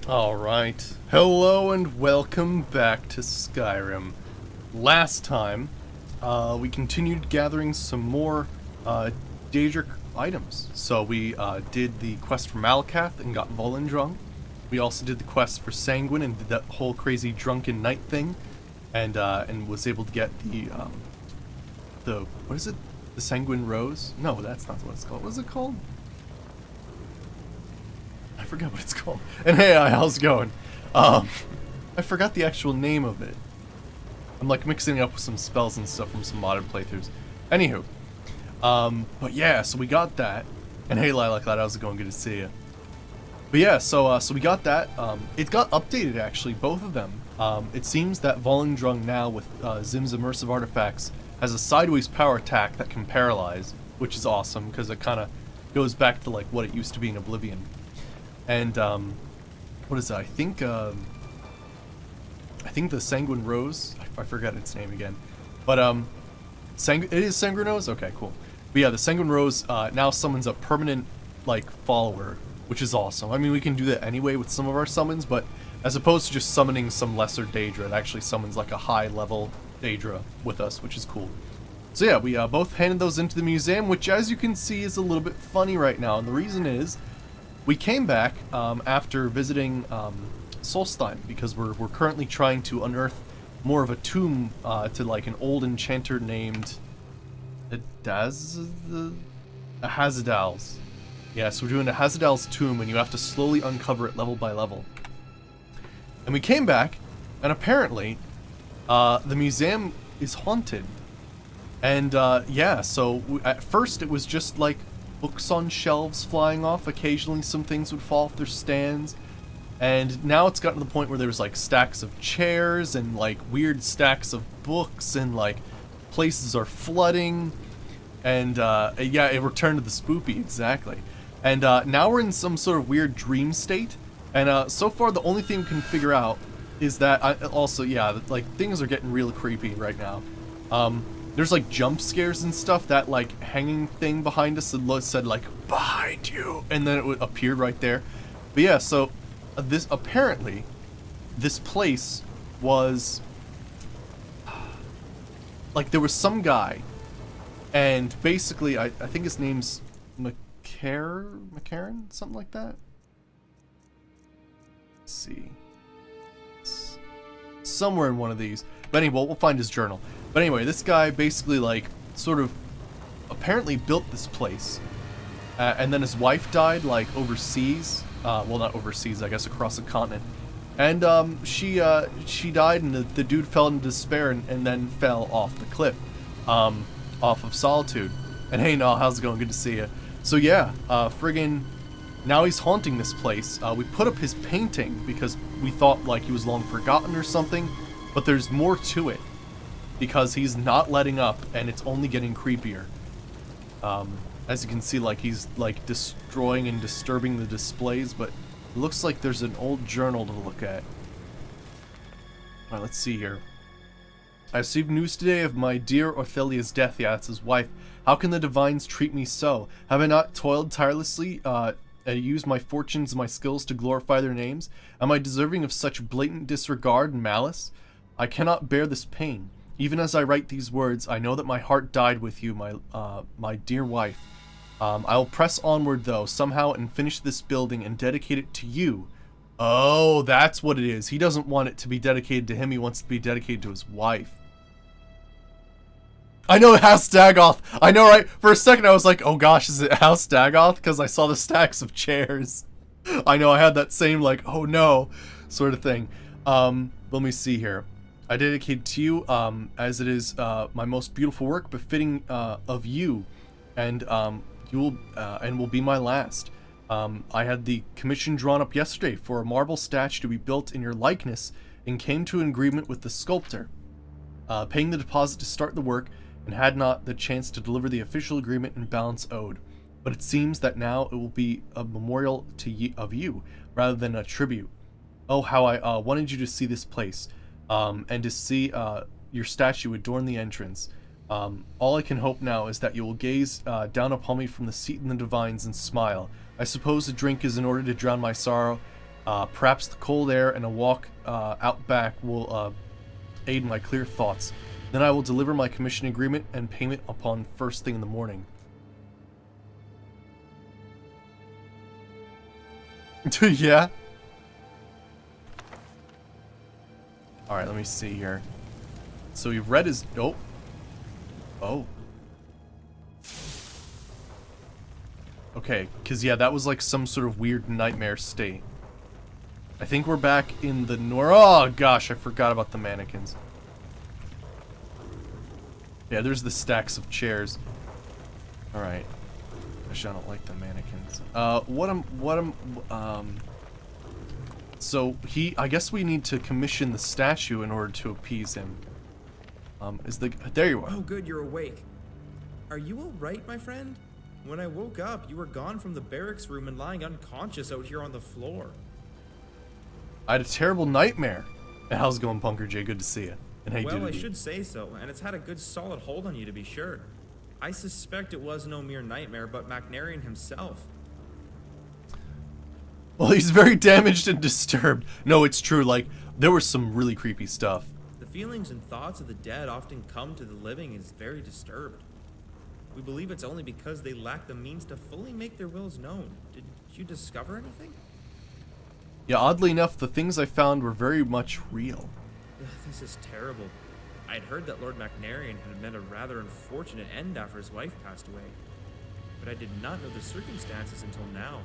Alright, hello and welcome back to Skyrim. Last time, we continued gathering some more Daedric items. So we did the quest for Malakath and got Volendrung. We also did the quest for Sanguine and did that whole crazy drunken night thing. And was able to get the, what is it? The Sanguine Rose? No, that's not what it's called. What is it called? I forgot what it's called. And hey, how's it going? I forgot the actual name of it. I'm like mixing it up with some spells and stuff from some modded playthroughs. Anywho, but yeah, so we got that. And hey, Lilac Lad, how's it going? Good to see you. But yeah, so we got that. It got updated actually, both of them. It seems that Volendrung now with Zim's immersive artifacts has a sideways power attack that can paralyze, which is awesome because it kind of goes back to like what it used to be in Oblivion. And what is it? I think the Sanguine Rose. I forgot its name again, but it is Sanguine Rose. Okay, cool. But yeah, the Sanguine Rose now summons a permanent like follower, which is awesome. I mean, we can do that anyway with some of our summons, but as opposed to just summoning some lesser Daedra, it actually summons like a high level Daedra with us, which is cool. So yeah, we both handed those into the museum, which as you can see is a little bit funny right now, and the reason is we came back after visiting Solstein because we're currently trying to unearth more of a tomb to like an old enchanter named Hazadal's. Yeah, so we're doing a Hazadal's tomb, and you have to slowly uncover it level by level. And we came back, and apparently the museum is haunted. And yeah, so at first it was just like books on shelves flying off. Occasionally some things would fall off their stands. And now it's gotten to the point where there's like stacks of chairs and like weird stacks of books and like places are flooding. And yeah, it returned to the spoopy, exactly. And now we're in some sort of weird dream state. And so far the only thing we can figure out is that, also, yeah, like things are getting real creepy right now. There's like jump scares and stuff. That like hanging thing behind us said like behind you, and then it would appear right there. But yeah, so this apparently this place was like there was some guy, and basically I think his name's McCarran, something like that. Let's see, somewhere in one of these. But anyway, we'll find his journal. But anyway, this guy basically like sort of apparently built this place, and then his wife died like overseas. Well, not overseas, I guess across the continent. And she died, and the dude fell into despair and then fell off the cliff, off of Solitude. And hey, Noel, how's it going? Good to see you. So yeah, friggin', now he's haunting this place. We put up his painting because we thought like he was long forgotten or something. But there's more to it, because he's not letting up, and it's only getting creepier. As you can see, like he's like destroying and disturbing the displays, but it looks like there's an old journal to look at. Alright, let's see here. I received news today of my dear Orthelia's death. Yeah, that's his wife. How can the divines treat me so? Have I not toiled tirelessly, and used my fortunes and my skills to glorify their names? Am I deserving of such blatant disregard and malice? I cannot bear this pain. Even as I write these words, I know that my heart died with you, my dear wife. I will press onward, though, somehow, and finish this building and dedicate it to you. Oh, that's what it is. He doesn't want it to be dedicated to him. He wants it to be dedicated to his wife. I know, House Dagoth. I know, right? For a second, I was like, oh gosh, is it House Dagoth? Because I saw the stacks of chairs. I know, I had that same, like, oh no, sort of thing. Let me see here. I dedicate to you, as it is my most beautiful work, befitting of you, and will be my last. I had the commission drawn up yesterday for a marble statue to be built in your likeness, and came to an agreement with the sculptor, paying the deposit to start the work, and had not the chance to deliver the official agreement and balance owed. But it seems that now it will be a memorial of you, rather than a tribute. Oh, how I wanted you to see this place. And to see your statue adorn the entrance. All I can hope now is that you will gaze down upon me from the seat in the divines and smile. I suppose the drink is in order to drown my sorrow, Perhaps the cold air and a walk out back will aid my clear thoughts. Then I will deliver my commission agreement and payment upon first thing in the morning. Yeah? Alright, let me see here. So you've read his... Oh. Oh. Okay, because yeah, that was like some sort of weird nightmare state. I think we're back in the Oh gosh, I forgot about the mannequins. Yeah, there's the stacks of chairs. Alright. Gosh, I don't like the mannequins. So I guess we need to commission the statue in order to appease him. There you are. Oh good, you're awake. Are you alright, my friend? When I woke up, you were gone from the barracks room and lying unconscious out here on the floor. I had a terrible nightmare. And how's it going, Punker J? Good to see you. And hey, well, I should say so, and it's had a good solid hold on you to be sure. I suspect it was no mere nightmare, but Macnarian himself. Well, he's very damaged and disturbed. No, it's true, like, there was some really creepy stuff. The feelings and thoughts of the dead often come to the living as very disturbed. We believe it's only because they lack the means to fully make their wills known. Did you discover anything? Yeah, oddly enough, the things I found were very much real. This is terrible. I'd heard that Lord Macnarian had met a rather unfortunate end after his wife passed away. But I did not know the circumstances until now.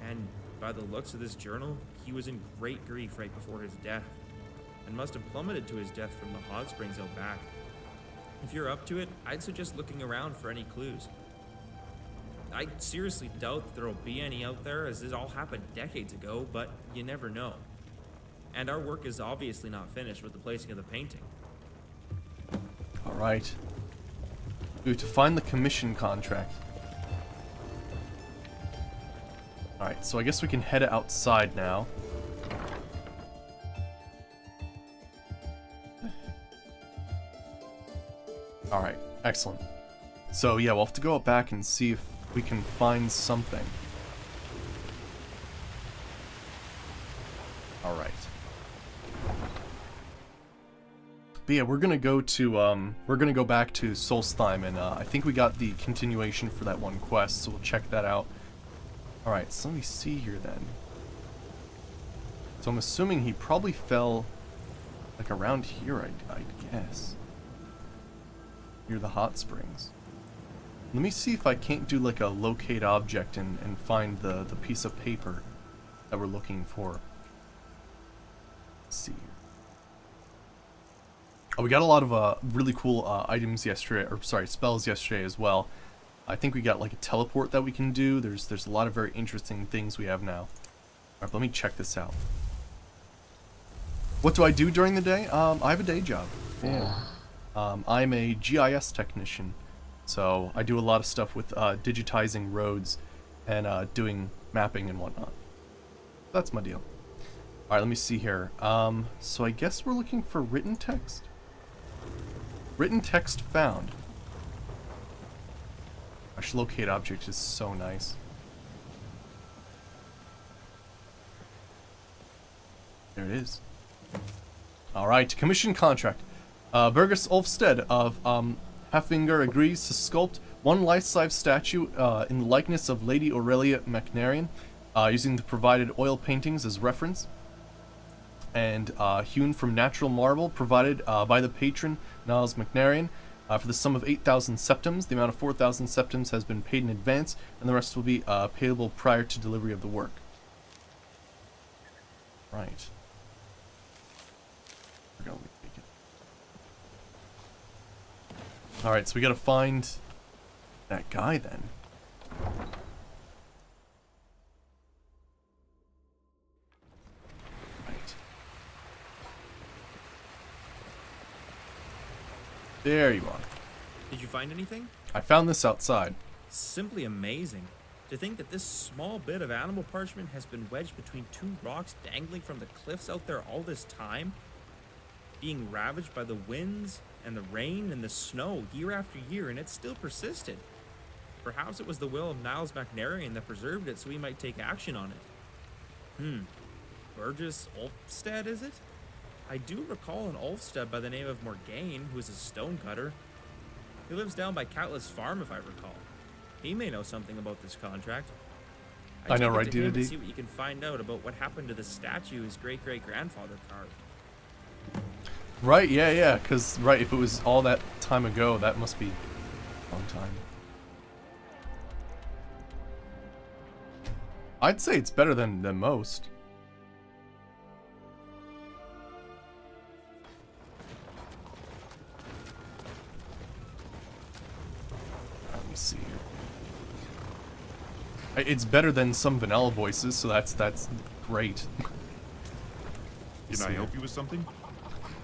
And by the looks of this journal, he was in great grief right before his death, and must have plummeted to his death from the hot springs out back. If you're up to it, I'd suggest looking around for any clues. I seriously doubt that there'll be any out there, as this all happened decades ago, but you never know. And our work is obviously not finished with the placing of the painting. Alright. We have to find the commission contract. Alright, so I guess we can head outside now. Alright, excellent. So yeah, we'll have to go back and see if we can find something. Alright. But yeah, we're gonna go back to Solstheim, and I think we got the continuation for that one quest, so we'll check that out. Alright, so let me see here then. So I'm assuming he probably fell like around here, I guess. Near the hot springs. Let me see if I can't do like a locate object and find the piece of paper that we're looking for. Let's see. Oh, we got a lot of really cool items yesterday, or sorry, spells yesterday as well. I think we got like a teleport that we can do. There's a lot of very interesting things we have now. Alright, let me check this out. What do I do during the day? I have a day job. Yeah. I'm a GIS technician. So I do a lot of stuff with digitizing roads and doing mapping and whatnot. That's my deal. Alright, let me see here. So I guess we're looking for written text. Written text found. Gosh, locate object is so nice. There it is. Alright, commission contract. Burgess Ulfsted of Haffinger agrees to sculpt one life-size statue in the likeness of Lady Aurelia Macnarian, using the provided oil paintings as reference, and hewn from natural marble provided by the patron Niles Macnarian for the sum of 8,000 septums. The amount of 4,000 septums has been paid in advance, and the rest will be payable prior to delivery of the work. Right. Alright, so we gotta find that guy then. Right. There you are. Did you find anything? I found this outside. Simply amazing. To think that this small bit of animal parchment has been wedged between two rocks dangling from the cliffs out there all this time, being ravaged by the winds and the rain and the snow year after year, and it still persisted. Perhaps it was the will of Niles Macnarian that preserved it so he might take action on it. Burgess Ulfstead, is it? I do recall an Ulfstead by the name of Morgaine, who is a stonecutter. He lives down by Catless Farm, if I recall. He may know something about this contract. I know, take it right, to him and DDD? see what you can find out about what happened to the statue his great-great-grandfather carved. Right, yeah, because, right, if it was all that time ago, that must be a long time. I'd say it's better than most. Let me see here. It's better than some vanilla voices, so that's great. Can I help you with something?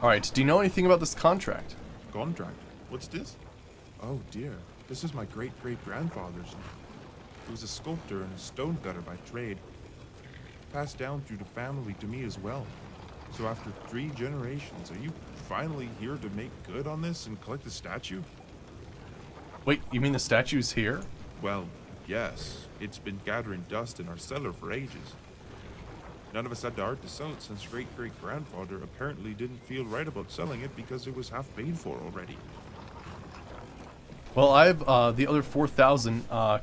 Alright, do you know anything about this contract? Contract? What's this? Oh dear, this is my great-great-grandfather's. He was a sculptor and a stonecutter by trade. Passed down through the family to me as well. So after 3 generations, are you finally here to make good on this and collect the statue? Wait, you mean the statue's here? Well, yes. It's been gathering dust in our cellar for ages. None of us had the heart to sell it since great-great-grandfather apparently didn't feel right about selling it because it was half paid for already. Well, I have the other 4,000, and I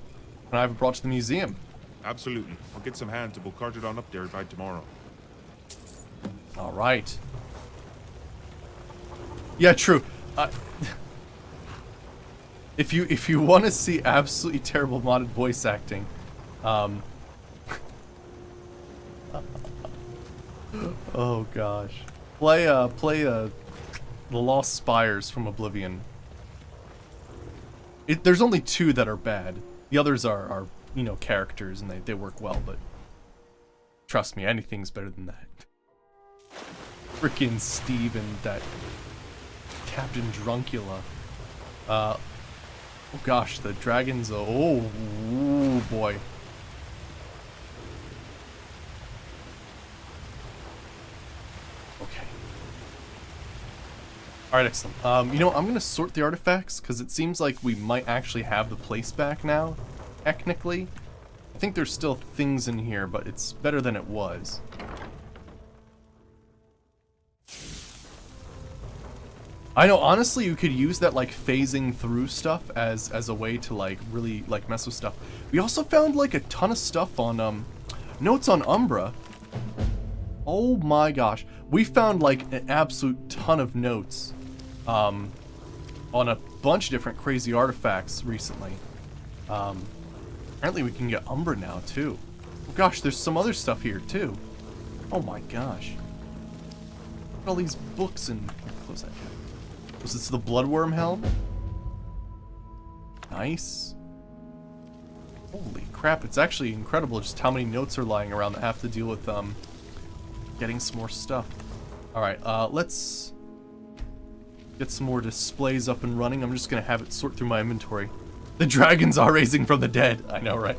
have it brought to the museum. Absolutely. I'll get some hands and we'll cart it on up there by tomorrow. Alright. Yeah, true. If you want to see absolutely terrible modded voice acting, oh gosh, play The Lost Spires from Oblivion. There's only 2 that are bad. The others are you know, characters, and they work well, but trust me, anything's better than that. Frickin' Steve and that Captain Druncula. Oh gosh, the dragons, oh boy. Okay. Alright, excellent. You know, I'm gonna sort the artifacts, because it seems like we might actually have the place back now, technically. I think there's still things in here, but it's better than it was. I know, honestly, you could use that, like, phasing through stuff as a way to, like, really, like, mess with stuff. We also found, like, a ton of stuff on, notes on Umbra. Oh my gosh. We found, like, an absolute ton of notes, on a bunch of different crazy artifacts recently. Apparently we can get Umbra now, too. Oh gosh, there's some other stuff here, too. Oh my gosh. Look at all these books and... Close that down. Was this the Bloodworm Helm? Nice. Holy crap, it's actually incredible just how many notes are lying around that have to deal with, getting some more stuff. Alright, let's get some more displays up and running. I'm just gonna have it sort through my inventory. The dragons are raising from the dead. I know, right?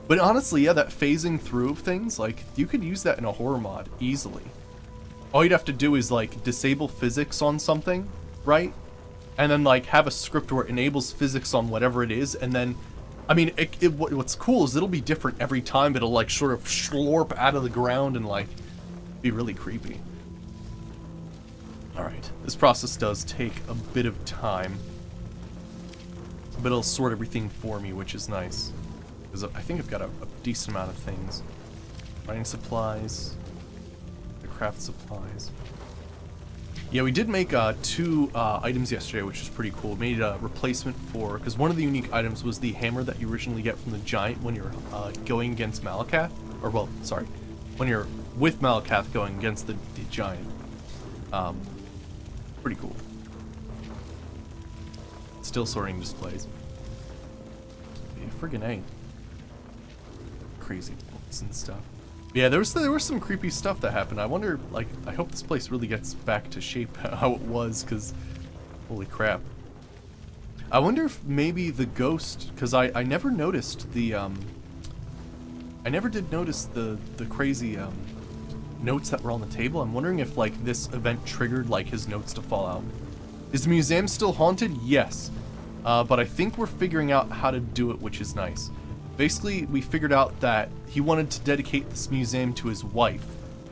But honestly, yeah, that phasing through of things, like, you could use that in a horror mod easily. All you'd have to do is, like, disable physics on something, right? And then, like, have a script where it enables physics on whatever it is, and then, I mean, what's cool is it'll be different every time. It'll, like, sort of slurp out of the ground and, like, be really creepy. Alright, this process does take a bit of time, but it'll sort everything for me, which is nice. Because I think I've got a decent amount of things. Mining supplies, the craft supplies. Yeah, we did make 2 items yesterday, which is pretty cool. We made a replacement for, because one of the unique items was the hammer that you originally get from the giant when you're going against Malakath. Or, well, sorry, when you're with Malakath going against the giant. Pretty cool. Still sorting displays. Yeah, friggin' A. Crazy books and stuff. Yeah, there was some creepy stuff that happened. I wonder, like, I hope this place really gets back to shape how it was, because holy crap. I wonder if maybe the ghost, because I never noticed the, I never did notice the crazy, notes that were on the table. I'm wondering if, like, this event triggered, like, his notes to fall out. Is the museum still haunted? Yes. But I think we're figuring out how to do it, which is nice. Basically, we figured out that he wanted to dedicate this museum to his wife,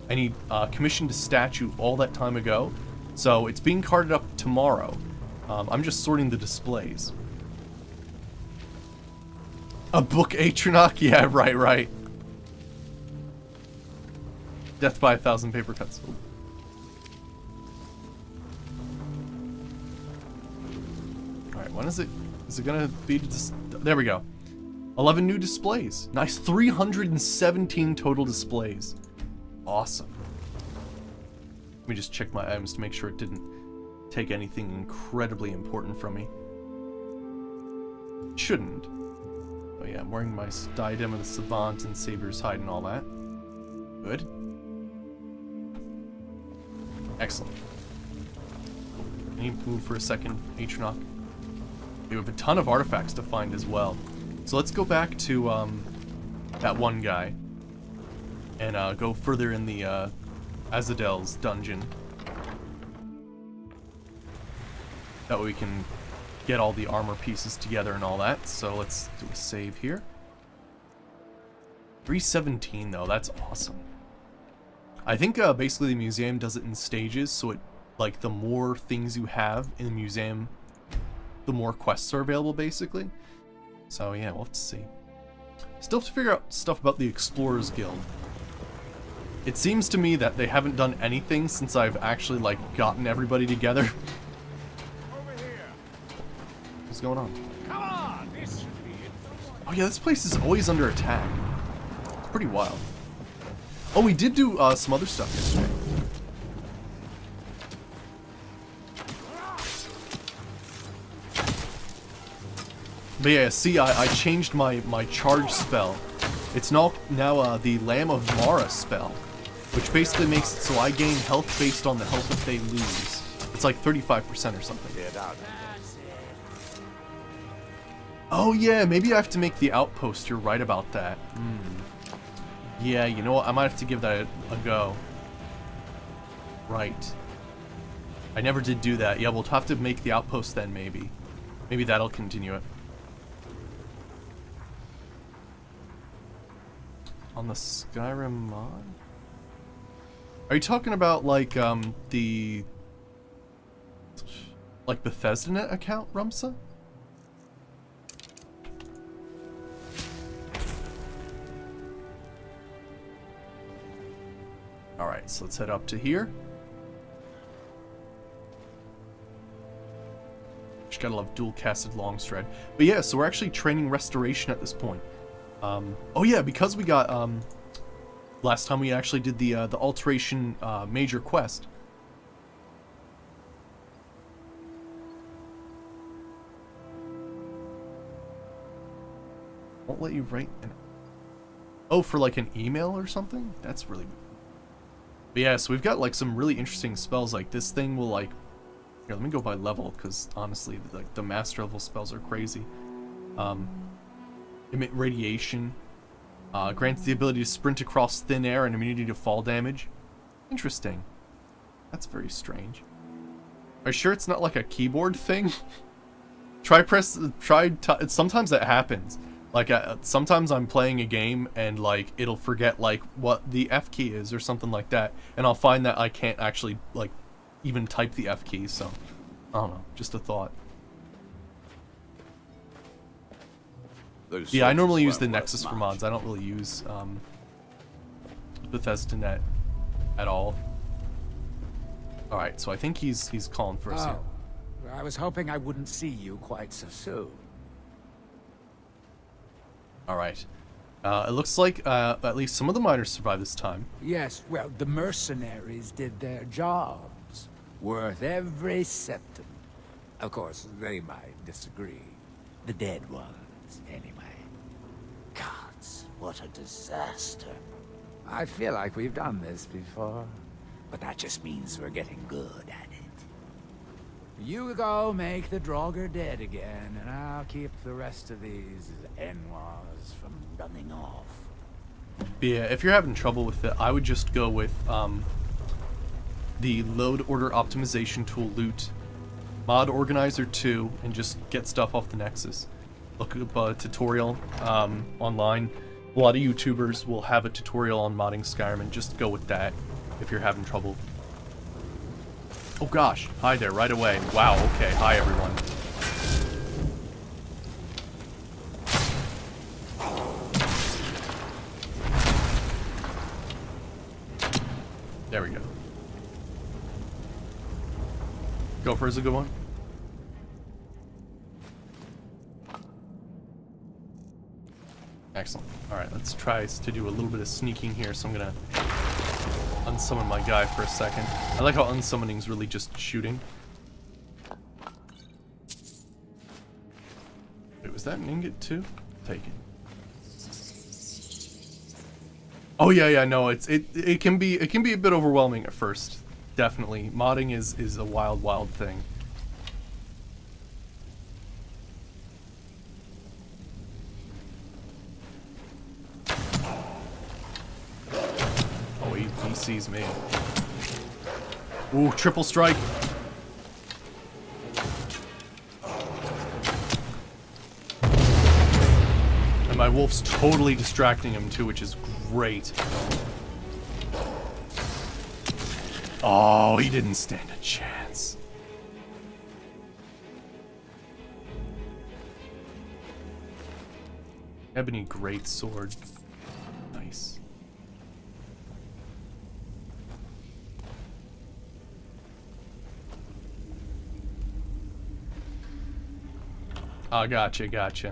and he commissioned a statue all that time ago. So it's being carted up tomorrow. I'm just sorting the displays. A book Atronach? Yeah, right. Death by 1,000 paper cuts. Alright, when is it? Is it gonna be... There we go. 11 new displays. Nice. 317 total displays. Awesome. Let me just check my items to make sure it didn't take anything incredibly important from me. It shouldn't. Oh yeah, I'm wearing my diadem of the Savant and Savior's Hide and all that. Good. Excellent. Can you move for a second, Atronach? We have a ton of artifacts to find as well. So let's go back to that one guy and go further in the Azadel's dungeon. That way we can get all the armor pieces together and all that. So let's do a save here. 317 though, that's awesome. I think basically the museum does it in stages, so it like the more things you have in the museum, the more quests are available basically. So yeah, we'll have to see. Still have to figure out stuff about the Explorers Guild. It seems to me that they haven't done anything since I've actually like gotten everybody together. Over here. What's going on? Come on, this should be it. Oh yeah, this place is always under attack. It's pretty wild. Oh, we did do some other stuff yesterday. But yeah, see, I changed my charge spell. It's now the Lamb of Mara spell, which basically makes it so I gain health based on the health that they lose. It's like 35% or something. Oh yeah, maybe I have to make the outpost. You're right about that. Yeah, you know what? I might have to give that a go. Right. I never did do that. Yeah, we'll have to make the outpost then, maybe. Maybe that'll continue it. On the Skyrim mod? Are you talking about, like, the... like, BethesdaNet account, Rumsa? Alright, so let's head up to here. Just gotta love dual-casted Longstride. But yeah, so we're actually training Restoration at this point. Oh yeah, because we got, last time we actually did the Alteration, major quest. Won't let you write an... Oh, for like an email or something? That's really... But yeah, so we've got like some really interesting spells. Like this thing will like... Here, let me go by level, because honestly, like the master level spells are crazy. Emit radiation. Grants the ability to sprint across thin air and immunity to fall damage. Interesting. That's very strange. Are you sure it's not like a keyboard thing? Sometimes that happens. Like, sometimes I'm playing a game and, like, it'll forget, like, what the F key is or something like that. And I'll find that I can't actually, like, even type the F key, so... I don't know. Just a thought. Yeah, I normally use the Nexus for mods. I don't really use, BethesdaNet at all. Alright, so I think he's calling for us here. I was hoping I wouldn't see you quite so soon. Alright. It looks like at least some of the miners survived this time. Yes, well, the mercenaries did their jobs. Worth every centime. Of course, they might disagree. The dead ones, anyway. Gods, what a disaster. I feel like we've done this before. But that just means we're getting good at it. You go make the Draugr dead again, and I'll keep the rest of these Enwas from running off. But yeah, if you're having trouble with it, I would just go with the load order optimization tool loot, mod organizer 2, and just get stuff off the Nexus. Look up a tutorial online. A lot of YouTubers will have a tutorial on modding Skyrim and just go with that. if you're having trouble. Oh gosh, hi there, right away. Wow, okay, hi everyone. There we go. Gopher is a good one. Excellent. Alright, let's try to do a little bit of sneaking here, so I'm gonna unsummon my guy for a second. I like how unsummoning is really just shooting. Wait, was that an ingot too? Take it. Oh yeah, no, it can be a bit overwhelming at first. Definitely. Modding is a wild thing. Oh, he sees me. Ooh, triple strike. And my wolf's totally distracting him too, which is great. Oh, he didn't stand a chance. Ebony great sword. Nice. Oh, gotcha. Okay.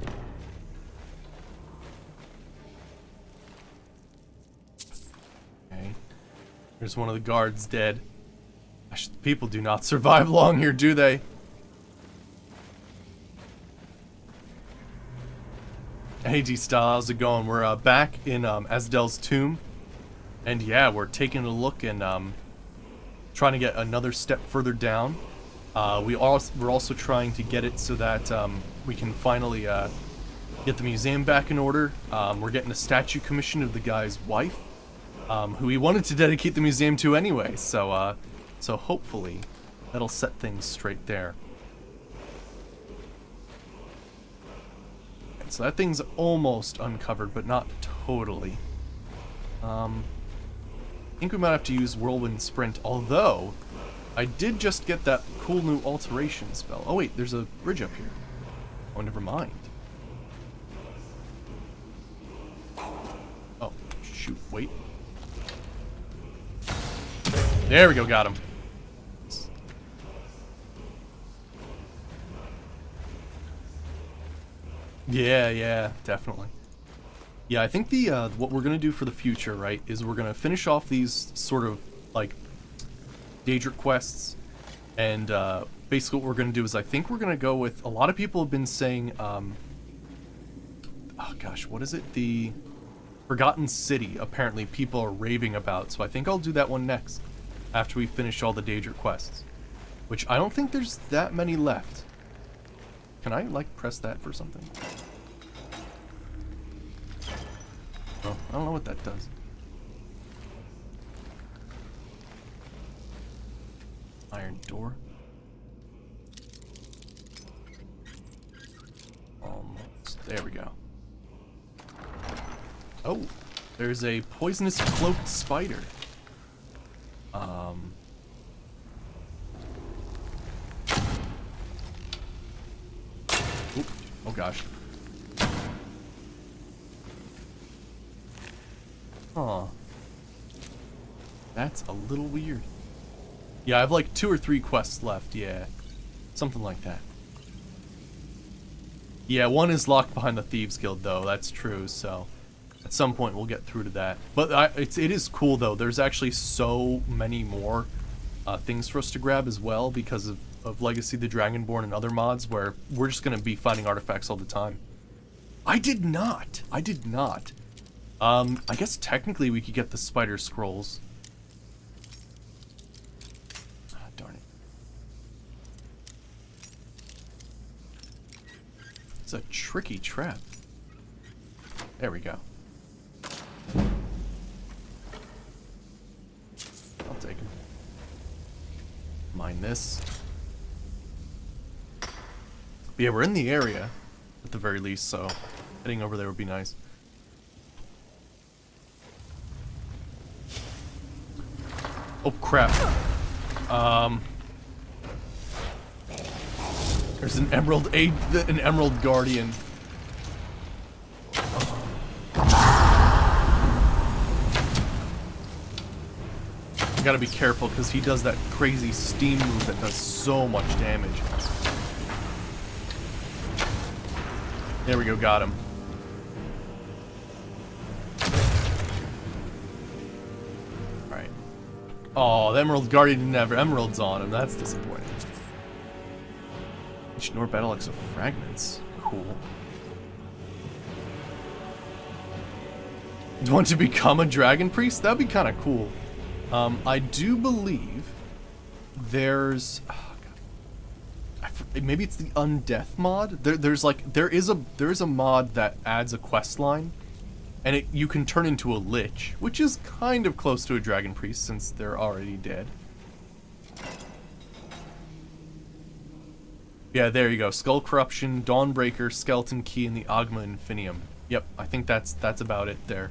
There's one of the guards dead. Gosh, people do not survive long here, do they? Hey D-Style, how's it going? We're back in Asdel's tomb. And yeah, we're taking a look and trying to get another step further down. We're also trying to get it so that we can finally get the museum back in order. We're getting a statue commissioned of the guy's wife, who he wanted to dedicate the museum to anyway. So hopefully that'll set things straight there. So that thing's almost uncovered, but not totally. I think we might have to use Whirlwind Sprint, although I did just get that cool new alteration spell. Oh wait, there's a bridge up here. Oh, never mind. Oh, shoot, wait. There we go, got him. Yeah, definitely. Yeah, I think the what we're gonna do for the future, right, is we're gonna finish off these sort of like Daedric quests, and basically what we're gonna do is I think we're gonna go with, a lot of people have been saying, oh gosh, what is it? The Forgotten City. Apparently, people are raving about, so I think I'll do that one next after we finish all the Daedric quests, which I don't think there's that many left. Can I, like, press that for something? Oh, I don't know what that does. Iron door. Almost. There we go. Oh, there's a poisonous cloaked spider. Oop. Oh gosh. Aw. That's a little weird. Yeah, I have like 2 or 3 quests left, yeah. Something like that. Yeah, one is locked behind the Thieves Guild though, that's true, so at some point we'll get through to that. But it is cool though, there's actually so many more things for us to grab as well because of Legacy the Dragonborn and other mods where we're just going to be finding artifacts all the time. I did not. I guess technically we could get the spider scrolls. Ah, darn it. It's a tricky trap. There we go. I'll take him. Mine this. But yeah, we're in the area, at the very least, so heading over there would be nice. Oh crap. There's an emerald guardian. I gotta be careful because he does that crazy steam move that does so much damage. There we go, got him. Alright. Oh, the Emerald Guardian didn't have emeralds on him. That's disappointing. Ignore battle axe of fragments. Cool. Do you want to become a dragon priest? That'd be kind of cool. I do believe there's maybe it's the undeath mod. There is a mod that adds a quest line, and you can turn into a lich, which is kind of close to a dragon priest since they're already dead. Yeah, there you go. Skull Corruption, Dawnbreaker, Skeleton Key, and the Agma Infinium. Yep, I think that's about it there.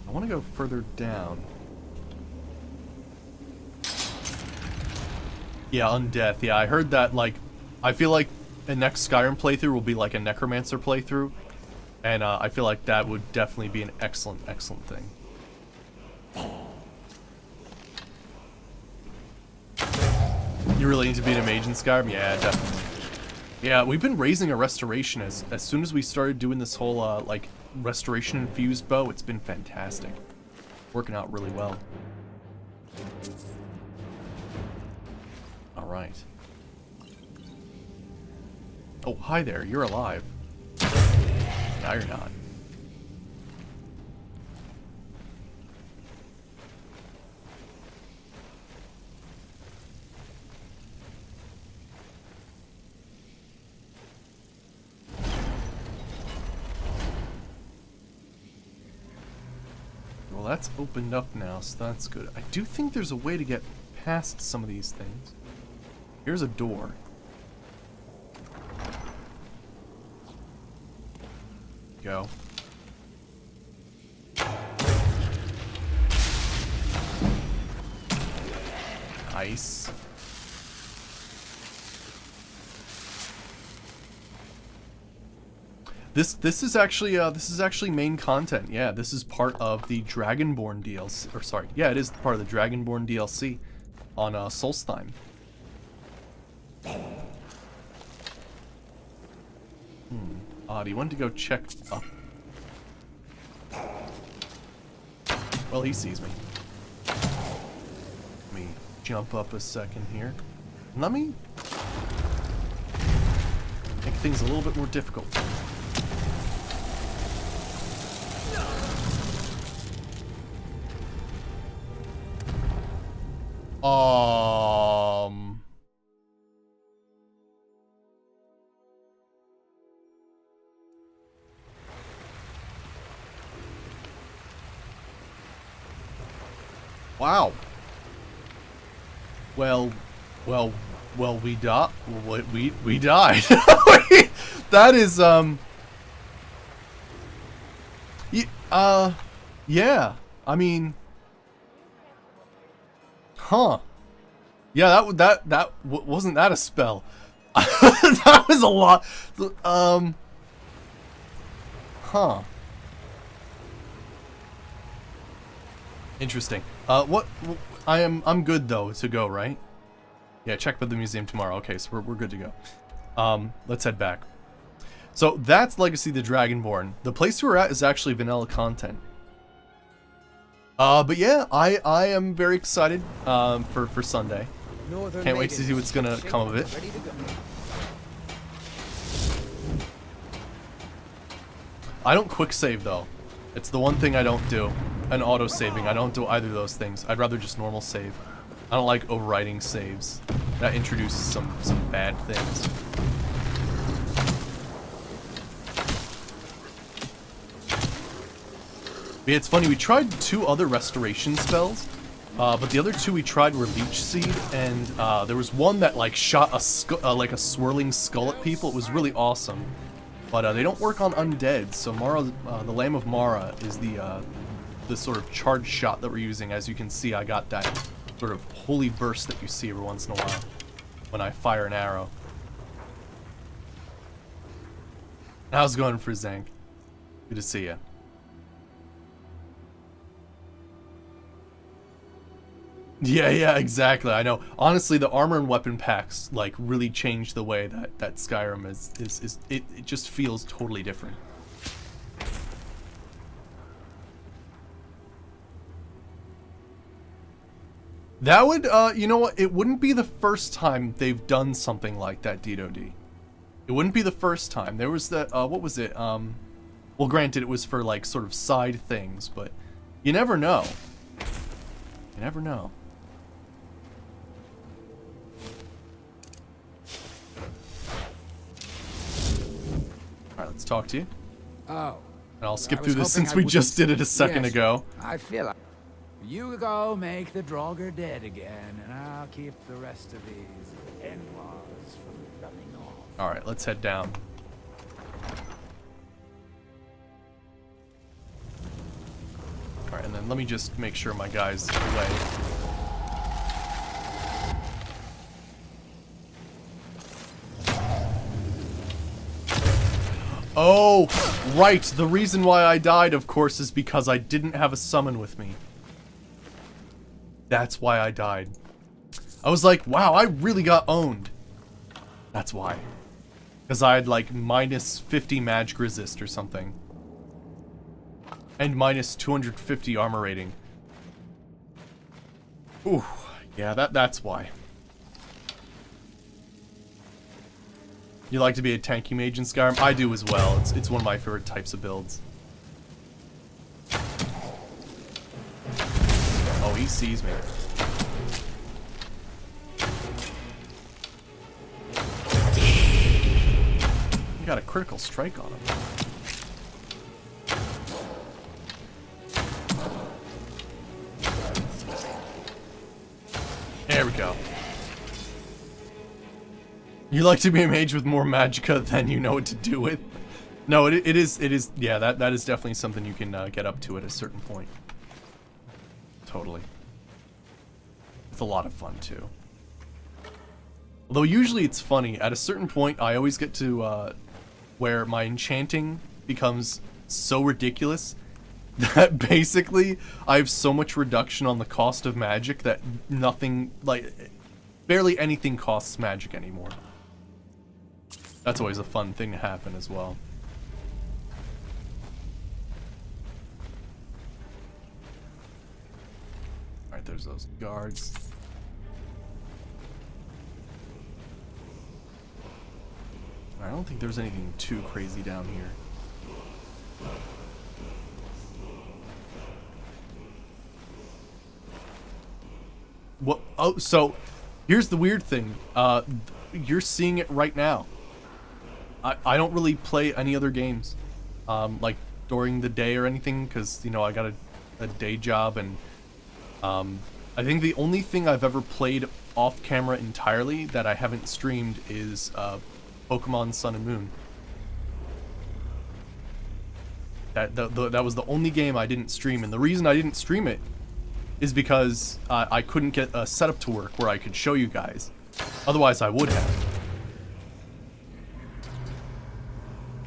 I want to go further down. Yeah, Undeath. Yeah, I heard that, like, I feel like the next Skyrim playthrough will be like a Necromancer playthrough. And I feel like that would definitely be an excellent, excellent thing. You really need to be a mage in Skyrim? Yeah, definitely. Yeah, we've been raising a restoration as soon as we started doing this whole, like, restoration infused bow. It's been fantastic. Working out really well. Alright. Oh, hi there. You're alive. Now you're not. Well, that's opened up now, so that's good. I do think there's a way to get past some of these things. Here's a door. Go. Nice. This is actually main content. Yeah, this is part of the Dragonborn DLC. Or sorry, yeah, it is part of the Dragonborn DLC on Solstheim. Odd, he wanted to go check up. Well, he sees me. Let me jump up a second here. And let me make things a little bit more difficult. Wow. Well, we died. We died. That is, yeah. I mean, huh. Yeah, wasn't that a spell? That was a lot. Huh. Interesting. I'm good though to go, right? Yeah, check with the museum tomorrow. Okay, so we're good to go. Let's head back. So that's Legacy of the Dragonborn. The place we're at is actually vanilla content. But yeah, I am very excited for Sunday. Can't wait to see what's gonna come of it. I don't quick save though. It's the one thing I don't do. And auto saving. I don't do either of those things. I'd rather just normal save. I don't like overwriting saves. That introduces some bad things. But yeah, it's funny, we tried 2 other restoration spells, but the other 2 we tried were Leech Seed, and there was one that like shot a like a swirling skull at people. It was really awesome, but they don't work on undead. So Mara, the Lamb of Mara, is the the sort of charge shot that we're using. As you can see, I got that sort of holy burst that you see every once in a while when I fire an arrow. How's it going for Zank? Good to see you. Yeah, exactly. I know. Honestly, the armor and weapon packs like really changed the way that Skyrim is it just feels totally different. That would, you know what? It wouldn't be the first time they've done something like that, DDoD. It wouldn't be the first time. There was that, what was it? Well, granted, it was for, like, sort of side things, but you never know. You never know. Alright, let's talk to you. Oh. And I'll skip through this since we just did it a second ago. I feel like you go make the Draugr dead again, and I'll keep the rest of these in-laws from coming off. Alright, let's head down. Alright, and then let me just make sure my guy's away. Oh, right. The reason why I died, of course, is because I didn't have a summon with me. That's why I died. I was like, wow, I really got owned. That's why. Because I had like minus 50 magic resist or something. And minus 250 armor rating. Ooh, yeah, that's why. You like to be a tanky mage in Skyrim? I do as well. It's one of my favorite types of builds. Oh, he sees me. You got a critical strike on him. There we go. You like to be a mage with more magicka than you know what to do with? No, it is, yeah, that is definitely something you can get up to at a certain point. Totally. It's a lot of fun, too. Although usually it's funny, at a certain point I always get to, where my enchanting becomes so ridiculous that basically I have so much reduction on the cost of magic that nothing, like, barely anything costs magic anymore. That's always a fun thing to happen as well. Alright, there's those guards. I don't think there's anything too crazy down here. What? Oh, so here's the weird thing. You're seeing it right now. I don't really play any other games, like during the day or anything, because, you know, I got a day job, and I think the only thing I've ever played off camera entirely that I haven't streamed is Pokemon Sun and Moon. That was the only game I didn't stream, and the reason I didn't stream it is because I couldn't get a setup to work where I could show you guys. Otherwise, I would have.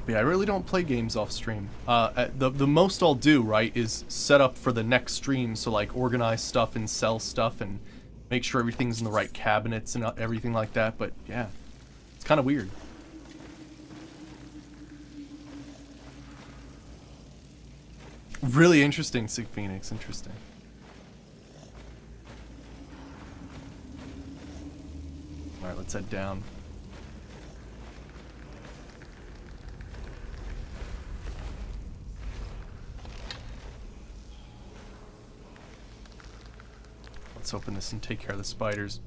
But yeah, I really don't play games off stream. The most I'll do, right, is set up for the next stream, so like organize stuff and sell stuff and make sure everything's in the right cabinets and everything like that. But yeah, it's kind of weird. Really interesting, Sig Phoenix. Interesting. Alright, let's head down. Let's open this and take care of the spiders.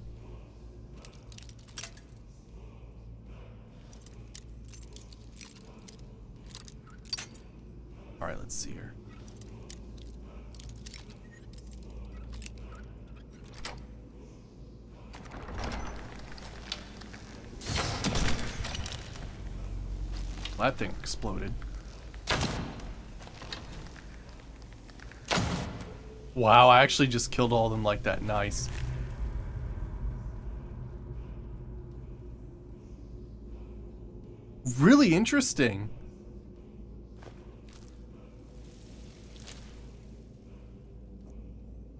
Alright, let's see here. That thing exploded. Wow, I actually just killed all of them like that. Nice. Really interesting.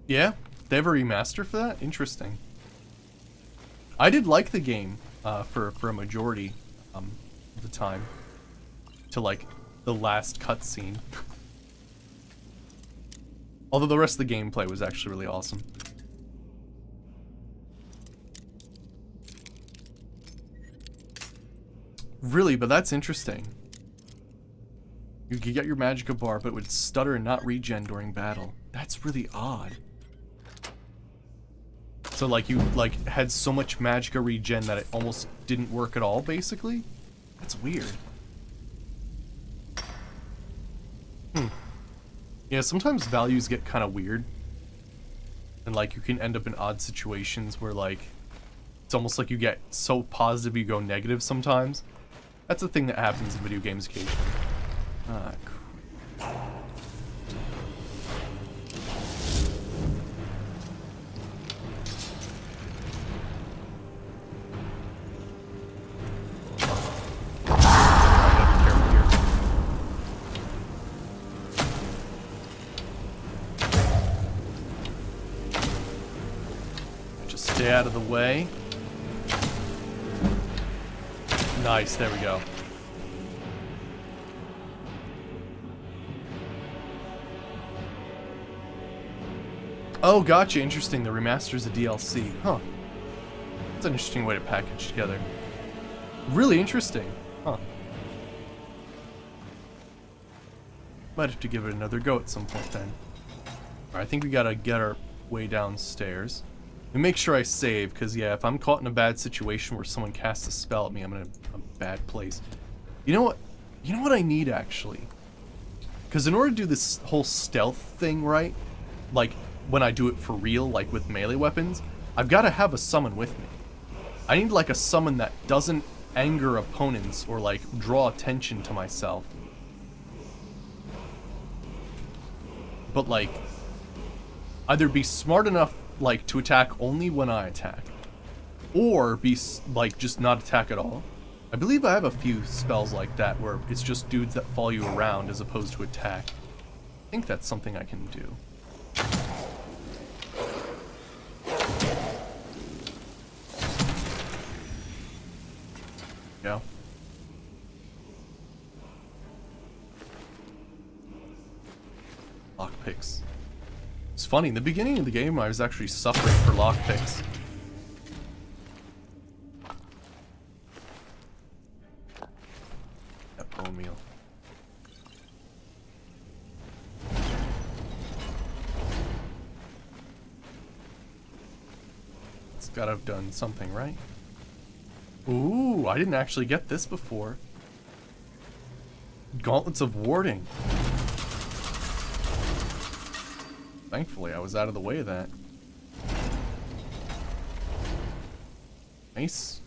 Yeah, they have a remaster for that? Interesting. I did like the game for a majority of the time. To like the last cutscene. Although the rest of the gameplay was actually really awesome. Really, but that's interesting. You could get your magicka bar, but it would stutter and not regen during battle. That's really odd. So like you like had so much magicka regen that it almost didn't work at all, basically? That's weird. Yeah, sometimes values get kind of weird. And like you can end up in odd situations where like it's almost like you get so positive you go negative sometimes. That's a thing that happens in video games occasionally. Ah, crap. Just stay out of the way. Nice, there we go. Oh, gotcha, interesting. The remaster's a DLC. Huh. That's an interesting way to package together. Really interesting. Huh. Might have to give it another go at some point then. Alright, I think we gotta get our way downstairs. And make sure I save, because yeah, if I'm caught in a bad situation where someone casts a spell at me, I'm in a bad place. You know what? You know what I need, actually? Because in order to do this whole stealth thing right, like when I do it for real, like with melee weapons, I've got to have a summon with me. I need like a summon that doesn't anger opponents or like draw attention to myself. But like, either be smart enough like to attack only when I attack, or be like just not attack at all. I believe I have a few spells like that where it's just dudes that follow you around as opposed to attack. I think that's something I can do. Yeah. Lockpicks. It's funny, in the beginning of the game I was actually suffering for lockpicks. That bone meal. It's gotta have done something, right? Ooh, I didn't actually get this before. Gauntlets of Warding. Thankfully, I was out of the way of that. Nice.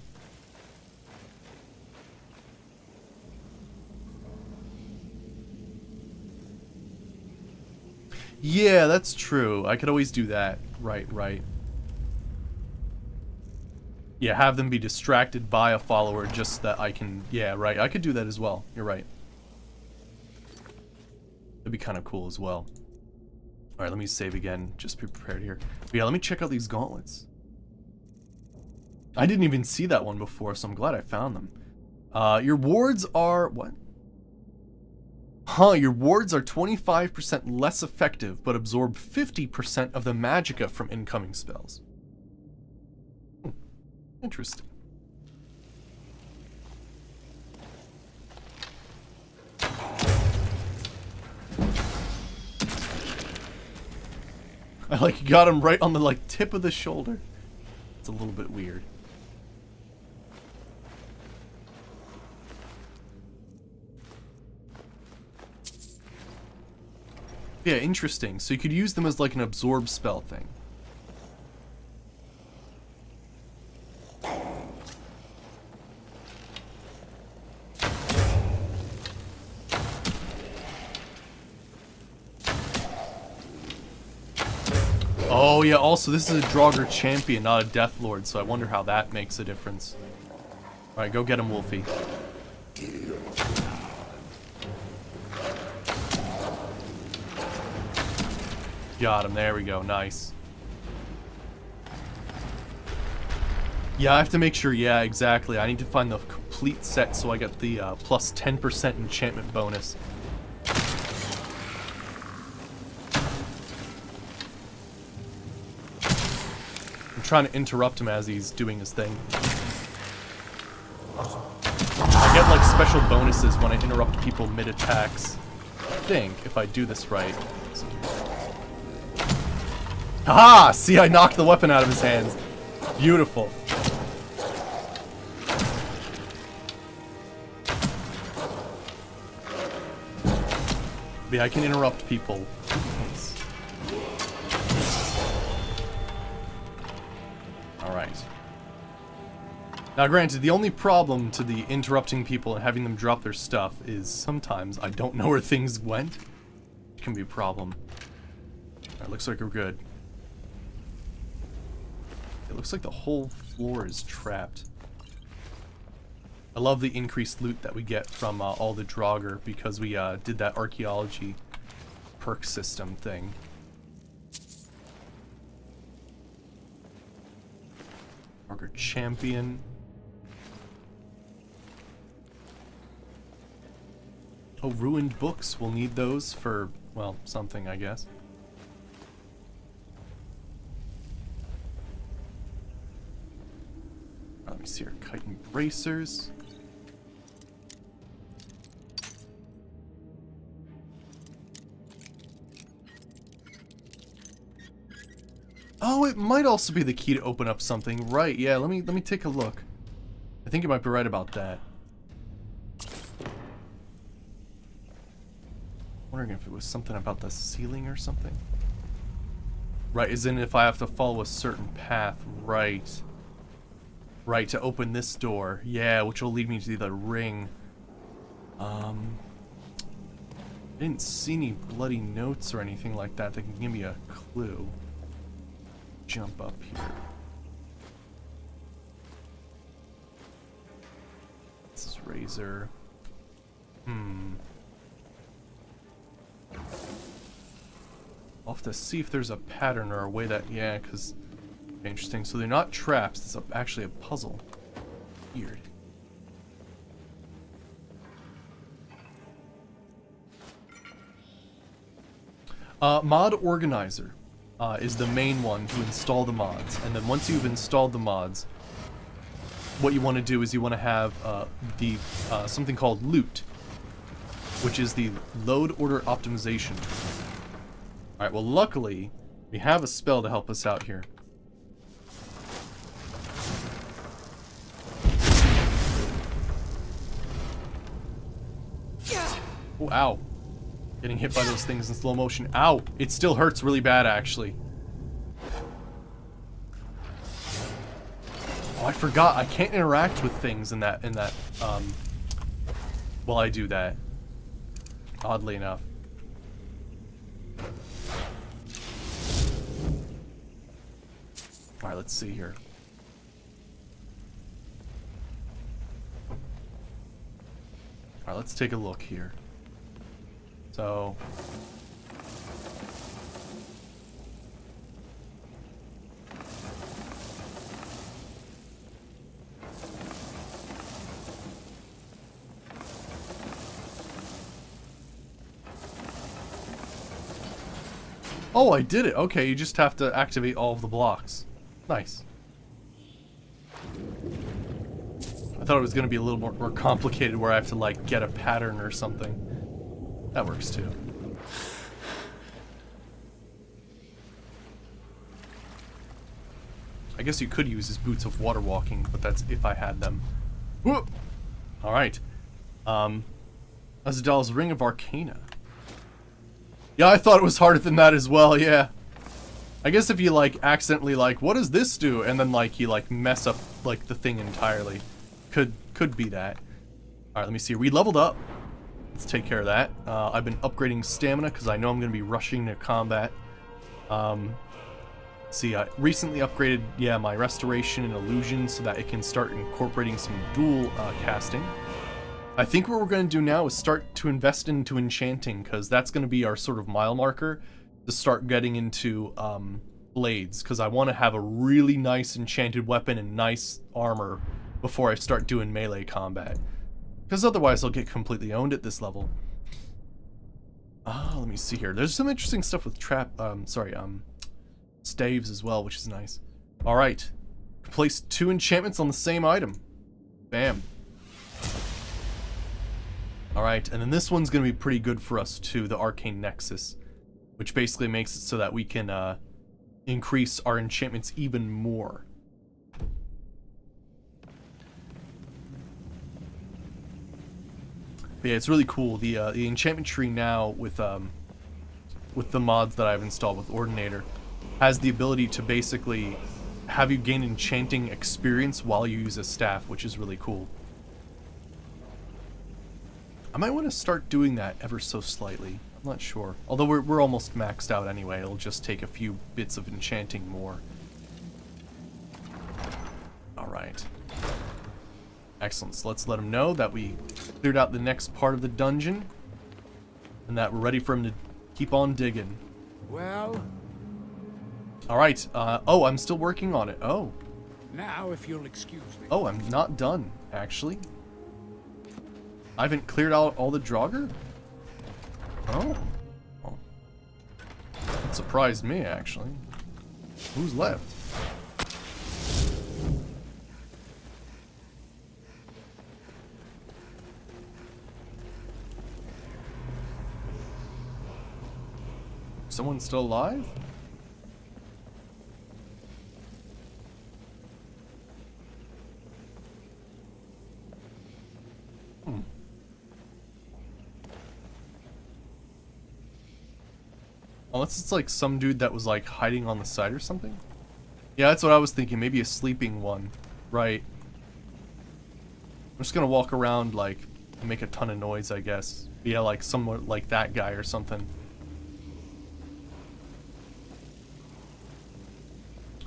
Yeah, that's true. I could always do that. Right, right. Yeah, have them be distracted by a follower just that I can... Yeah, right. I could do that as well. You're right. That'd be kind of cool as well. Alright, let me save again. Just be prepared here. But yeah, let me check out these gauntlets. I didn't even see that one before, so I'm glad I found them. Your wards are... What? Huh, your wards are 25% less effective, but absorb 50% of the magicka from incoming spells. Interesting. I like got him right on the like tip of the shoulder. It's a little bit weird. Yeah, interesting. So you could use them as like an absorb spell thing. Oh yeah, also this is a Draugr champion, not a Death Lord, so I wonder how that makes a difference. Alright, go get him, Wolfie. Got him, there we go, nice. Yeah, I have to make sure, yeah, exactly. I need to find the complete set so I get the plus 10% enchantment bonus. I'm trying to interrupt him as he's doing his thing. I get like special bonuses when I interrupt people mid-attacks. I think, if I do this right. Haha! See, I knocked the weapon out of his hands. Beautiful. Yeah, I can interrupt people. Nice. Alright. Now granted, the only problem to the interrupting people and having them drop their stuff is sometimes I don't know where things went. It can be a problem. Alright, looks like we're good. It looks like the whole floor is trapped. I love the increased loot that we get from all the Draugr because we did that archaeology perk system thing. Draugr champion. Oh, ruined books. We'll need those for, well, something, I guess. Let me see here. Chitin bracers. Oh, it might also be the key to open up something. Right, yeah, let me take a look. I think you might be right about that. Wondering if it was something about the ceiling or something. Right, as in if I have to follow a certain path, right. Right, to open this door. Yeah, which will lead me to the ring. I didn't see any bloody notes or anything like that that can give me a clue. Jump up here. This is razor. I'll have to see if there's a pattern or a way that, yeah, because interesting. So they're not traps. It's actually a puzzle. Weird. Mod Organizer is the main one to install the mods. And then once you've installed the mods, what you want to do is you want to have something called loot, which is the load order optimization. Alright, well luckily, we have a spell to help us out here. Oh, ow. Getting hit by those things in slow motion. Ow! It still hurts really bad, actually. Oh, I forgot. I can't interact with things in that, while I do that. Oddly enough. Alright, let's see here. Alright, let's take a look here. So... Oh, I did it! Okay, you just have to activate all of the blocks. Nice. I thought it was going to be a little more complicated where I have to, like, get a pattern or something. That works, too. I guess you could use his boots of water walking, but that's if I had them. Whoop! Alright. Azadal's Ring of Arcana. Yeah, I thought it was harder than that as well, yeah. I guess if you, like, accidentally, like, what does this do? And then, like, you, like, mess up, like, the thing entirely. Could be that. Alright, let me see. We leveled up. Let's take care of that. I've been upgrading stamina because I know I'm going to be rushing to combat. let's see, I recently upgraded, yeah, my restoration and illusion so that it can start incorporating some dual casting. I think what we're going to do now is start to invest into enchanting, because that's going to be our sort of mile marker to start getting into blades, because I want to have a really nice enchanted weapon and nice armor before I start doing melee combat, because otherwise I'll get completely owned at this level. Let me see here. There's some interesting stuff with staves as well, which is nice. All right, place 2 enchantments on the same item. Bam. All right, and then this one's gonna be pretty good for us too, the Arcane Nexus, which basically makes it so that we can increase our enchantments even more. But yeah, it's really cool. The enchantment tree now with the mods that I've installed with Ordinator has the ability to basically have you gain enchanting experience while you use a staff, which is really cool. I might want to start doing that ever so slightly. I'm not sure. Although we're almost maxed out anyway. It'll just take a few bits of enchanting more. All right. Excellent. So let's let him know that we cleared out the next part of the dungeon and that we're ready for him to keep on digging. Well, all right. Oh, I'm still working on it. Oh. now if you'll excuse me. Oh, I'm not done, actually. I haven't cleared out all the Draugr? Oh. Oh. That surprised me, actually. Who's left? Someone still alive? Unless it's like some dude that was like hiding on the side or something. Yeah, that's what I was thinking. Maybe a sleeping one. Right. I'm just gonna walk around like and make a ton of noise, I guess. Yeah, like someone like that guy or something.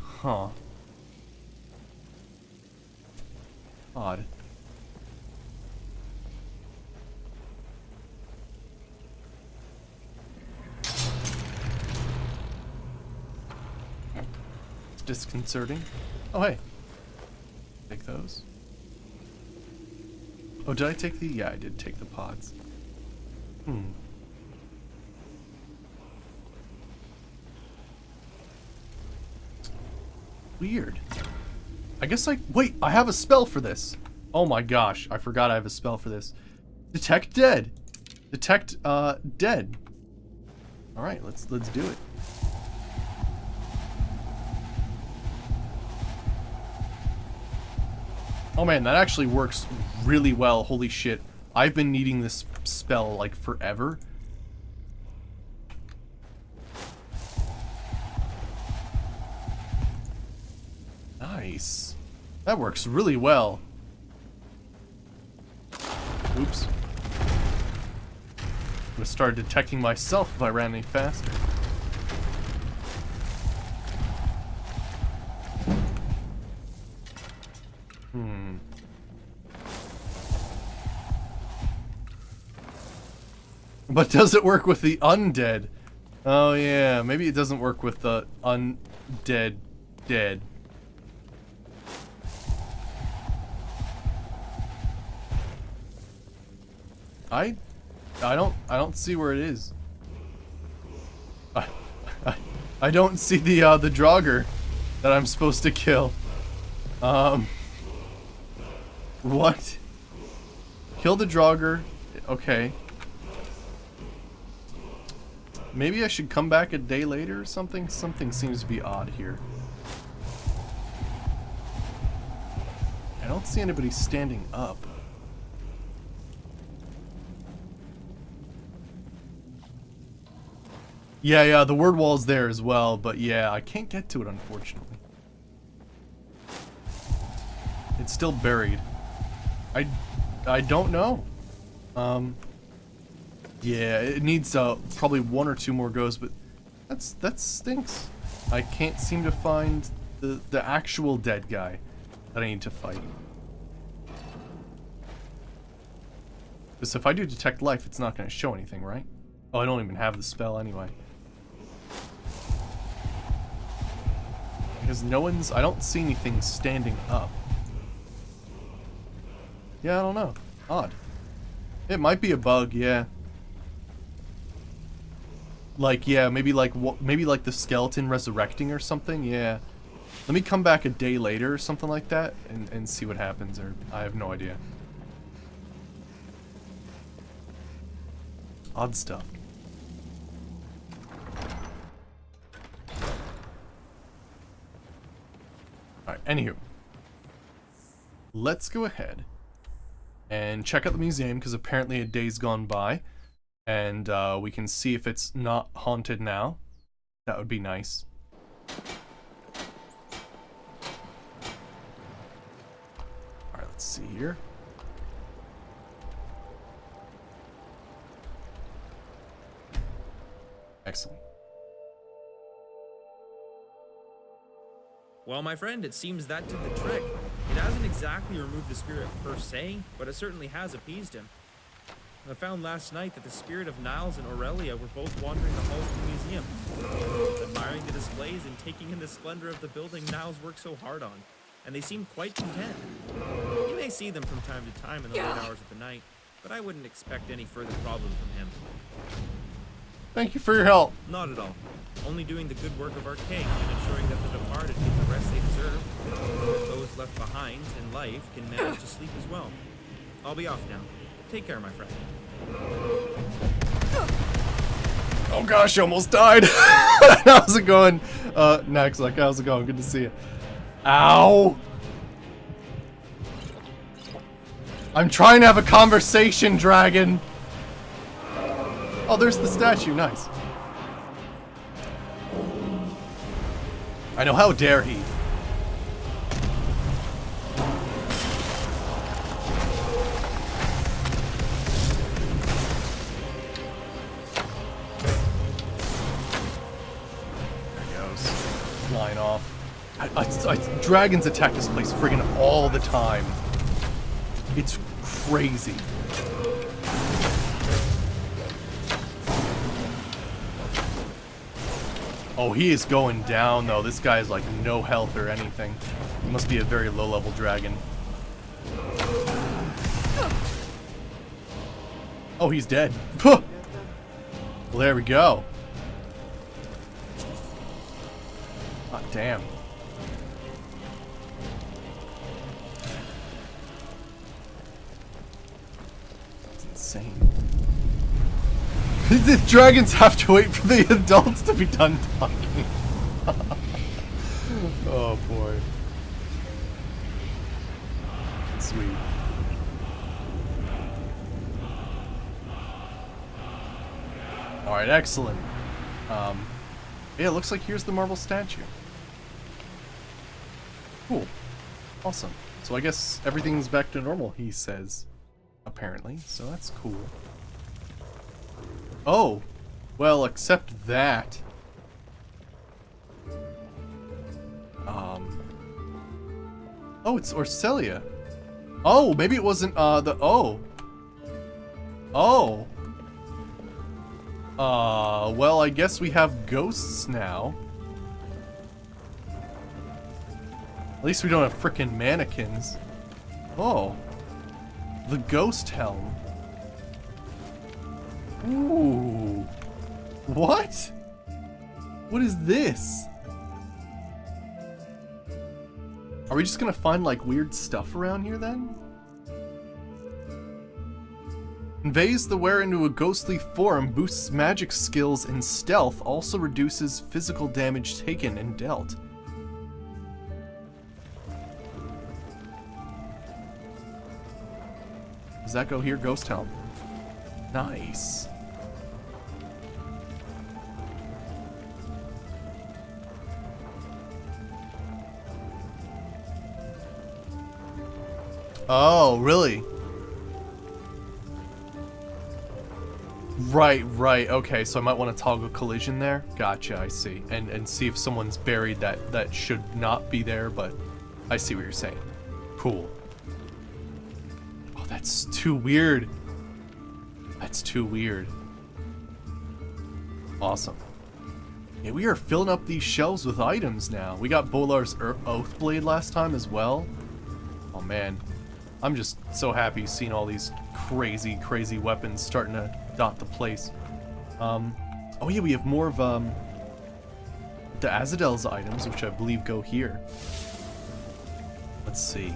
Huh. Odd. It's disconcerting. Oh, hey. Take those. Oh, did I take the... Yeah, I did take the pods. Weird. I guess wait, I have a spell for this. Oh my gosh, I forgot I have a spell for this. Detect dead. Detect dead. All right, let's do it. Oh man, that actually works really well. Holy shit. I've been needing this spell like forever. Nice. That works really well. Oops. I'm gonna start detecting myself if I ran any faster. But does it work with the undead? Oh yeah, maybe it doesn't work with the undead dead. I don't see where it is. I don't see the Draugr that I'm supposed to kill. What? Kill the Draugr. Okay. Maybe I should come back a day later or something? Something seems to be odd here. I don't see anybody standing up. Yeah, the word wall's there as well, but yeah, I can't get to it, unfortunately. It's still buried. I don't know. Yeah, it needs probably 1 or 2 more goes, but that stinks. I can't seem to find the actual dead guy that I need to fight. Because if I do detect life, it's not going to show anything, right? Oh, I don't even have the spell anyway. Because no one's... I don't see anything standing up. Yeah, I don't know. Odd. It might be a bug, yeah. Like, yeah, maybe like the skeleton resurrecting or something, yeah. Let me come back a day later or something like that and see what happens, or I have no idea. Odd stuff. Alright, anywho. Let's go ahead and check out the museum, because apparently a day's gone by. And we can see if it's not haunted now. That would be nice. Alright, let's see here. Excellent. Well, my friend, it seems that did the trick. It hasn't exactly removed the spirit per se, but it certainly has appeased him. I found last night that the spirit of Niles and Aurelia were both wandering the halls of the museum, admiring the displays and taking in the splendor of the building Niles worked so hard on, and they seemed quite content. You may see them from time to time in the late hours of the night, but I wouldn't expect any further problem from him. Thank you for your help. Not at all. Only doing the good work of our king and ensuring that the departed get the rest they deserve, that those left behind in life can manage to sleep as well. I'll be off now. Take care, my friend. Oh gosh, you almost died. How's it going? Next, like, how's it going? Good to see you. Ow! I'm trying to have a conversation, dragon. Oh, there's the statue. Nice. I know, how dare he? There he goes. Flying off. Dragons attack this place friggin' all the time. It's crazy. Oh, he is going down, though. This guy is like no health or anything. He must be a very low-level dragon. Oh, he's dead. Well, there we go. Ah, damn. It's insane. The dragons have to wait for the adults to be done talking. Oh boy. Sweet. Alright, excellent. Yeah, it looks like here's the marble statue. Cool. Awesome. So I guess everything's back to normal, he says. Apparently. So that's cool. Oh, well, except that. Oh, it's Orcelia. Oh, maybe it wasn't, oh. Oh. Well, I guess we have ghosts now. At least we don't have frickin' mannequins. Oh. The ghost helm. Ooh. What? What is this? Are we just gonna find like weird stuff around here then? Conveys the wearer into a ghostly form, boosts magic skills and stealth, also reduces physical damage taken and dealt. Does that go here? Ghost helm. Nice. Oh, really? Right, right. Okay, so I might want to toggle collision there. Gotcha, I see. And see if someone's buried that should not be there, but I see what you're saying. Cool. Oh, that's too weird. That's too weird. Awesome. Yeah, we are filling up these shelves with items now. We got Bolar's Oath Blade last time as well. Oh man, I'm just so happy seeing all these crazy, crazy weapons starting to dot the place. Oh yeah, we have more of the Azadel's items, which I believe go here. Let's see.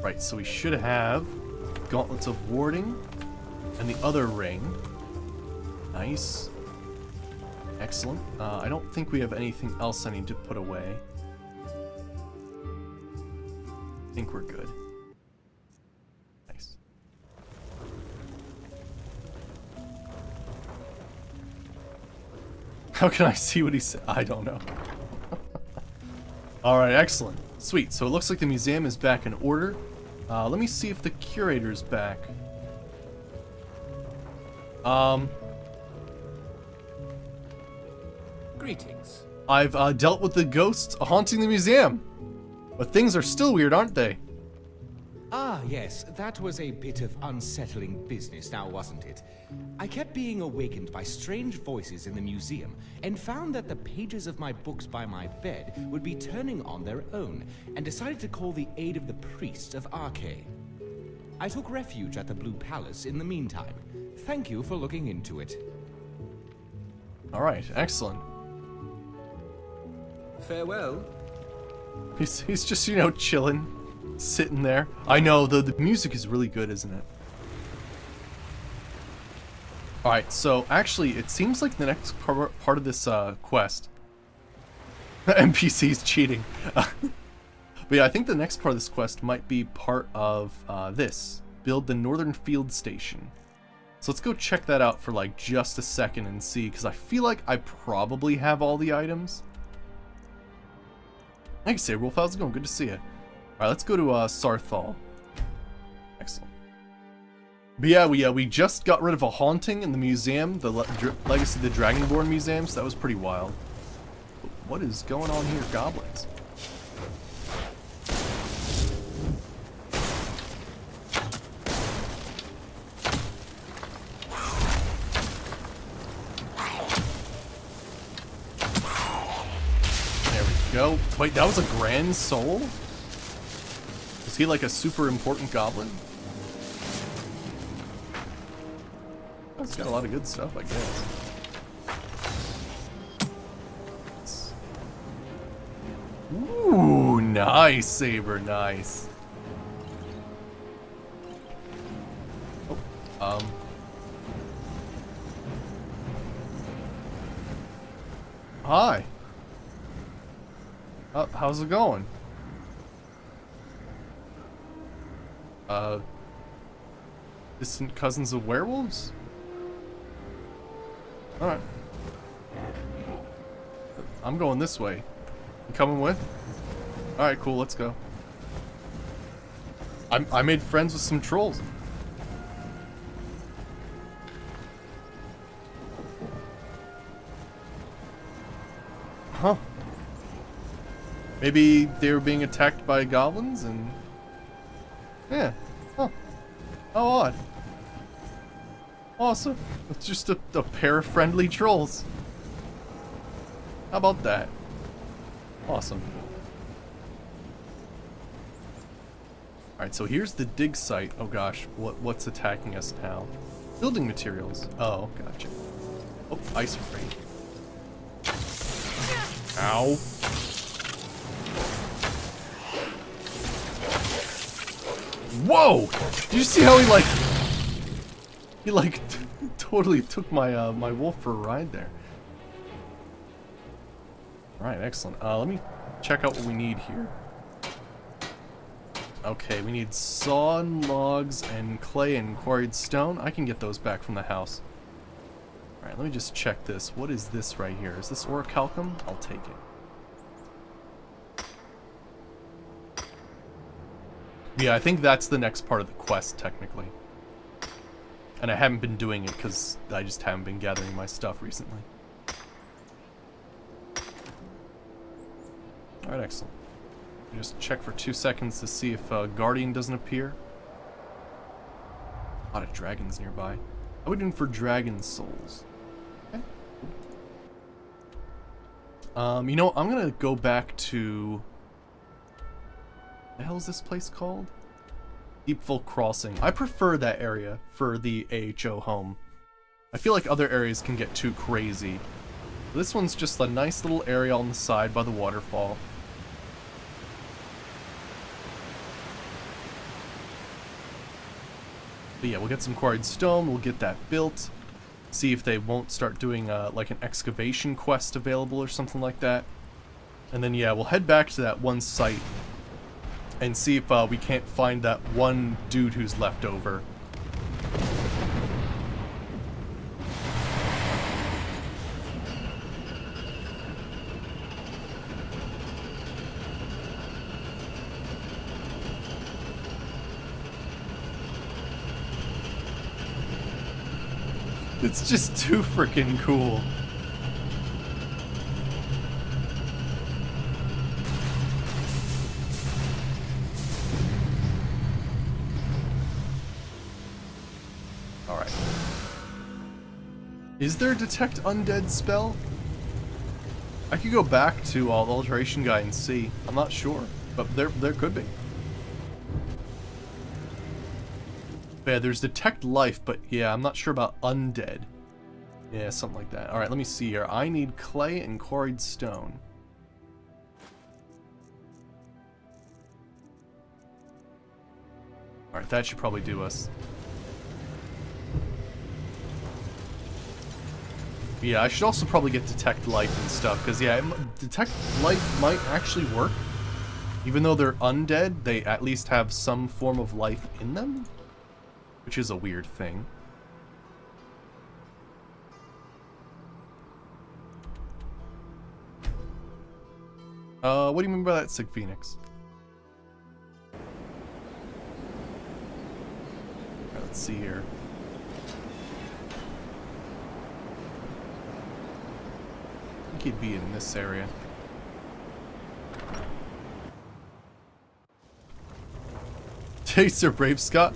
Right, so we should have Gauntlets of Warding and the other ring. Nice. Excellent. I don't think we have anything else I need to put away. I think we're good. Nice. How can I see what he said? I don't know. Alright, excellent. Sweet. So it looks like the museum is back in order. Let me see if the curator's back. Greetings. I've dealt with the ghosts haunting the museum. But things are still weird, aren't they? Ah, yes, that was a bit of unsettling business now, wasn't it? I kept being awakened by strange voices in the museum and found that the pages of my books by my bed would be turning on their own and decided to call the aid of the priests of Arche. I took refuge at the Blue Palace in the meantime. Thank you for looking into it. Alright, excellent. Farewell. He's just, you know, chilling, sitting there. I know, the music is really good, isn't it? Alright, so actually, it seems like the next part of this quest... NPC's cheating. But yeah, I think the next part of this quest might be part of this. Build the Northern Field Station. So let's go check that out for like just a second and see, because I feel like I probably have all the items. Thanks, Saberwolf. How's it going? Good to see you. Alright, let's go to Sarthal. Excellent. But yeah, we just got rid of a haunting in the museum, the Legacy of the Dragonborn Museum, so that was pretty wild. But what is going on here, goblins? Go. Wait, that was a Grand Soul? Is he like a super important goblin? Oh, he's got a lot of good stuff, I guess. Ooh, nice, Saber, nice. Oh, Hi. How's it going? Distant cousins of werewolves? Alright. I'm going this way. You coming with? Alright, cool, let's go. I made friends with some trolls. Huh. Maybe they were being attacked by goblins and... Yeah. Huh. How odd. Awesome. It's just a pair of friendly trolls. How about that? Awesome. Alright, so here's the dig site. Oh gosh, what's attacking us now? Building materials. Oh, gotcha. Oh, ice ray. Ow. Whoa! Did you see how he totally took my my wolf for a ride there. Alright, excellent. Let me check out what we need here. Okay, we need sawn logs and clay and quarried stone. I can get those back from the house. Alright, let me just check this. What is this right here? Is this orichalcum? I'll take it. Yeah, I think that's the next part of the quest, technically. And I haven't been doing it because I just haven't been gathering my stuff recently. Alright, excellent. Just check for 2 seconds to see if Guardian doesn't appear. A lot of dragons nearby. How are we doing for dragon souls? Okay. You know, I'm gonna go back to... What the hell is this place called? Deepful Crossing. I prefer that area for the AHO home. I feel like other areas can get too crazy. This one's just a nice little area on the side by the waterfall. But yeah, we'll get some quarried stone, we'll get that built. See if they won't start doing like an excavation quest available or something like that. And then yeah, we'll head back to that one site and see if we can't find that one dude who's left over. It's just too freaking cool. Alright. Is there a detect undead spell? I could go back to the alteration guy and see. I'm not sure, but there could be. Yeah, there's detect life, but yeah, I'm not sure about undead. Yeah, something like that. Alright, let me see here. I need clay and quarried stone. Alright, that should probably do us. Yeah, I should also probably get detect life and stuff, because yeah, detect life might actually work. Even though they're undead, they at least have some form of life in them. Which is a weird thing. What do you mean by that, Sig Phoenix? Okay, let's see here. I think he'd be in this area. Sir Brave Scott.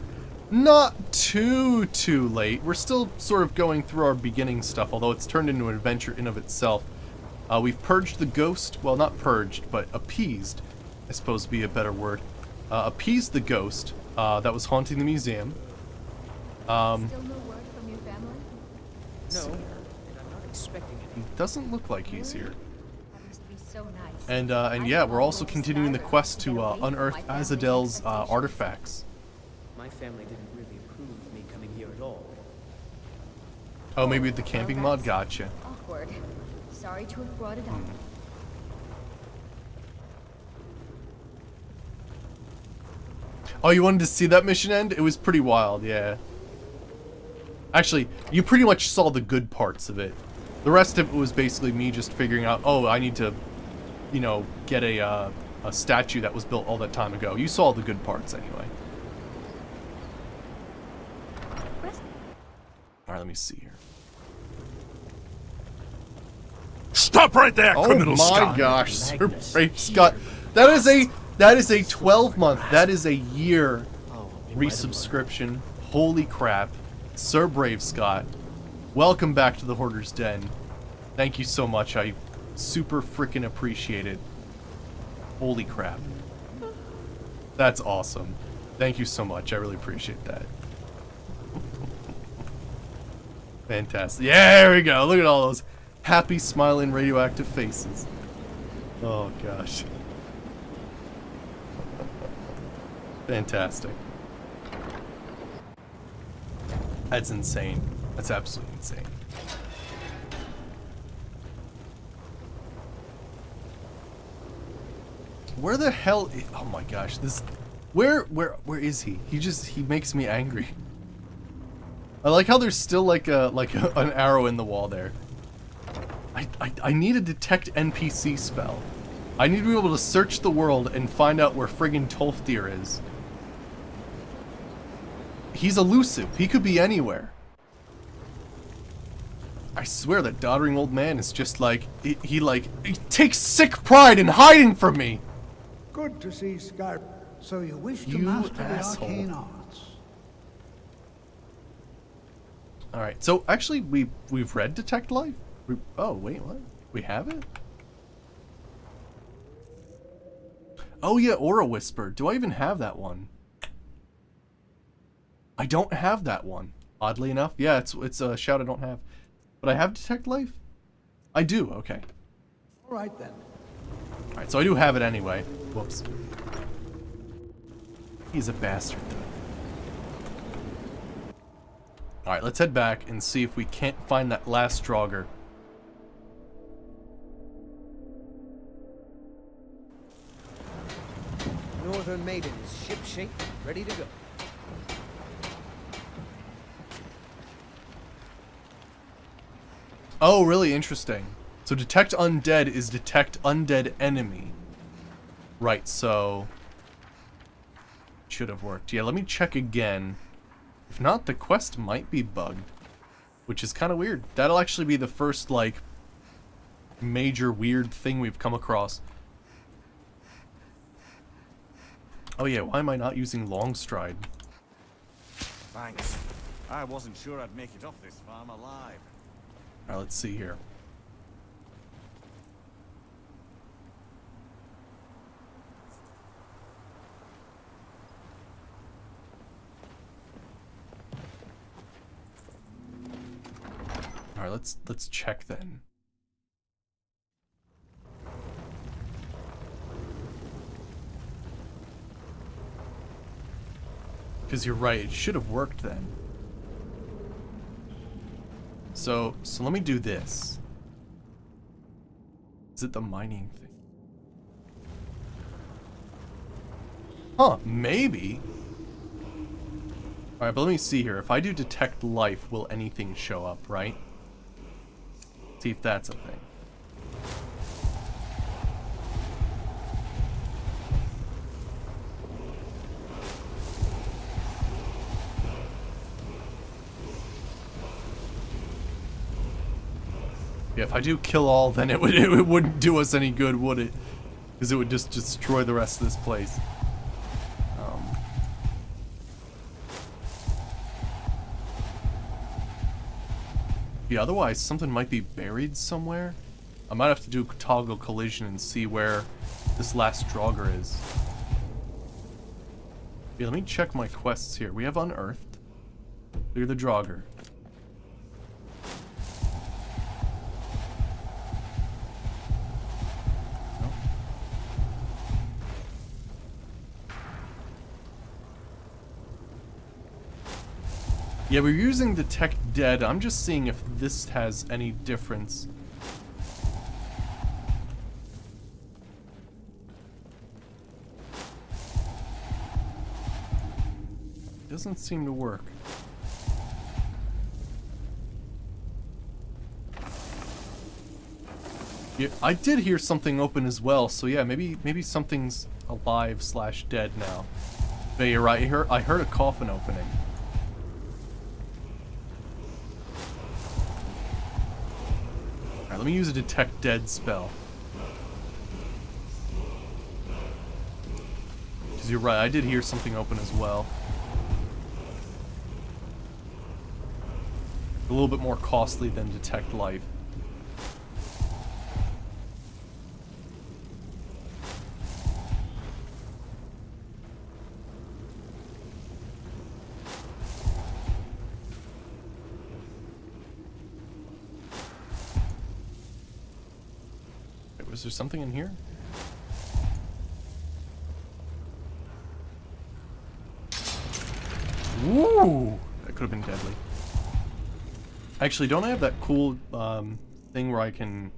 Not too late. We're still sort of going through our beginning stuff, although it's turned into an adventure in of itself. We've purged the ghost. Well, not purged, but appeased, I suppose would be a better word. Appeased the ghost that was haunting the museum. Still no word from your family? No, and I'm not expecting it. He doesn't look like he's here. That must be so nice. And yeah, we're also continuing the quest to unearth Azadel's artifacts. My family didn't really approve of me coming here at all. Oh, maybe with the camping mod? Gotcha. Awkward. Sorry to have brought it up. Oh, you wanted to see that mission end? It was pretty wild, yeah. Actually, you pretty much saw the good parts of it. The rest of it was basically me just figuring out, oh, I need to, you know, get a statue that was built all that time ago. You saw the good parts anyway. Alright, let me see here. Stop right there, criminal Oh my scum! gosh, Sir Brave Scott. That is a 12-month, that is a year resubscription. Holy crap. Sir Brave Scott. Welcome back to the Hoarder's Den. Thank you so much. I super freaking appreciate it. Holy crap. That's awesome. Thank you so much. I really appreciate that. Fantastic. Yeah, there we go. Look at all those happy, smiling, radioactive faces. Oh, gosh. Fantastic. That's insane. That's absolutely insane. Where the hell oh my gosh, this where is he? He makes me angry. I like how there's still like an arrow in the wall there. I need a detect NPC spell. I need to be able to search the world and find out where friggin' Tolfdir is. he's elusive. He could be anywhere. I swear that doddering old man is just like, he takes sick pride in hiding from me. Good to see Skyrim. So you wish to You master asshole. the arcane arts? Alright, so actually we've read Detect Life? Oh, wait, what? We have it? Oh yeah, Aura Whisper. Do I even have that one? I don't have that one. Oddly enough. Yeah, it's a shout I don't have. But I have Detect Life? I do, okay. All right then. Alright, so I do have it anyway. Whoops. He's a bastard, though. Alright, let's head back and see if we can't find that last Draugr. Northern Maiden is ship-shape, ready to go. Oh, really interesting. So detect undead is detect undead enemy. Right, so... should have worked. Yeah, let me check again. If not, the quest might be bugged. Which is kind of weird. That'll actually be the first, like, major weird thing we've come across. Oh yeah, why am I not using long stride? Thanks. I wasn't sure I'd make it off this farm alive. Alright, let's see here. Alright, let's check then. Because you're right, it should have worked then. So let me do this. Is it the mining thing? Huh, maybe. Alright, but let me see here. If I do detect life, will anything show up, right? See if that's a thing. Yeah, if I do kill all, then it wouldn't do us any good, would it? Because it would just destroy the rest of this place. Yeah, otherwise something might be buried somewhere. I might have to do toggle collision and see where this last Draugr is. Yeah, let me check my quests here. We have Unearthed. Clear the Draugr. Yeah, we're using Detect Dead. I'm just seeing if this has any difference. Doesn't seem to work. Yeah, I did hear something open as well, so yeah, maybe something's alive / dead now. But you're right, I heard a coffin opening. Let me use a Detect Dead spell. Because you're right, I did hear something open as well. A little bit more costly than Detect Life. Was there something in here? Ooh! That could have been deadly. Actually, don't I have that cool thing where I can...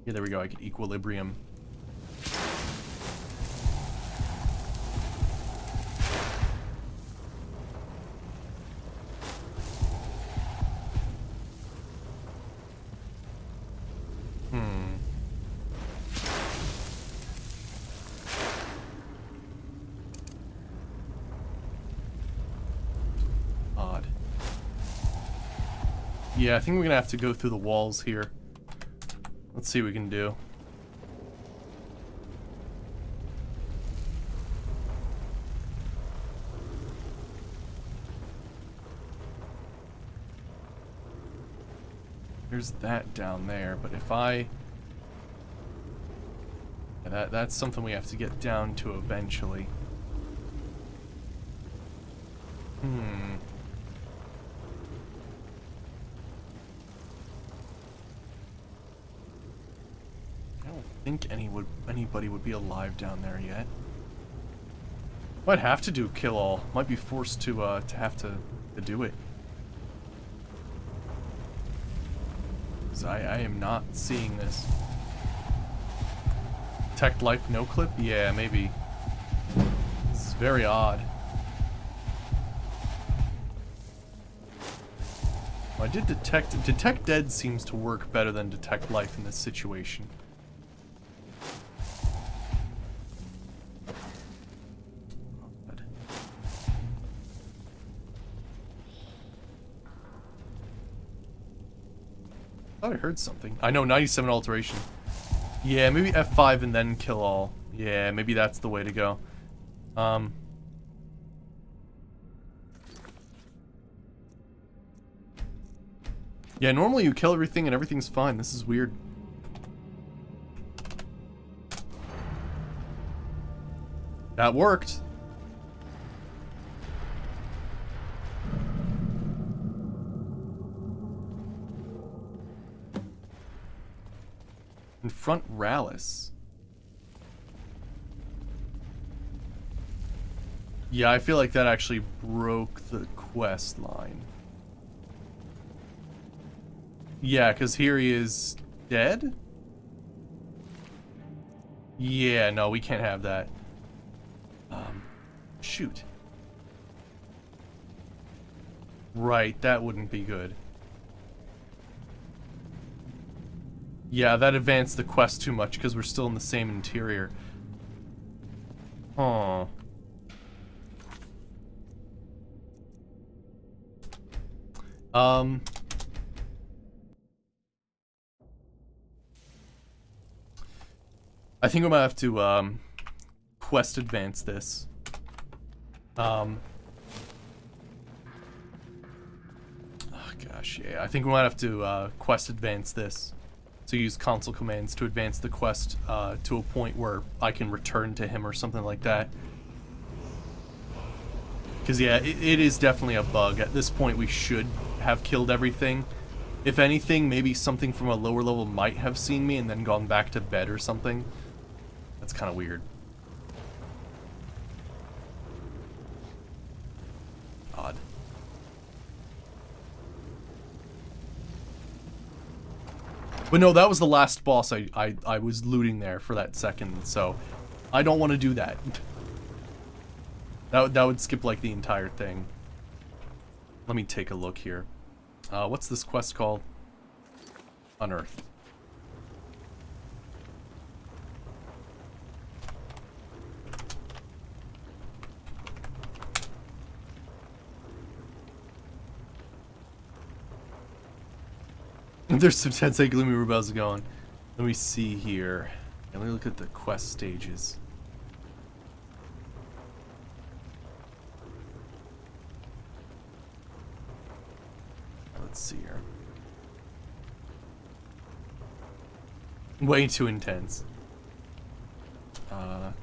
Yeah, there we go. I can equilibrium. Yeah, I think we're gonna have to go through the walls here. Let's see what we can do. There's that down there, but if I... Yeah, that's something we have to get down to eventually. I don't think anybody would be alive down there yet. Might have to do kill all. Might be forced to have to do it. I am not seeing this. Detect life no clip? Yeah, maybe. This is very odd. Well, I did detect dead seems to work better than detect life in this situation. I thought I heard something. I know, 97 alteration. Yeah, maybe F5 and then kill all. Yeah, maybe that's the way to go. Yeah, normally you kill everything and everything's fine. This is weird. That worked. Confront Rallis. Yeah, I feel like that actually broke the quest line. Yeah, because here he is dead? Yeah, no, we can't have that. Shoot. Right, that wouldn't be good. Yeah, that advanced the quest too much because we're still in the same interior. Oh. I think I'm gonna have to, quest advance this. Oh gosh, yeah. I think we might have to, quest advance this. So use console commands to advance the quest, to a point where I can return to him or something like that. Because, yeah, it is definitely a bug. At this point, we should have killed everything. If anything, maybe something from a lower level might have seen me and then gone back to bed or something. That's kind of weird. Odd. But no, that was the last boss I was looting there for that second, so I don't want to do that. That would skip like the entire thing. Let me take a look here. What's this quest called? Unearthed. There's some Tensei Gloomy Rebels going. Let me see here. Let me look at the quest stages. Let's see here. Way too intense. Let's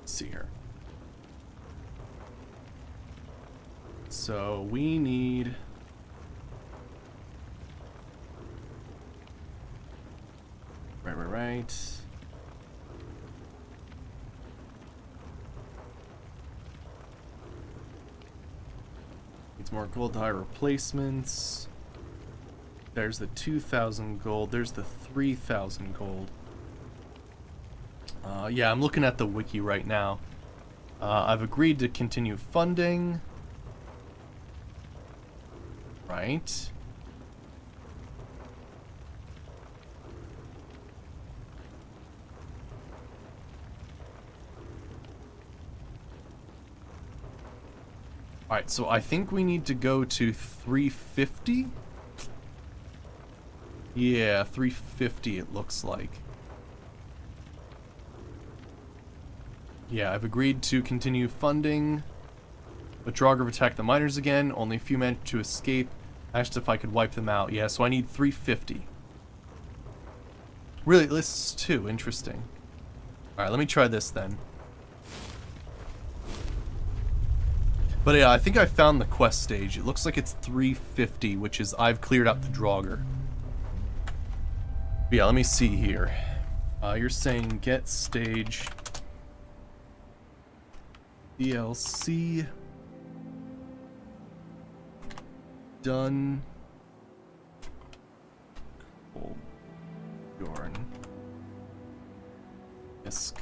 see here. So we need... Right. Needs more gold to hire replacements. There's the 2,000 gold. There's the 3,000 gold. Yeah, I'm looking at the wiki right now. I've agreed to continue funding. Right. Alright, so I think we need to go to 350? Yeah, 350 it looks like. Yeah, I've agreed to continue funding. But Draugr have attacked the miners again. Only a few managed to escape. Asked if I could wipe them out. Yeah, so I need 350. Really, it lists 2. Interesting. Alright, let me try this then. But yeah, I think I found the quest stage. It looks like it's 350, which is I've cleared out the Draugr. But yeah, let me see here. You're saying get stage DLC done. Cold yarn. Isk.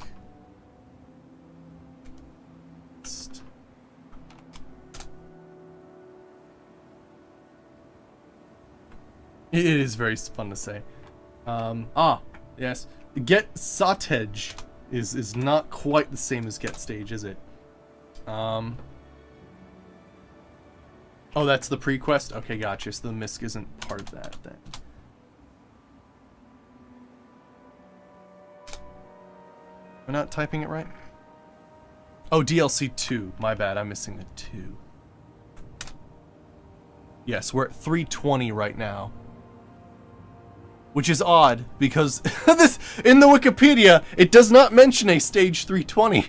It is very fun to say. Yes. Get Sottage is not quite the same as get stage, is it? Oh, that's the pre-quest? Okay, gotcha. So the misc isn't part of that then. Am I not typing it right? Oh, DLC 2. My bad. I'm missing the 2. Yes, we're at 320 right now. Which is odd, because this in the Wikipedia, it does not mention a stage 320.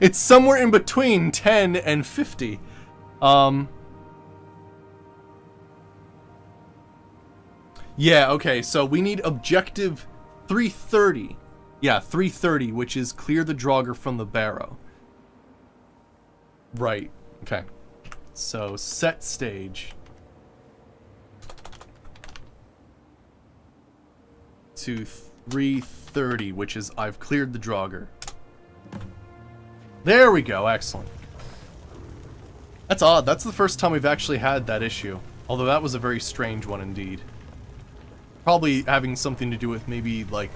It's somewhere in between 10 and 50. Yeah, okay, so we need objective 330. Yeah, 330, which is clear the Draugr from the barrow. Right, okay. So, set stage. To 330, which is I've cleared the Draugr. There we go, excellent. That's odd, that's the first time we've actually had that issue. Although that was a very strange one indeed. Probably having something to do with maybe, like,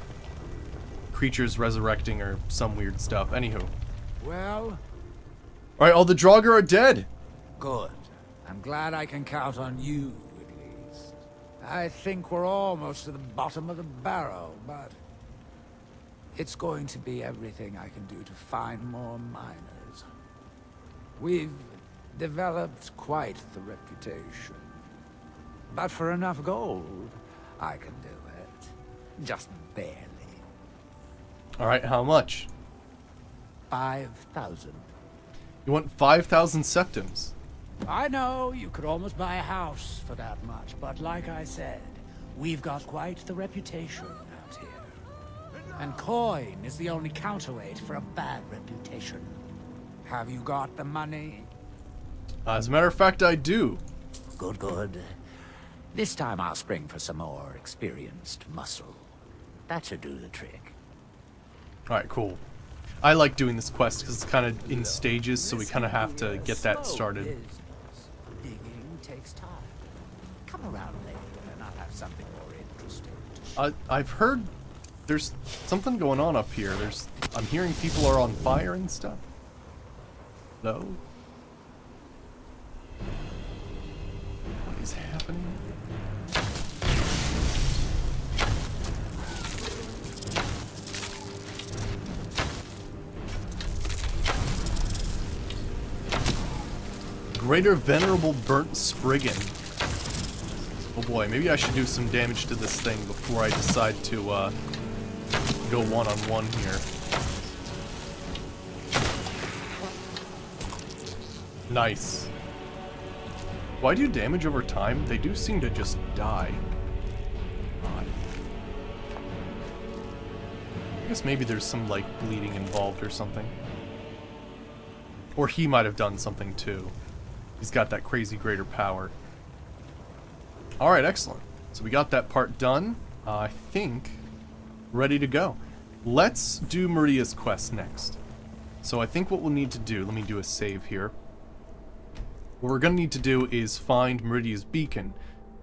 creatures resurrecting or some weird stuff. Anywho. Well? Alright, all the Draugr are dead. Good. I'm glad I can count on you. I think we're almost to the bottom of the barrel, but it's going to be everything I can do to find more miners. We've developed quite the reputation. But for enough gold, I can do it. Just barely. Alright, how much? 5,000. You want 5,000 septims? I know you could almost buy a house for that much, but like I said, we've got quite the reputation out here. And coin is the only counterweight for a bad reputation. Have you got the money? As a matter of fact, I do. Good, good. This time I'll spring for some more experienced muscle. That should do the trick. Alright, cool. I like doing this quest because it's kind of in stages, so we kind of have to get that started. Digging takes time. Come around later and I'll have something more interesting to show. I've heard there's something going on up here. I'm hearing people are on fire and stuff. No? What is happening? Greater Venerable Burnt Spriggan. Oh boy, maybe I should do some damage to this thing before I decide to go one-on-one here. Nice. Do I do damage over time? They do seem to just die. Odd. I guess maybe there's some, like, bleeding involved or something. Or he might have done something too. He's got that crazy greater power. Alright, excellent. So we got that part done. I think ready to go. Let's do Maria's quest next. So I think what we'll need to do, let me do a save here. What we're going to need to do is find Meridia's beacon,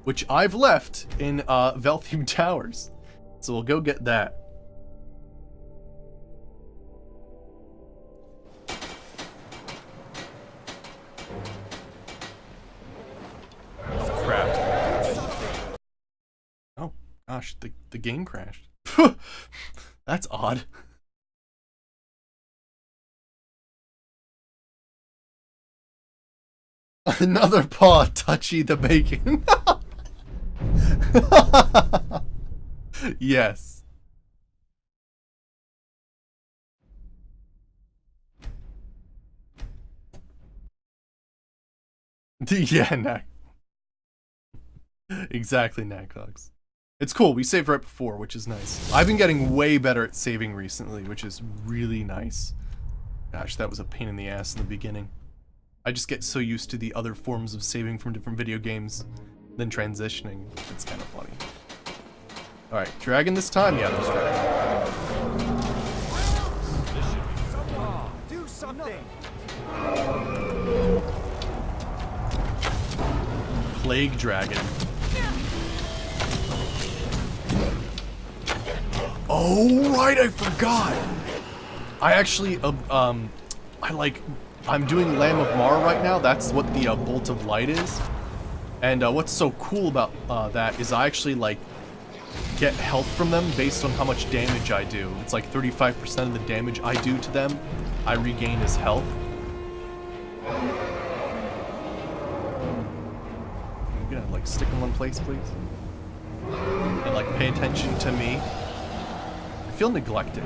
which I've left in Velthium Towers. So we'll go get that. gosh, the game crashed. That's odd. Another paw, Touchy the bacon. Yes. Yeah, Knack. Exactly, Knackcox. It's cool. We saved right before, which is nice. I've been getting way better at saving recently, which is really nice. Gosh, that was a pain in the ass in the beginning. I just get so used to the other forms of saving from different video games, then transitioning. It's kind of funny. Alright, dragon this time? Yeah, there's dragon. Do something! Plague dragon. Oh, right, I forgot! I actually, I'm doing Lamb of Mar right now. That's what the Bolt of Light is. And what's so cool about that is I actually, like, get health from them based on how much damage I do. It's like 35% of the damage I do to them, I regain as health. I'm gonna, like, stick in one place, please. And, like, pay attention to me. I feel neglected.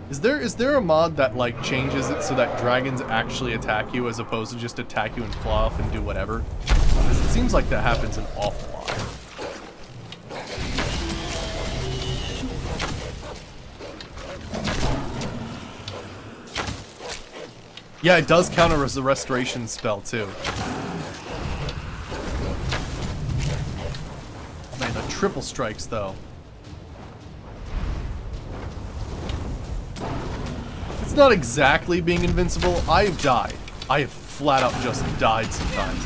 Is there a mod that, like, changes it so that dragons actually attack you as opposed to just attack you and fly off and do whatever? Because it seems like that happens an awful lot. Yeah, it does counter as a restoration spell, too. Oh, man, the triple strikes, though. It's not exactly being invincible. I have died. I have flat out just died sometimes.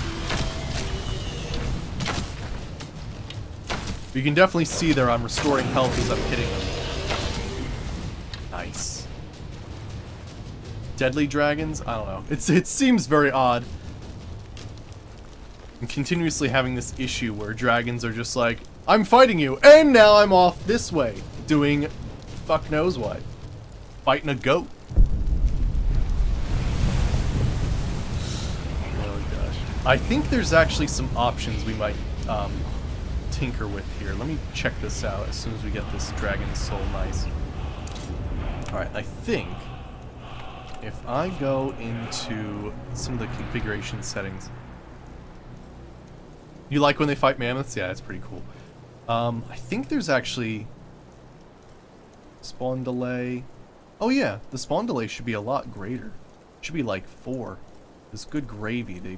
You can definitely see there I'm restoring health as I'm hitting them. Nice. Deadly dragons? I don't know. It seems very odd. I'm continuously having this issue where dragons are just like, I'm fighting you, and now I'm off this way, doing fuck knows what. Fighting a goat. Oh gosh. I think there's actually some options we might tinker with here. Let me check this out as soon as we get this dragon soul nice. Alright, I think if I go into some of the configuration settings. You like when they fight mammoths? Yeah, it's pretty cool. I think there's actually spawn delay. Oh yeah, the spawn delay should be a lot greater. It should be like 4. It's good gravy. They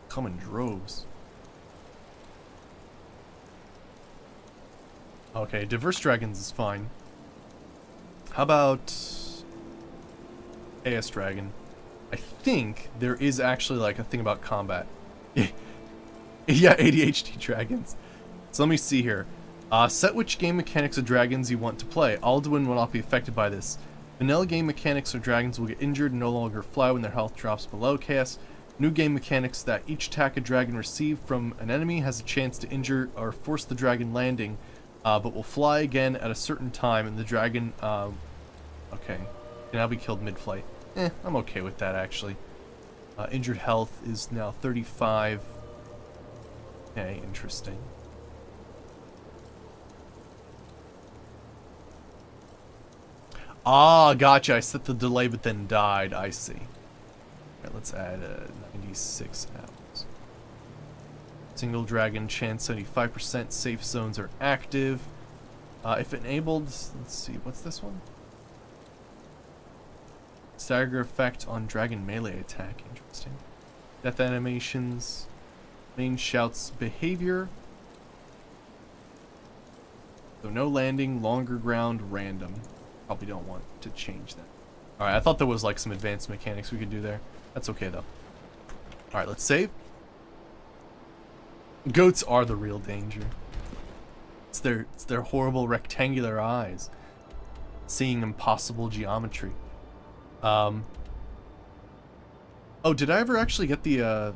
come in droves. Okay, diverse dragons is fine. How about AS Dragon? I think there is actually like a thing about combat. Yeah, ADHD dragons. So let me see here. Set which game mechanics of dragons you want to play. Alduin will not be affected by this. Vanilla game mechanics of dragons will get injured and no longer fly when their health drops below chaos. New game mechanics that each attack a dragon receives from an enemy has a chance to injure or force the dragon landing, but will fly again at a certain time, and the dragon, okay, can now be killed mid-flight. I'm okay with that, actually. Injured health is now 35. Okay, interesting. Ah, gotcha. I set the delay but then died. I see. Alright, let's add 96 hours. Single dragon chance 75%. Safe zones are active. If enabled, let's see, what's this one? Stagger effect on dragon melee attack. Interesting. Death animations. Main shouts behavior. So no landing, longer ground, random. Probably don't want to change that. Alright, I thought there was like some advanced mechanics we could do there. That's okay though. Alright, let's save. Goats are the real danger. It's their horrible rectangular eyes. Seeing impossible geometry. Oh, did I ever actually get the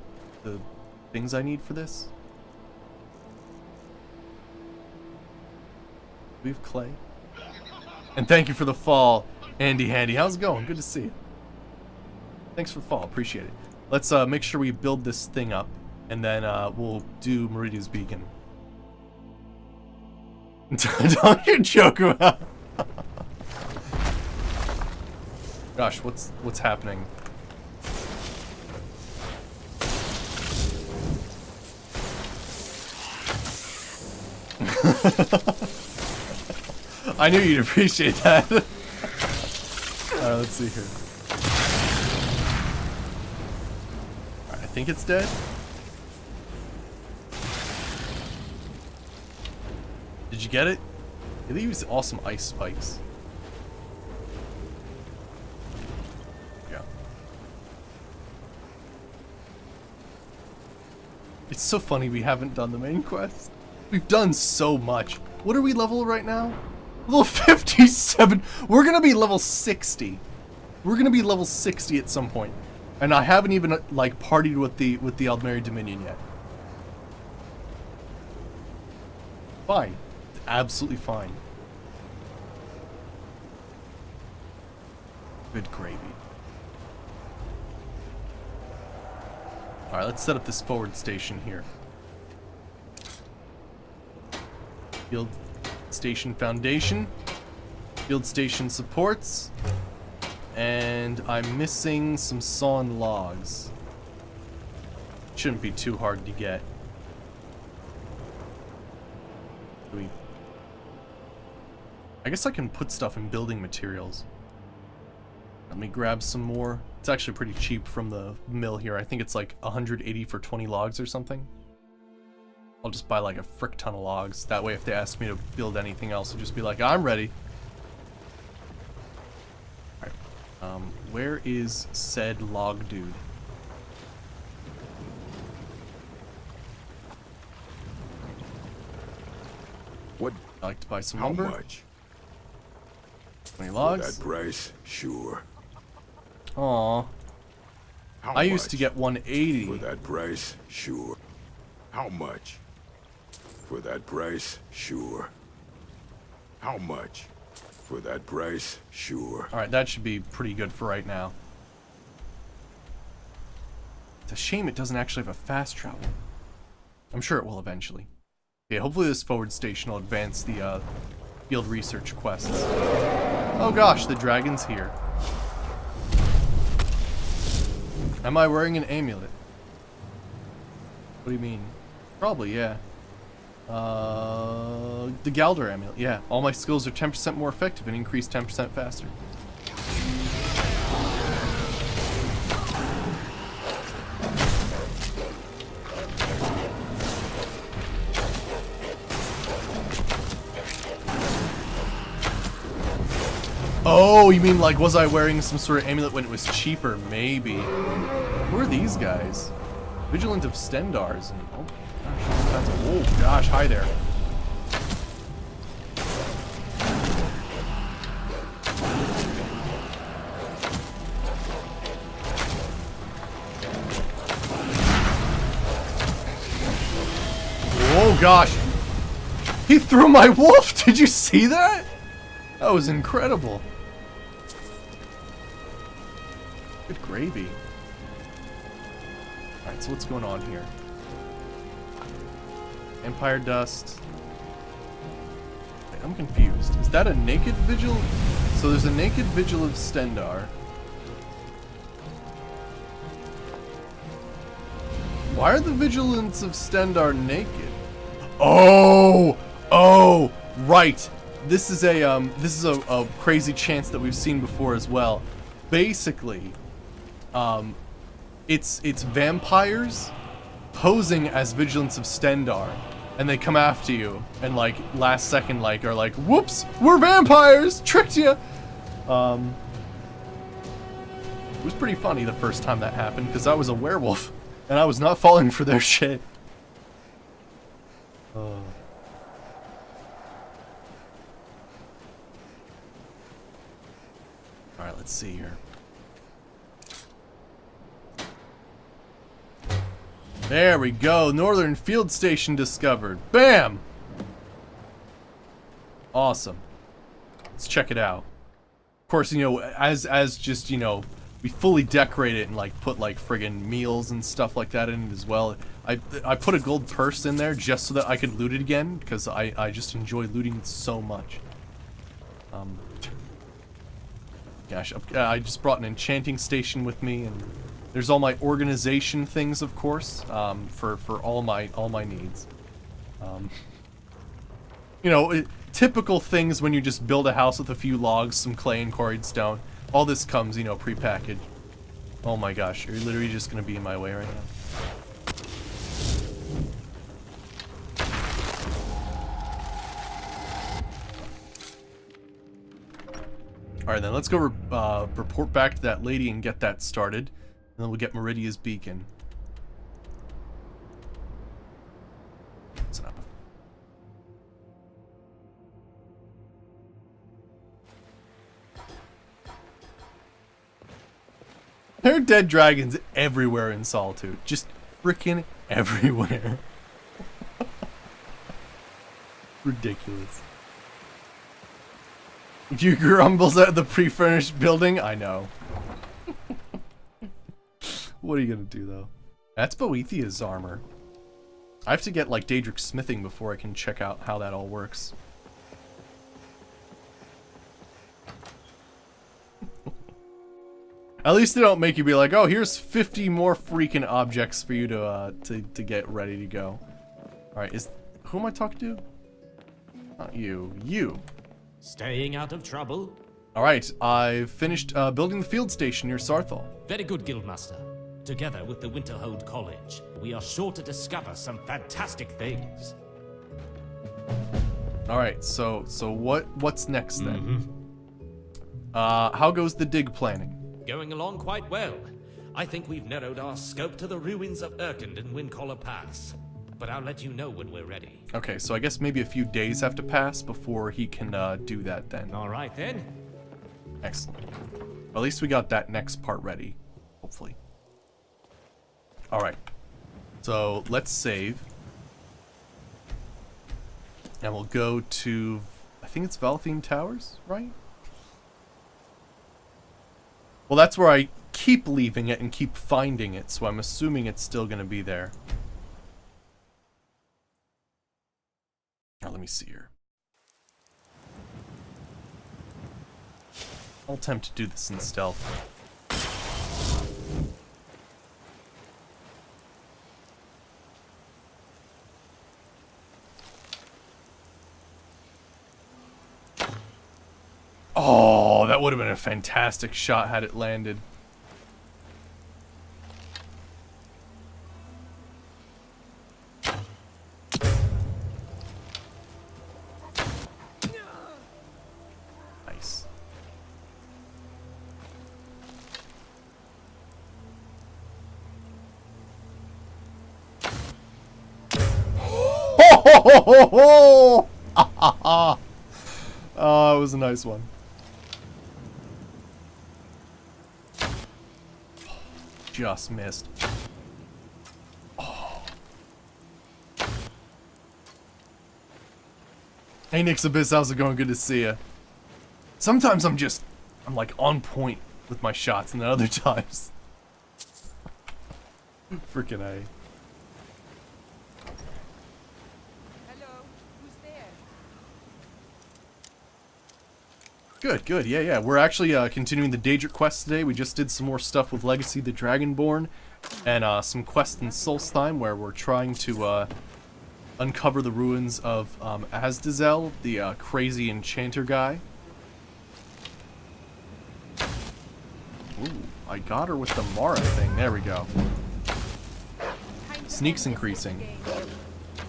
things I need for this? We have clay. And thank you for the fall, Andy Handy. How's it going? Good to see you. Thanks for the fall. Appreciate it. Let's make sure we build this thing up, and then we'll do Meridia's Beacon. Don't you joke about. Gosh, what's happening? I knew you'd appreciate that. Alright, let's see here. Alright, I think it's dead. Did you get it? They use awesome ice spikes. Yeah. It's so funny we haven't done the main quest. We've done so much. What are we level right now? Level 57. We're gonna be level 60. We're gonna be level 60 at some point. And I haven't even like partied with the Aldmeri Dominion yet. Fine. It's absolutely fine. Good gravy. Alright, let's set up this forward station here. Field station foundation. Field station supports. And I'm missing some sawn logs. Shouldn't be too hard to get. I guess I can put stuff in building materials. Let me grab some more. It's actually pretty cheap from the mill here. I think it's like 180 for 20 logs or something. I'll just buy like a frick ton of logs. That way if they ask me to build anything else, I'll just be like, I'm ready. Alright. Where is said log dude? What? I'd like to buy some How lumber. much? 20 logs. For that price, sure. Aw. How I used to much? get 180. For that price, sure. How much? For that price, sure. How much? For that price, sure. Alright, that should be pretty good for right now. It's a shame it doesn't actually have a fast travel. I'm sure it will eventually. Okay, hopefully this forward station will advance the field research quests. Oh gosh, the dragon's here. Am I wearing an amulet? What do you mean? Probably, yeah. The Galder amulet, yeah. All my skills are 10% more effective and increase 10% faster. Oh, you mean like was I wearing some sort of amulet when it was cheaper? Maybe. Who are these guys? Vigilant of Stendars and oh gosh, hi there. Oh gosh. He threw my wolf! Did you see that? That was incredible. Good gravy. Alright, so what's going on here? Empire dust. Wait, I'm confused. Is that a naked vigil? So there's a naked vigil of Stendar. Why are the vigilants of Stendar naked? Oh! Oh! Right! This is a crazy chance that we've seen before as well. Basically, it's vampires posing as vigilants of Stendar, and they come after you, and like last second like are like, whoops, we're vampires, tricked you. It was pretty funny the first time that happened because I was a werewolf and I was not falling for their shit. Alright, let's see here. There we go. Northern Field Station discovered. Bam! Awesome. Let's check it out. Of course, you know, as just, you know, we fully decorate it and like put like friggin' meals and stuff like that in it as well. I put a gold purse in there just so that I could loot it again, because I just enjoy looting it so much. Gosh, I just brought an enchanting station with me, and there's all my organization things, of course, for all my needs. You know, typical things when you just build a house with a few logs, some clay, and quarried stone. All this comes, you know, pre-packaged. Oh my gosh, you're literally just gonna be in my way right now. Alright then, let's go report back to that lady and get that started. And then we'll get Meridia's beacon. That's enough. There are dead dragons everywhere in Solitude. Just freaking everywhere. Ridiculous. You grumbles at the pre-furnished building? I know. What are you gonna do, though? That's Boethia's armor. I have to get, like, Daedric smithing before I can check out how that all works. At least they don't make you be like, oh, here's 50 more freaking objects for you to get ready to go. Alright, who am I talking to? Not you. You. Staying out of trouble? Alright, I've finished building the field station near Sarthal. Very good, Guildmaster. Together with the Winterhold College, we are sure to discover some fantastic things. Alright, so what's next then? How goes the dig planning? Going along quite well. I think we've narrowed our scope to the ruins of Erkend and Windcaller Pass. But I'll let you know when we're ready. Okay, so I guess maybe a few days have to pass before he can do that then. Alright then. Excellent. At least we got that next part ready, hopefully. Alright. So let's save. And we'll go to, I think it's Valthine Towers, right? Well, that's where I keep leaving it and keep finding it, so I'm assuming it's still going to be there. Now, let me see here. I'll attempt to do this in stealth. Oh, that would have been a fantastic shot had it landed. Nice. Oh, it was a nice one. Just missed. Oh. Hey Nyx Abyss, how's it going? Good to see ya. Sometimes I'm like on point with my shots, and then other times, freaking A. Good, good, yeah. We're actually continuing the Daedric quest today. We just did some more stuff with Legacy the Dragonborn, and some quests in Solstheim where we're trying to uncover the ruins of Azdazel, the crazy enchanter guy. Ooh, I got her with the Mara thing. There we go. Sneak's increasing.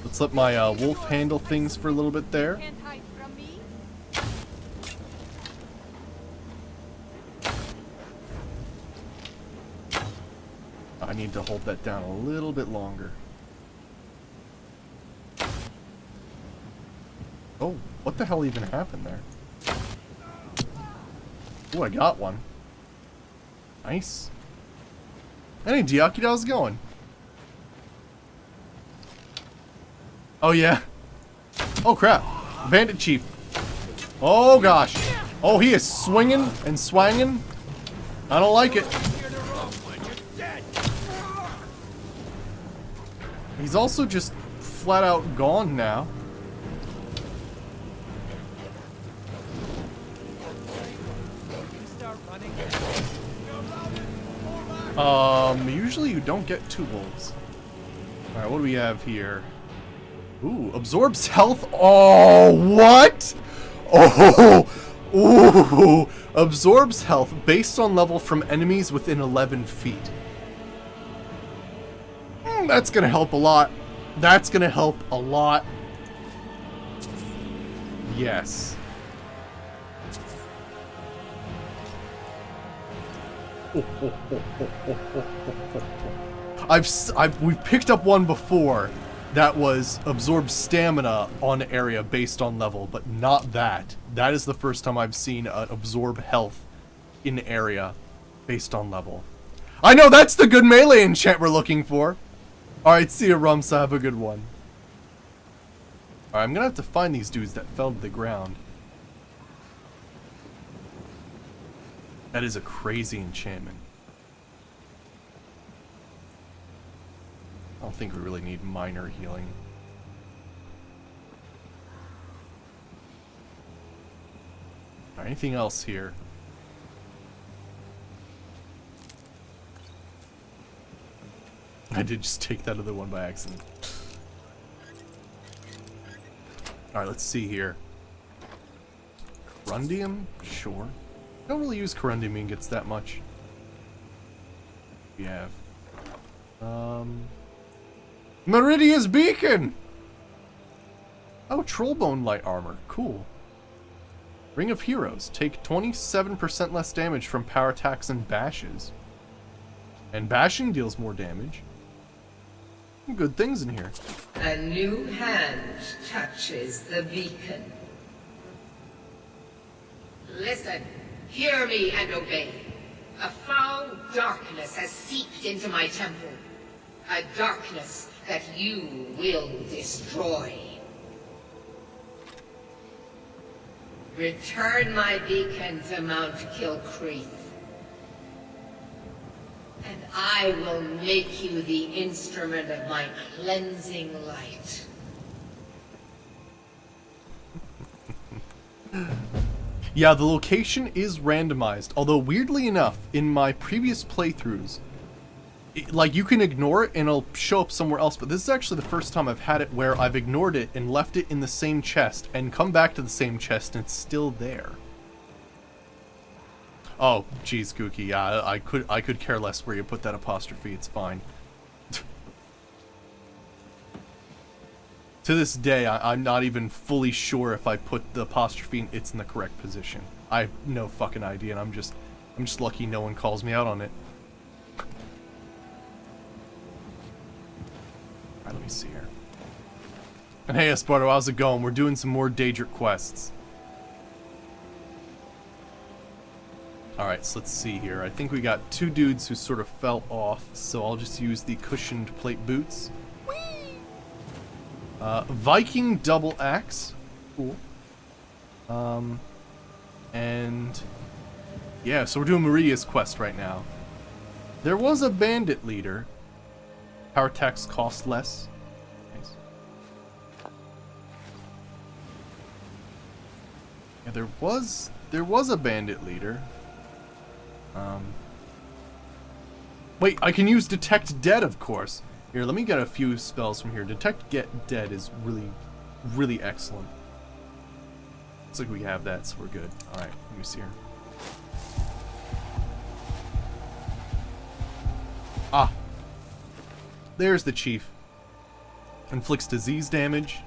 Let's let my wolf handle things for a little bit there. I need to hold that down a little bit longer. Oh, what the hell even happened there? Oh, I got one. Nice. Hey, Diaki, how's it going? Oh, yeah. Oh, crap. Bandit Chief. Oh gosh. Oh, he is swinging and swanging. I don't like it. He's also just flat out gone now. Usually you don't get 2 wolves. Alright, what do we have here? Ooh, absorbs health. Oh, what? Oh, ooh. Absorbs health based on level from enemies within 11 feet. That's gonna help a lot. That's gonna help a lot. Yes. We've picked up one before that was absorb stamina on area based on level, but not that. That is the first time I've seen absorb health in area based on level. I know, that's the good melee enchant we're looking for. Alright, see ya, Rumsa, have a good one. Alright, I'm gonna have to find these dudes that fell to the ground. That is a crazy enchantment. I don't think we really need minor healing. Alright, anything else here? I did just take that other one by accident. Alright, let's see here. Corundium? Sure. Don't really use Corundium and gets that much. We have. Meridia's Beacon! Oh, Trollbone Light Armor. Cool. Ring of Heroes. Take 27% less damage from power attacks and bashes. And bashing deals more damage. Good things in here. A new hand touches the beacon. Listen, hear me and obey. A foul darkness has seeped into my temple. A darkness that you will destroy. Return my beacon to Mount Kilcreath, and I will make you the instrument of my cleansing light. Yeah, the location is randomized, although weirdly enough, in my previous playthroughs, like, you can ignore it and it'll show up somewhere else, but this is actually the first time I've had it where I've ignored it and left it in the same chest and come back to the same chest and it's still there. Oh, geez, Gookie, yeah, I could care less where you put that apostrophe, it's fine. To this day, I'm not even fully sure if I put the apostrophe in, it's in the correct position. I have no fucking idea, and I'm just lucky no one calls me out on it. Alright, let me see here. And hey, Esparto, how's it going? We're doing some more Daedric quests. Alright, so let's see here. I think we got 2 dudes who sort of fell off, so I'll just use the cushioned plate boots. Viking double axe. Cool. And yeah, so we're doing Meridia's quest right now. There was a bandit leader. Power attacks cost less. Nice. Yeah, there was a bandit leader. Wait, I can use Detect Dead, of course. Here, let me get a few spells from here. Detect Get Dead is really, really excellent. Looks like we have that, so we're good. Alright, let me see here. Ah. There's the chief. Inflicts disease damage.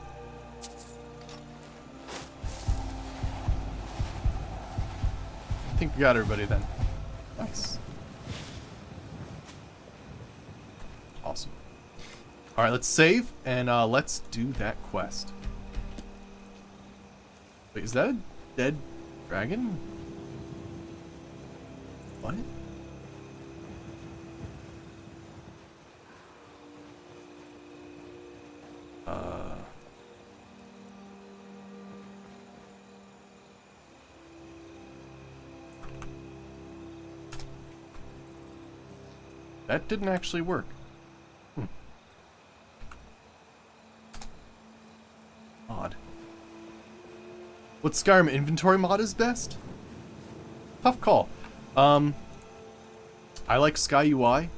I think we got everybody then. Nice. Awesome. Alright, let's save, and let's do that quest. Wait, is that a dead dragon? What? That didn't actually work. Odd. What Skyrim inventory mod is best? Tough call. I like Sky UI.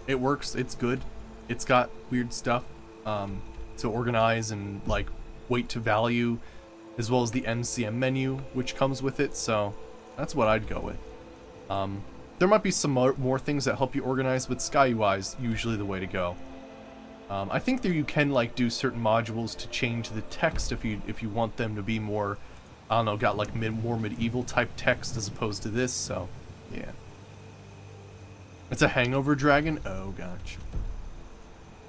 It works, it's good. It's got weird stuff to organize and like weight to value, as well as the MCM menu which comes with it, so that's what I'd go with. There might be some more things that help you organize, but Sky UI is usually the way to go. I think that you can like do certain modules to change the text if you want them to be more, I don't know, got like more medieval type text as opposed to this, so yeah. It's a hangover dragon? Oh gosh.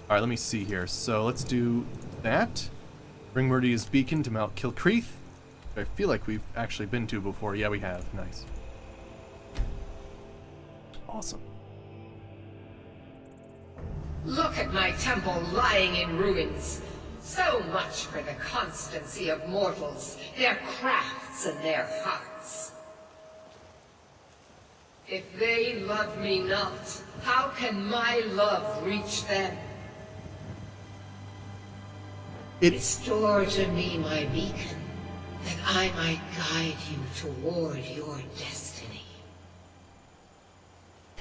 Alright, let me see here. So let's do that. Bring Meridia's beacon to Mount Kilcreath. I feel like we've actually been to before. Yeah, we have. Nice. Awesome. Look at my temple lying in ruins. So much for the constancy of mortals, their crafts and their hearts. If they love me not, how can my love reach them? Restore to me my beacon, that I might guide you toward your destiny.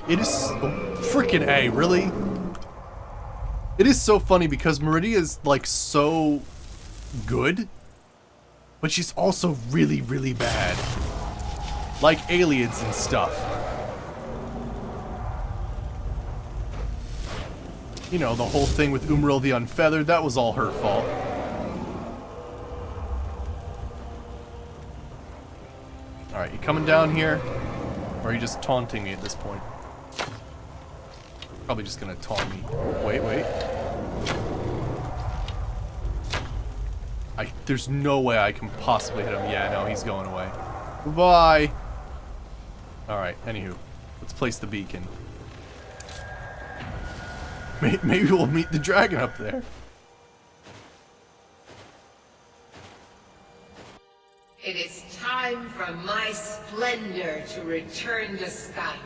It is freaking A, really? It is so funny because Meridia is like so good, but she's also really, really bad. Like aliens and stuff. You know, the whole thing with Umril the Unfeathered, that was all her fault. Alright, you coming down here? Or are you just taunting me at this point? Probably just gonna taunt me. Wait. There's no way I can possibly hit him. Yeah, no, he's going away. Goodbye! Alright, anywho. Let's place the beacon. Maybe we'll meet the dragon up there. It is time for my splendor to return to Skyrim.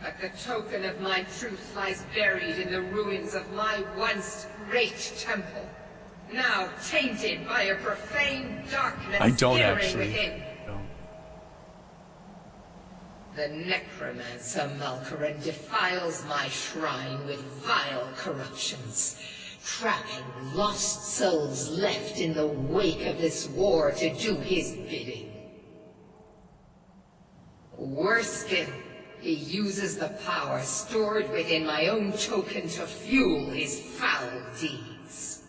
But the token of my truth lies buried in the ruins of my once great temple, now tainted by a profane darkness I don't peering actually. within. No. The necromancer Malkaran defiles my shrine with vile corruptions, trapping lost souls left in the wake of this war to do his bidding. Worse still, he uses the power stored within my own token to fuel his foul deeds.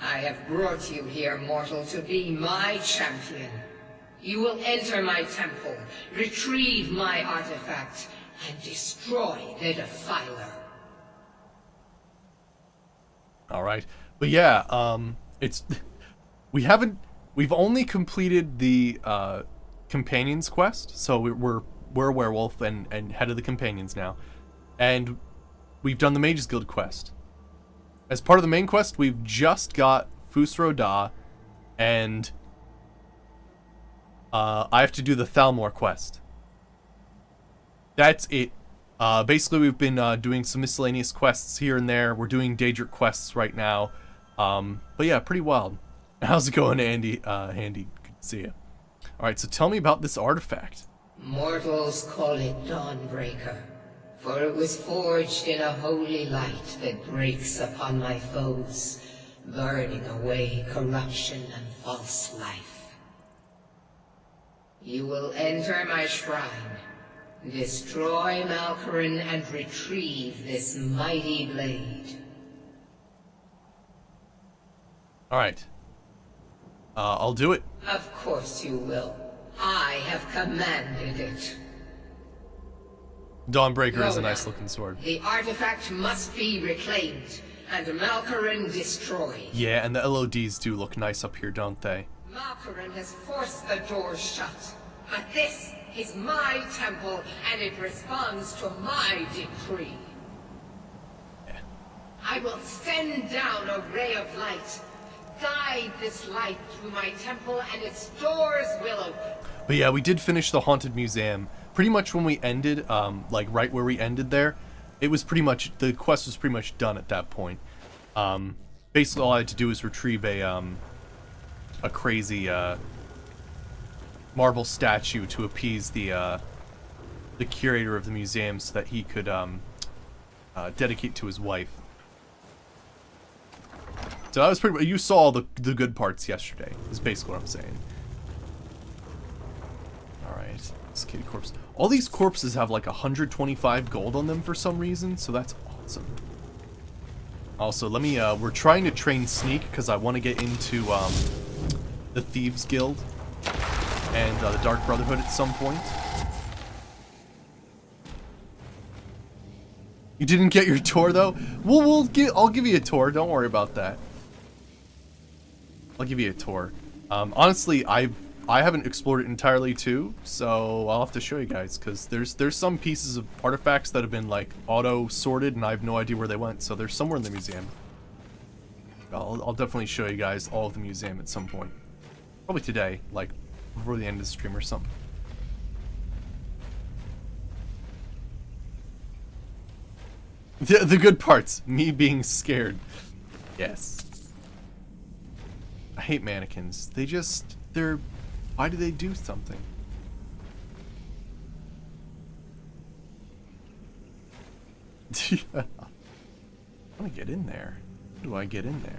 I have brought you here, mortal, to be my champion. You will enter my temple, retrieve my artifact, and destroy the Defiler. Alright. But yeah, we've only completed the Companions quest, so we're a werewolf and head of the Companions now. And we've done the Mages Guild quest. As part of the main quest, we've just got Fusro Da, and I have to do the Thalmor quest. That's it. Basically, we've been doing some miscellaneous quests here and there. We're doing Daedric quests right now. But yeah, pretty wild. How's it going, Andy? Handy, good to see you. Alright, so tell me about this artifact. Mortals call it Dawnbreaker, for it was forged in a holy light that breaks upon my foes, burning away corruption and false life. You will enter my shrine, destroy Malkaran, and retrieve this mighty blade. Alright. I'll do it. Of course you will. I have commanded it. Dawnbreaker is a Lona, nice looking sword. The artifact must be reclaimed, and Malkaran destroyed. Yeah, and the LODs do look nice up here, don't they? Malkaran has forced the doors shut, but this is my temple, and it responds to my decree. Yeah. I will send down a ray of light. Guide this light through my temple, and its doors will open. But yeah, we did finish the Haunted Museum. Pretty much when we ended, like right where we ended there, it was pretty much, the quest was pretty much done at that point. Basically all I had to do was retrieve a crazy, marble statue to appease the curator of the museum so that he could, dedicate to his wife. So that was pretty much, you saw all the good parts yesterday, is basically what I'm saying. Alright, desiccated corpse. All these corpses have like 125 gold on them for some reason, so that's awesome. Also, let me, we're trying to train Sneak because I want to get into, the Thieves Guild and the Dark Brotherhood at some point. You didn't get your tour though? I'll give you a tour, don't worry about that. I'll give you a tour. Honestly, I haven't explored it entirely too, so I'll have to show you guys, because there's some pieces of artifacts that have been like auto-sorted and I have no idea where they went, so they're somewhere in the museum. I'll definitely show you guys all of the museum at some point. Probably today, like before the end of the stream or something. The good parts, me being scared. Yes. I hate mannequins. Why do they do something? I want to get in there. How do I get in there?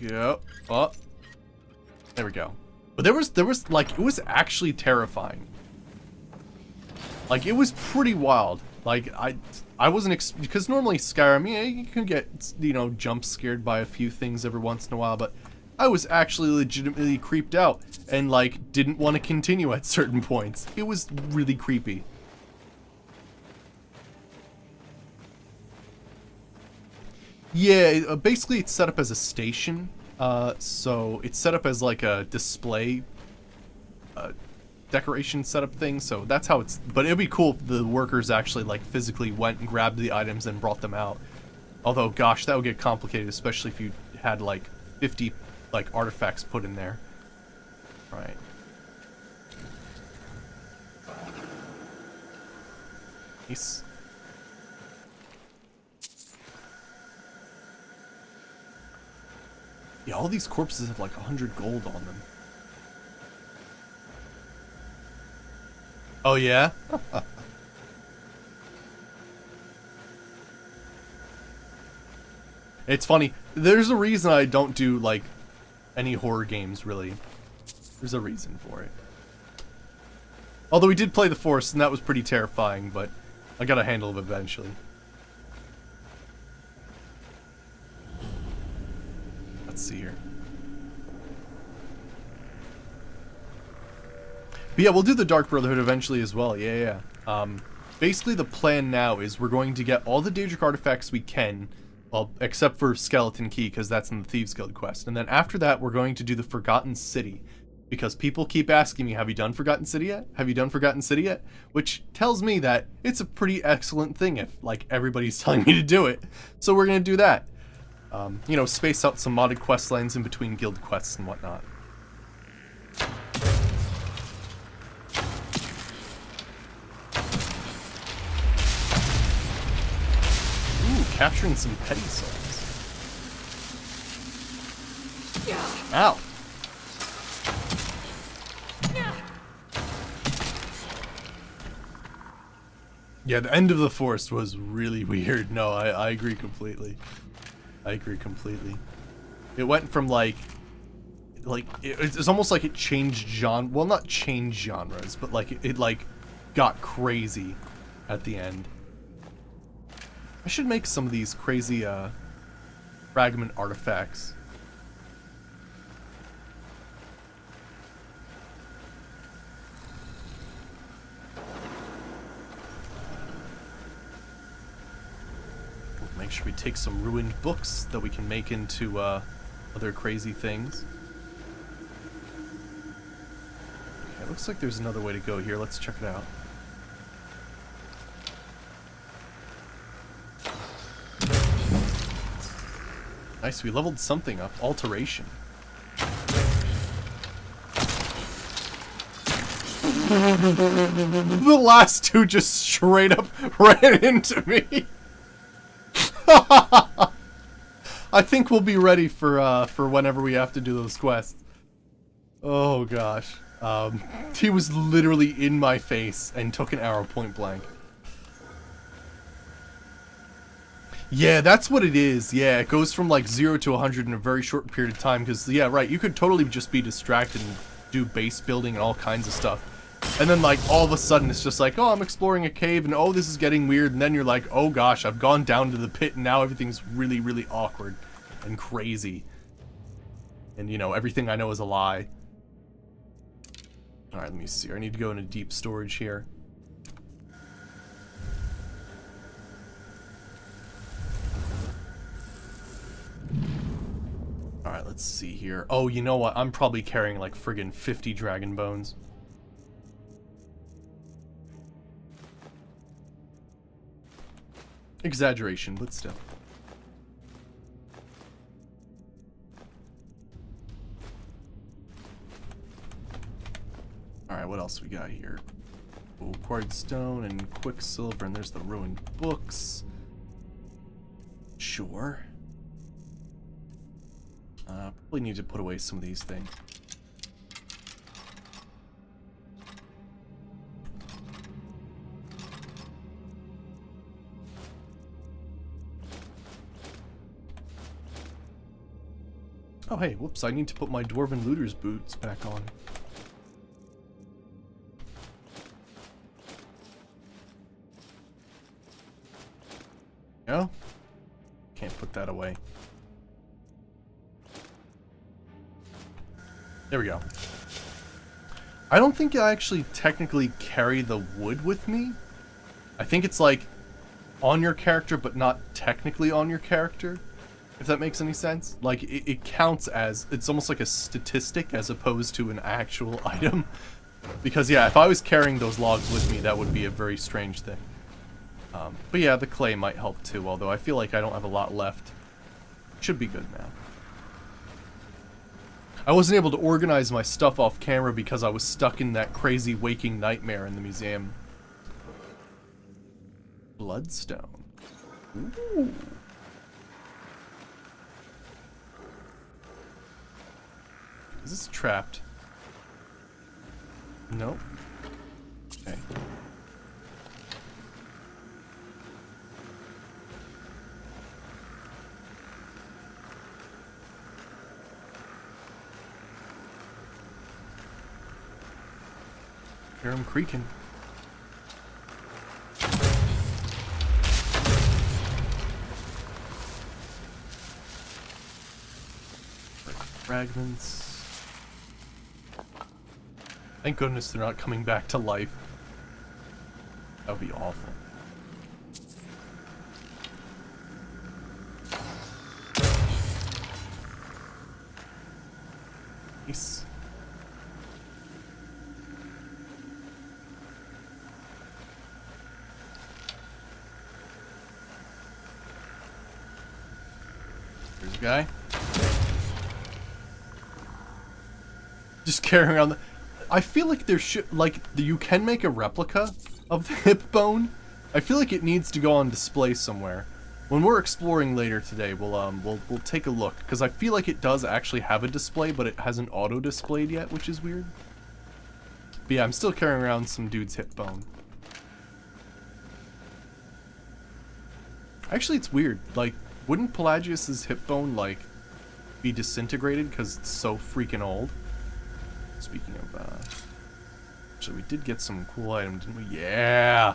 Go. Oh. There we go. But there was like, it was actually terrifying. Like, it was pretty wild. Like, I wasn't, because normally Skyrim, yeah, you can get, you know, jump scared by a few things every once in a while, but I was actually legitimately creeped out and, like, didn't want to continue at certain points. It was really creepy. Yeah, basically it's set up as a station. So it's set up as like a display decoration setup thing, so that's how it's, but it'd be cool if the workers actually like physically went and grabbed the items and brought them out. Although, gosh, that would get complicated, especially if you had like 50 like artifacts put in there. All right. Nice. Yeah, all these corpses have like 100 gold on them. Oh yeah? It's funny. There's a reason I don't do like any horror games, really. There's a reason for it. Although we did play The Forest and that was pretty terrifying, but I got a handle of it eventually. Let's see here. But yeah, we'll do the Dark Brotherhood eventually as well. Yeah. Basically, the plan now is we're going to get all the Daedric artifacts we can, well, except for Skeleton Key, because that's in the Thieves Guild quest. And then after that, we're going to do the Forgotten City, because people keep asking me, have you done Forgotten City yet? Have you done Forgotten City yet? Which tells me that it's a pretty excellent thing if, like, everybody's telling me to do it. So we're going to do that. You know, space out some modded quest lines in between guild quests and whatnot. Ooh, capturing some petty souls. Ow. Yeah, the end of the forest was really weird. No, I agree completely. I agree completely. It went from like it's almost like it changed genre. Well, not changed genres, but like it like got crazy at the end. I should make some of these crazy fragment artifacts. Make sure we take some ruined books that we can make into other crazy things. Okay, looks like there's another way to go here. Let's check it out. Nice, we leveled something up. Alteration. The last two just straight up ran into me. I think we'll be ready for whenever we have to do those quests. Oh gosh. He was literally in my face and took an arrow point blank. Yeah, that's what it is. Yeah, it goes from like 0 to 100 in a very short period of time. Because, yeah, right, you could totally just be distracted and do base building and all kinds of stuff. And then, like, all of a sudden it's just like, oh, I'm exploring a cave and, oh, this is getting weird. And then you're like, oh gosh, I've gone down to the pit and now everything's really, really awkward and crazy. And, you know, everything I know is a lie. Alright, let me see. I need to go into deep storage here. Alright, let's see here. Oh, you know what? I'm probably carrying like friggin' 50 dragon bones. Exaggeration, but still. Alright, what else we got here? Oh, quartz stone and quicksilver, and there's the ruined books. Sure. Probably need to put away some of these things. Oh hey, whoops, I need to put my Dwarven Looter's boots back on. No? Can't put that away. There we go. I don't think I actually technically carry the wood with me. I think it's like on your character, but not technically on your character. If that makes any sense. Like, it counts as, it's almost like a statistic as opposed to an actual item. Because, yeah, if I was carrying those logs with me, that would be a very strange thing. But yeah, the clay might help too, although I feel like I don't have a lot left. Should be good now. I wasn't able to organize my stuff off camera because I was stuck in that crazy waking nightmare in the museum. Bloodstone. Ooh. Is this trapped? Nope. Okay. Hear him creaking. Fragments. Thank goodness they're not coming back to life. That would be awful. Nice. There's a guy. Just carrying around the... I feel like there should, like, you can make a replica of the hip bone. I feel like it needs to go on display somewhere. When we're exploring later today, we'll take a look, because I feel like it does actually have a display, but it hasn't auto-displayed yet, which is weird. But yeah, I'm still carrying around some dude's hip bone. Actually, it's weird. Like, wouldn't Pelagius's hip bone, like, be disintegrated because it's so freaking old? Speaking of, actually, we did get some cool items, didn't we? Yeah!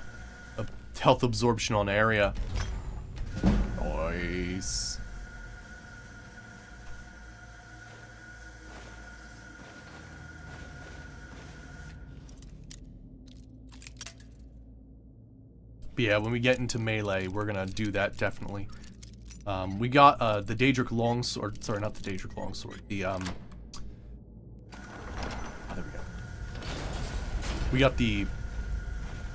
A health absorption on area. Nice. But yeah, when we get into melee, we're gonna do that, definitely. We got, the Daedric Longsword, sorry, not the Daedric Longsword, the, there we go. We got the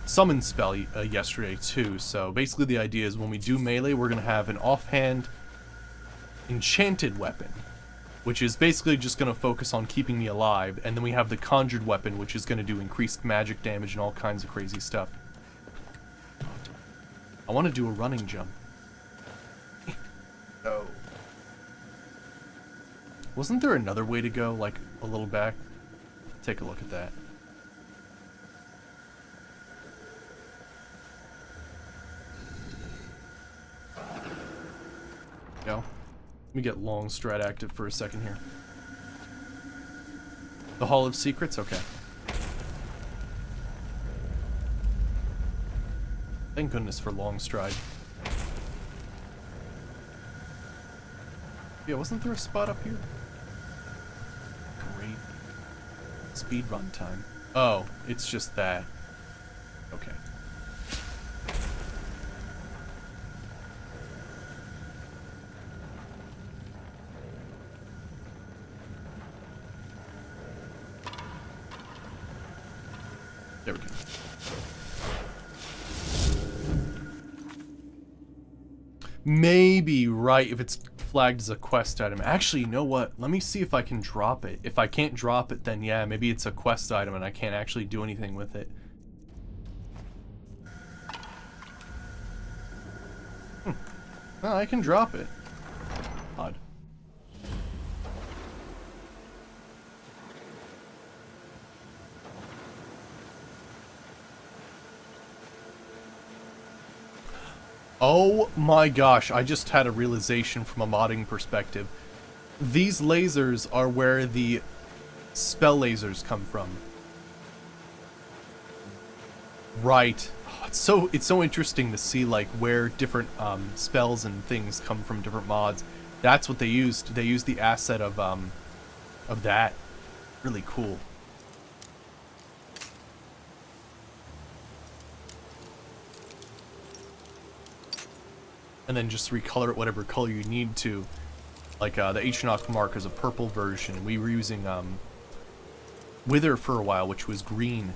summon spell yesterday too, so basically the idea is when we do melee, we're going to have an offhand enchanted weapon, which is basically just going to focus on keeping me alive, and then we have the conjured weapon, which is going to do increased magic damage and all kinds of crazy stuff. I want to do a running jump. No. Wasn't there another way to go, like, a little back? Take a look at that. Go. Let me get long strat active for a second here. The Hall of Secrets? Okay. Thank goodness for long stride. Yeah, wasn't there a spot up here? Great. Speed run time. Oh, it's just that. Okay. There we go. Maybe, right, if it's flagged as a quest item. Actually, you know what? Let me see if I can drop it. If I can't drop it, then yeah, maybe it's a quest item and I can't actually do anything with it. Well, I can drop it. Odd. Oh my gosh, I just had a realization from a modding perspective. These lasers are where the spell lasers come from. Right. Oh, it's so interesting to see like where different spells and things come from different mods. That's what they used. They used the asset of that. Really cool. And then just recolor it whatever color you need to. Like the H-Knock mark is a purple version. We were using Wither for a while, which was green.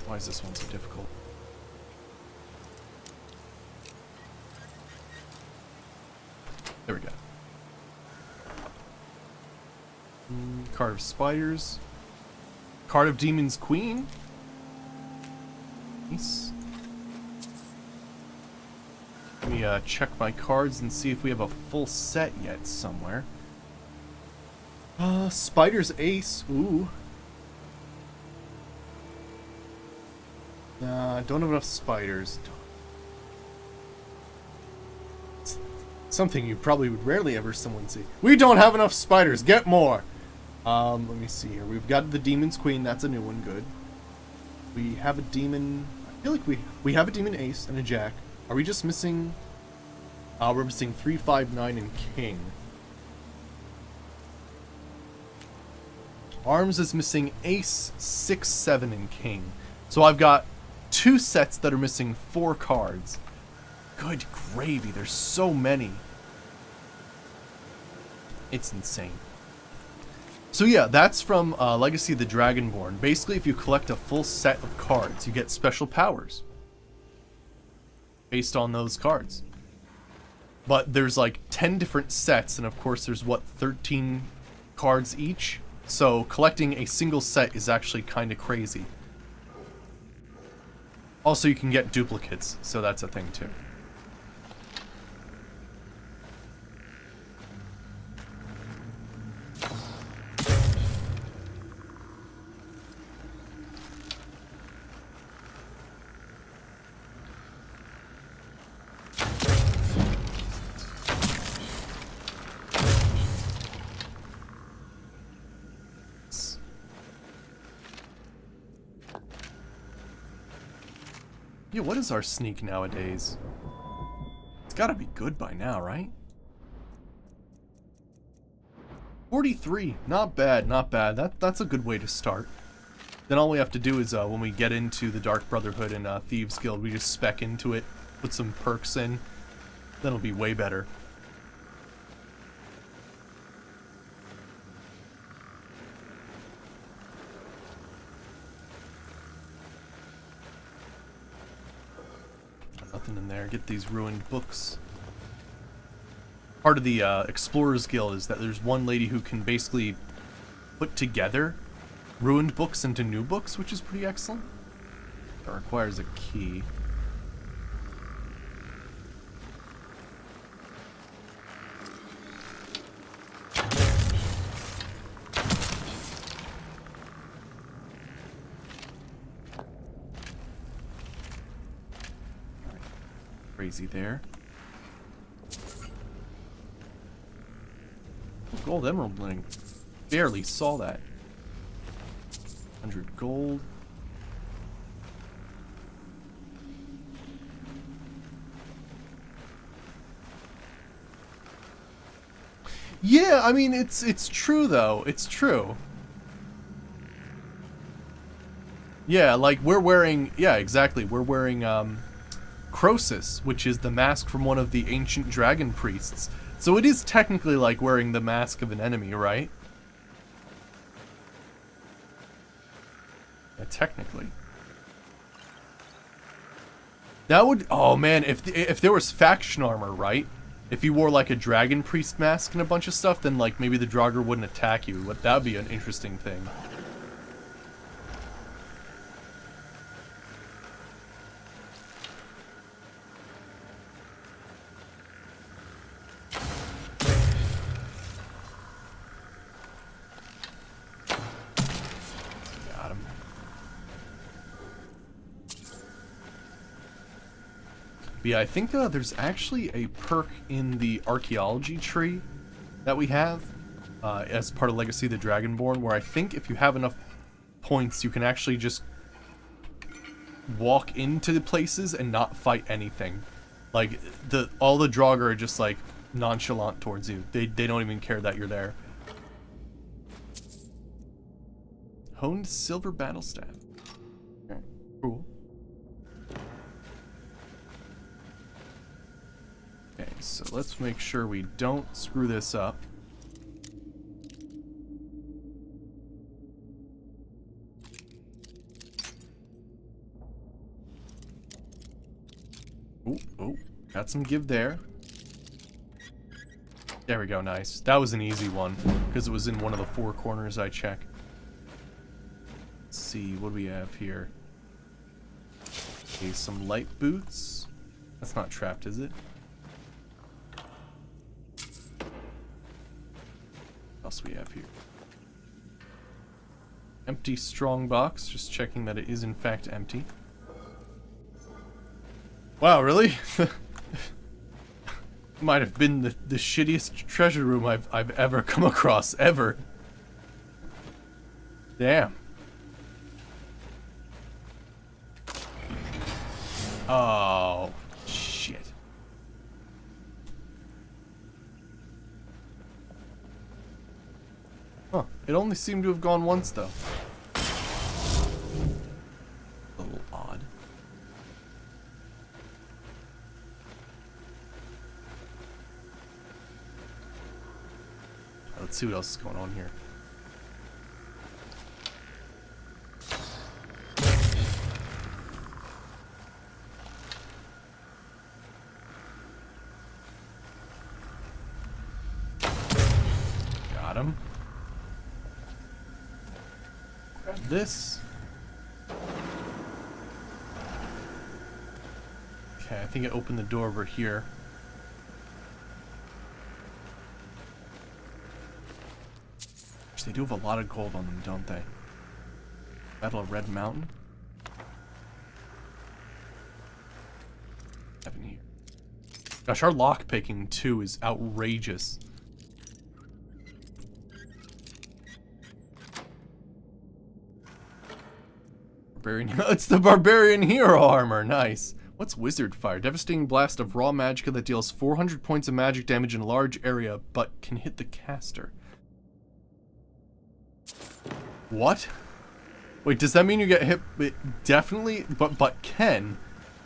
Why is this one so difficult? There we go. Card of Spiders. Card of Demon's Queen. Nice. Let me check my cards and see if we have a full set yet somewhere. Spider's Ace. Ooh. Don't have enough spiders. It's something you probably would rarely ever someone see. We don't have enough spiders. Get more. Let me see here. We've got the Demon's Queen. That's a new one. Good. We have a demon. I feel like we have a demon ace and a jack. Are we just missing? We're missing 3, 5, 9, and king. Arms is missing ace, 6, 7, and king. So I've got 2 sets that are missing 4 cards. Good gravy, there's so many. It's insane. So yeah, that's from Legacy of the Dragonborn. Basically, if you collect a full set of cards, you get special powers. Based on those cards. But there's like 10 different sets, and of course there's what, 13 cards each? So collecting a single set is actually kind of crazy. Also, you can get duplicates, so that's a thing too. Yeah, what is our sneak nowadays? It's gotta be good by now, right? 43, not bad, not bad. That's a good way to start. Then all we have to do is when we get into the Dark Brotherhood and Thieves Guild, we just spec into it, put some perks in. Then it'll be way better. Nothing in there. Get these ruined books. part of the Explorers Guild is that there's one lady who can basically put together ruined books into new books, which is pretty excellent. That requires a key. Crazy there. Gold emerald ring. Barely saw that. 100 gold. Yeah, I mean it's true though. It's true. Yeah, like we're wearing, yeah, exactly. We're wearing Croesus, which is the mask from one of the ancient dragon priests. So it is technically like wearing the mask of an enemy, right? Yeah, technically. That would, oh man, if there was faction armor, right? If you wore like a dragon priest mask and a bunch of stuff, then like maybe the Draugr wouldn't attack you. But that'd be an interesting thing. Yeah, I think there's actually a perk in the archaeology tree that we have as part of Legacy of the Dragonborn, where I think if you have enough points, you can actually just walk into the places and not fight anything. Like, all the Draugr are just, like, nonchalant towards you. They don't even care that you're there. Honed silver battle staff. Okay, cool. Okay, so let's make sure we don't screw this up. Oh, got some give there. There we go, nice. That was an easy one, because it was in one of the 4 corners I checked. Let's see, what do we have here? Okay, some light boots. That's not trapped, is it? What else we have here? Empty strong box, just checking that it is in fact empty. Wow, really? Might have been the shittiest treasure room I've ever come across, ever. Damn. Oh, shit. Huh, it only seemed to have gone once, though. A little odd. Let's see what else is going on here. Got him. Grab this. Okay, I think I opened the door over here. They do have a lot of gold on them, don't they? Battle of Red Mountain. Nothing here. Gosh, our lockpicking too is outrageous. Barbarian. It's the Barbarian Hero armor. Nice. What's Wizard Fire? Devastating blast of raw magicka that deals 400 points of magic damage in a large area, but can hit the caster. What? Wait, does that mean you get hit? Definitely, but can?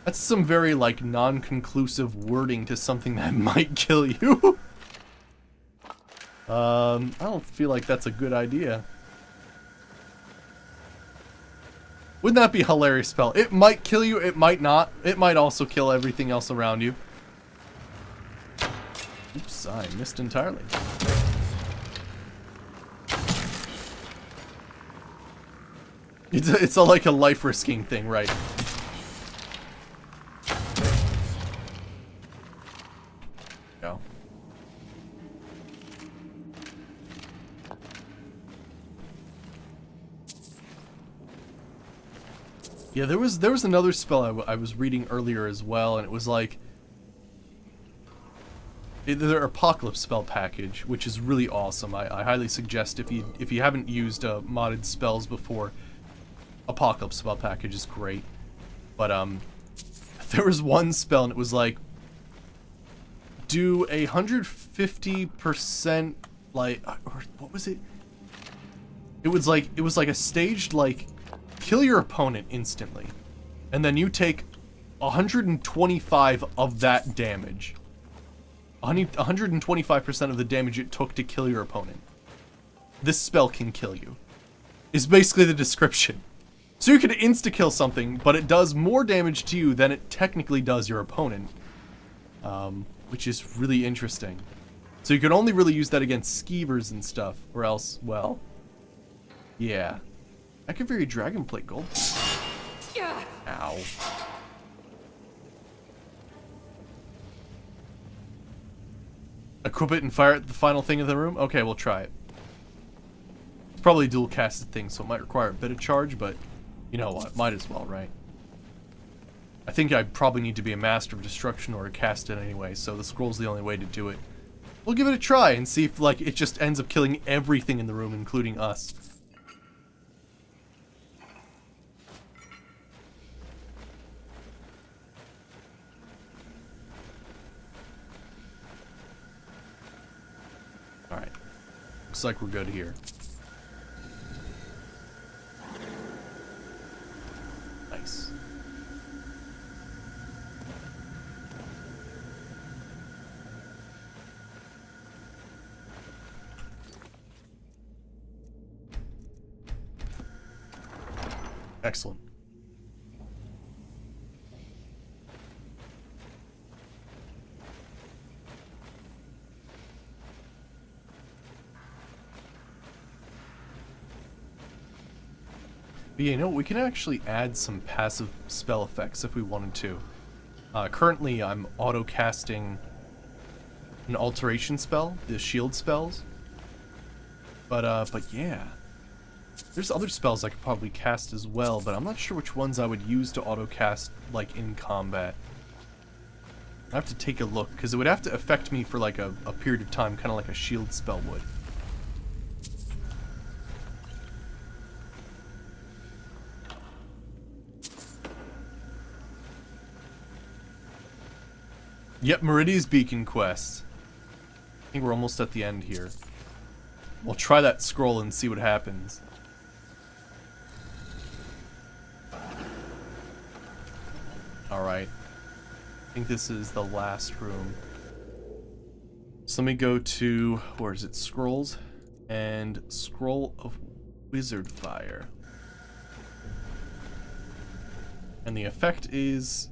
That's some very, like, non-conclusive wording to something that might kill you. I don't feel like that's a good idea. Wouldn't that be a hilarious spell? It might kill you, it might not. It might also kill everything else around you. Oops, I missed entirely. It's like a life-risking thing, right? Go. Yeah, there was another spell I was reading earlier as well, and it was like their Apocalypse spell package, which is really awesome. I highly suggest if you haven't used modded spells before, Apocalypse spell package is great. But there was one spell and it was like do 150% like, or what was it? It was like a staged like kill your opponent instantly, and then you take 125 of that damage. 125% of the damage it took to kill your opponent. This spell can kill you. Is basically the description. So you could insta-kill something, but it does more damage to you than it technically does your opponent. Which is really interesting. So you can only really use that against skeevers and stuff, or else, well, yeah. I could vary Dragonplate Gold. Ow. Equip it and fire it at the final thing in the room? Okay, we'll try it. It's probably a dual casted thing, so it might require a bit of charge, but you know what? Might as well, right? I think I probably need to be a Master of Destruction or to cast it anyway, so the scroll's the only way to do it. We'll give it a try and see if, like, it just ends up killing everything in the room, including us. Alright. Looks like we're good here. Nice. Excellent. But yeah, you know, we can actually add some passive spell effects if we wanted to. Currently, I'm auto-casting an alteration spell, the shield spells. But yeah. There's other spells I could probably cast as well, but I'm not sure which ones I would use to auto-cast, like, in combat. I have to take a look, because it would have to affect me for, like, a period of time, kind of like a shield spell would. Yep, Meridia's Beacon quest. I think we're almost at the end here. We'll try that scroll and see what happens. Alright. I think this is the last room. So let me go to, where is it? Scrolls. And Scroll of Wizard Fire. And the effect is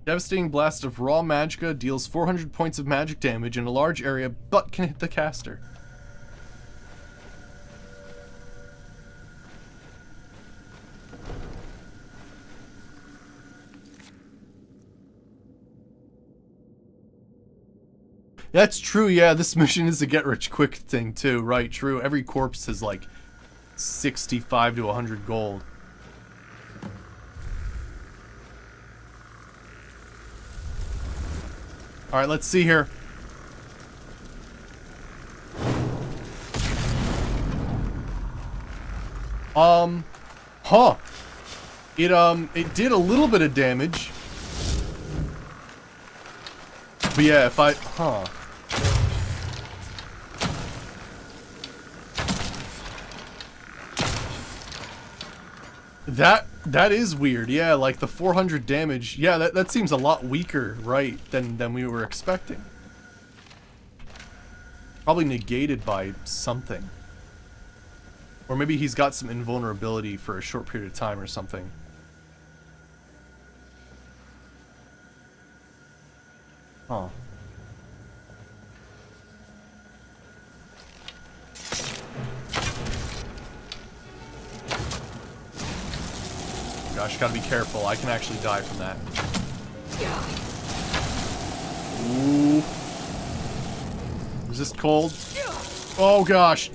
devastating blast of raw magicka deals 400 points of magic damage in a large area, but can hit the caster. That's true, yeah, this mission is a get-rich-quick thing, too. Right, true. Every corpse is, like, 65 to 100 gold. Alright, let's see here. Huh. It did a little bit of damage. But yeah, if I... Huh. That is weird. Yeah, like the 400 damage. Yeah, that seems a lot weaker, right, than we were expecting. Probably negated by something. Or maybe he's got some invulnerability for a short period of time or something. Huh. gosh, gotta be careful. I can actually die from that. Ooh. Resist cold. Oh gosh.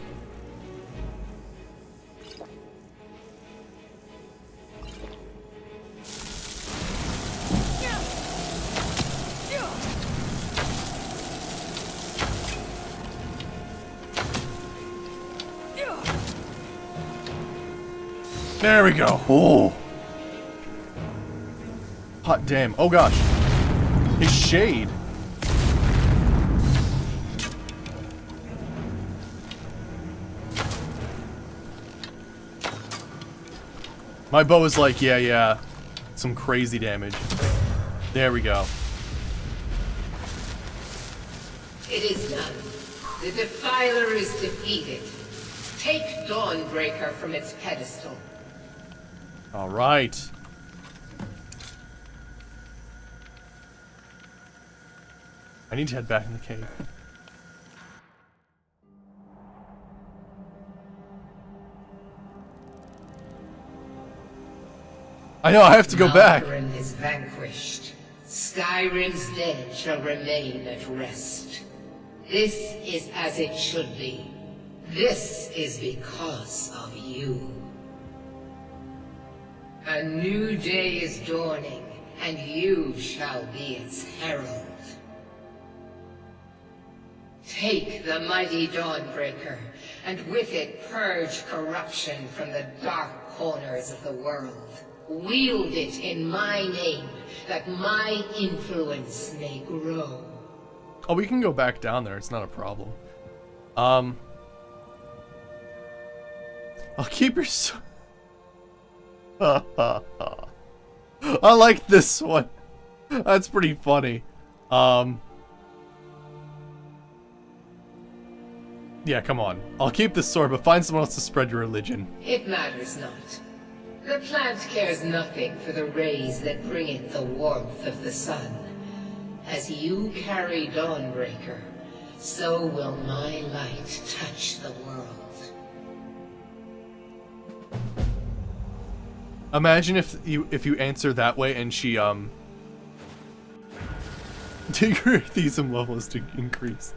There we go. Oh. Hot damn. Oh gosh. His shade. My bow is like, yeah. Some crazy damage. There we go. It is done. The Defiler is defeated. Take Dawnbreaker from its pedestal. All right. I need to head back in the cave. I know, I have to go back. Malkarin is vanquished. Skyrim's dead shall remain at rest. This is as it should be. This is because of you. A new day is dawning, and you shall be its herald. Take the mighty Dawnbreaker, and with it purge corruption from the dark corners of the world. Wield it in my name, that my influence may grow. Oh, we can go back down there. It's not a problem. I'll keep your... I like this one. That's pretty funny. Yeah, come on. I'll keep this sword, but find someone else to spread your religion. It matters not. The plant cares nothing for the rays that bring it the warmth of the sun. As you carry Dawnbreaker, so will my light touch the world. Imagine if you answer that way and she your atheism level is increased.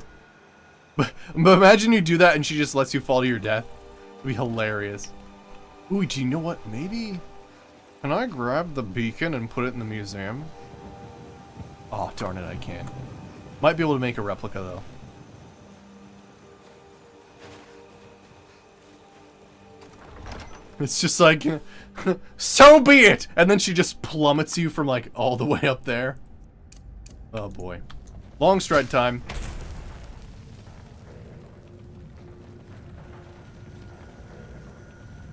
But imagine you do that and she just lets you fall to your death. It'd be hilarious. Ooh, do you know what? Maybe... Can I grab the beacon and put it in the museum? Oh, darn it, I can't. Might be able to make a replica, though. It's just like... so be it! And then she just plummets you from, like, all the way up there. Oh, boy. Long stride time.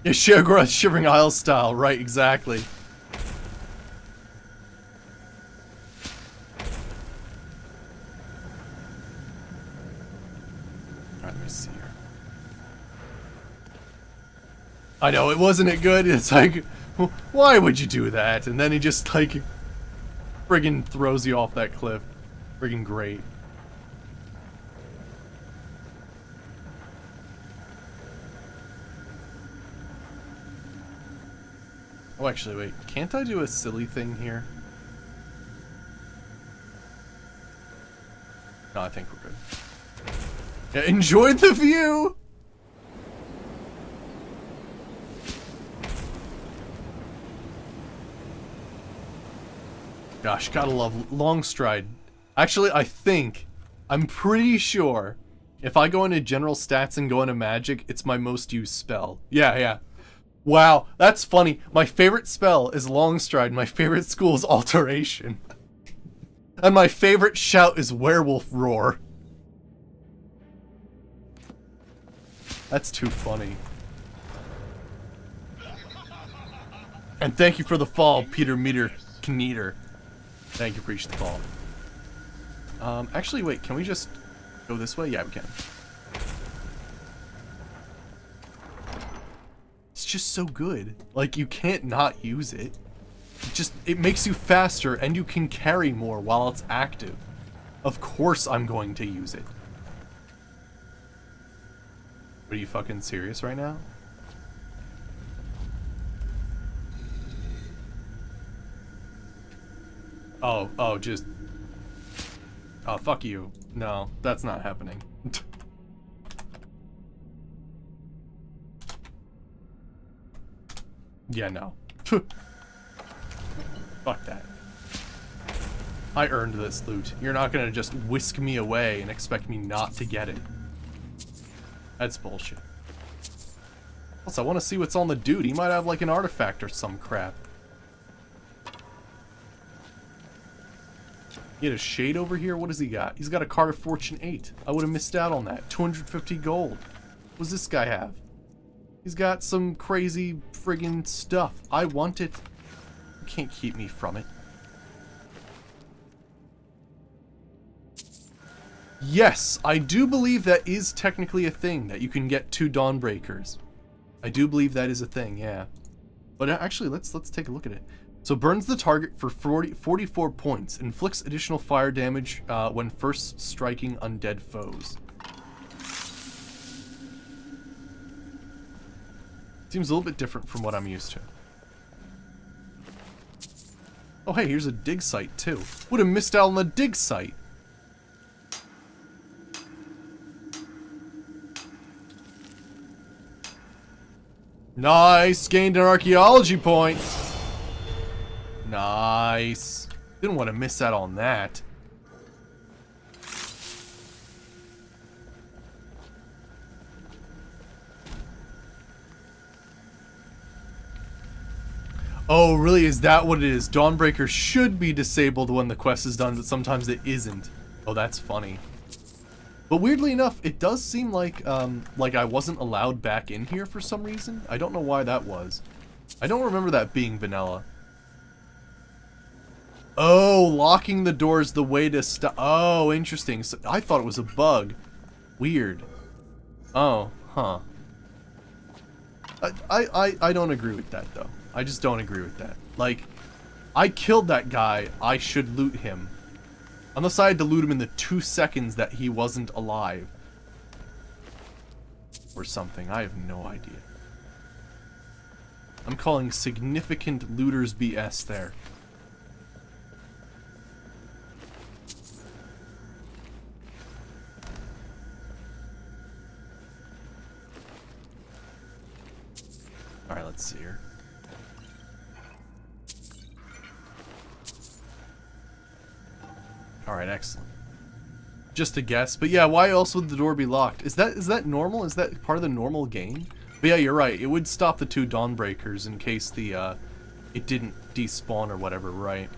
Yeah, Shoggoth Shivering Isles style, right, exactly. Alright, let me see here. I know, wasn't it good? It's like, why would you do that? And then he just, like, friggin' throws you off that cliff. Friggin' great. Oh, actually, wait. Can't I do a silly thing here? No, I think we're good. Yeah, enjoy the view! Gosh, gotta love long stride. Actually, I'm pretty sure if I go into general stats and go into magic, it's my most used spell. Yeah. Wow, that's funny. My favorite spell is Long Stride. My favorite school is Alteration. And my favorite shout is Werewolf Roar. That's too funny. And thank you for the fall, Peter Meter Kneater. Thank you, appreciate the fall. Actually, wait, can we just go this way? Yeah, we can. It's just so good. Like, you can't not use it. It makes you faster and you can carry more while it's active. Of course I'm going to use it. Are you fucking serious right now? Oh, just... Oh, fuck you. No, that's not happening. Yeah, no. Fuck that. I earned this loot. You're not gonna just whisk me away and expect me not to get it. That's bullshit. Plus, I want to see what's on the dude. He might have, like, an artifact or some crap. He had a shade over here? What does he got? He's got a card of Fortune 8. I would have missed out on that. 250 gold. What does this guy have? He's got some crazy friggin' stuff. I want it. You can't keep me from it. Yes, I do believe that is technically a thing, that you can get 2 Dawnbreakers. I do believe that is a thing, yeah. But actually, let's take a look at it. So burns the target for 44 points. Inflicts additional fire damage when first striking undead foes. Seems a little bit different from what I'm used to. Oh hey, here's a dig site too. Would have missed out on the dig site. Nice! Gained an archaeology point! Nice. Didn't want to miss out on that. Oh, really? Is that what it is? Dawnbreaker should be disabled when the quest is done, but sometimes it isn't. Oh, that's funny. But weirdly enough, it does seem like I wasn't allowed back in here for some reason. I don't know why that was. I don't remember that being vanilla. Oh, locking the door is the way to stop. Oh, interesting. So I thought it was a bug. Weird. Oh, huh. I don't agree with that, though. I just don't agree with that. Like, I killed that guy. I should loot him. Unless I had to loot him in the 2 seconds that he wasn't alive. Or something. I have no idea. I'm calling significant looters BS there. Alright, let's see here. Alright, excellent. Just a guess. But yeah, why else would the door be locked? Is that normal? Is that part of the normal game? But yeah, you're right. It would stop the 2 Dawnbreakers in case the it didn't despawn or whatever, right?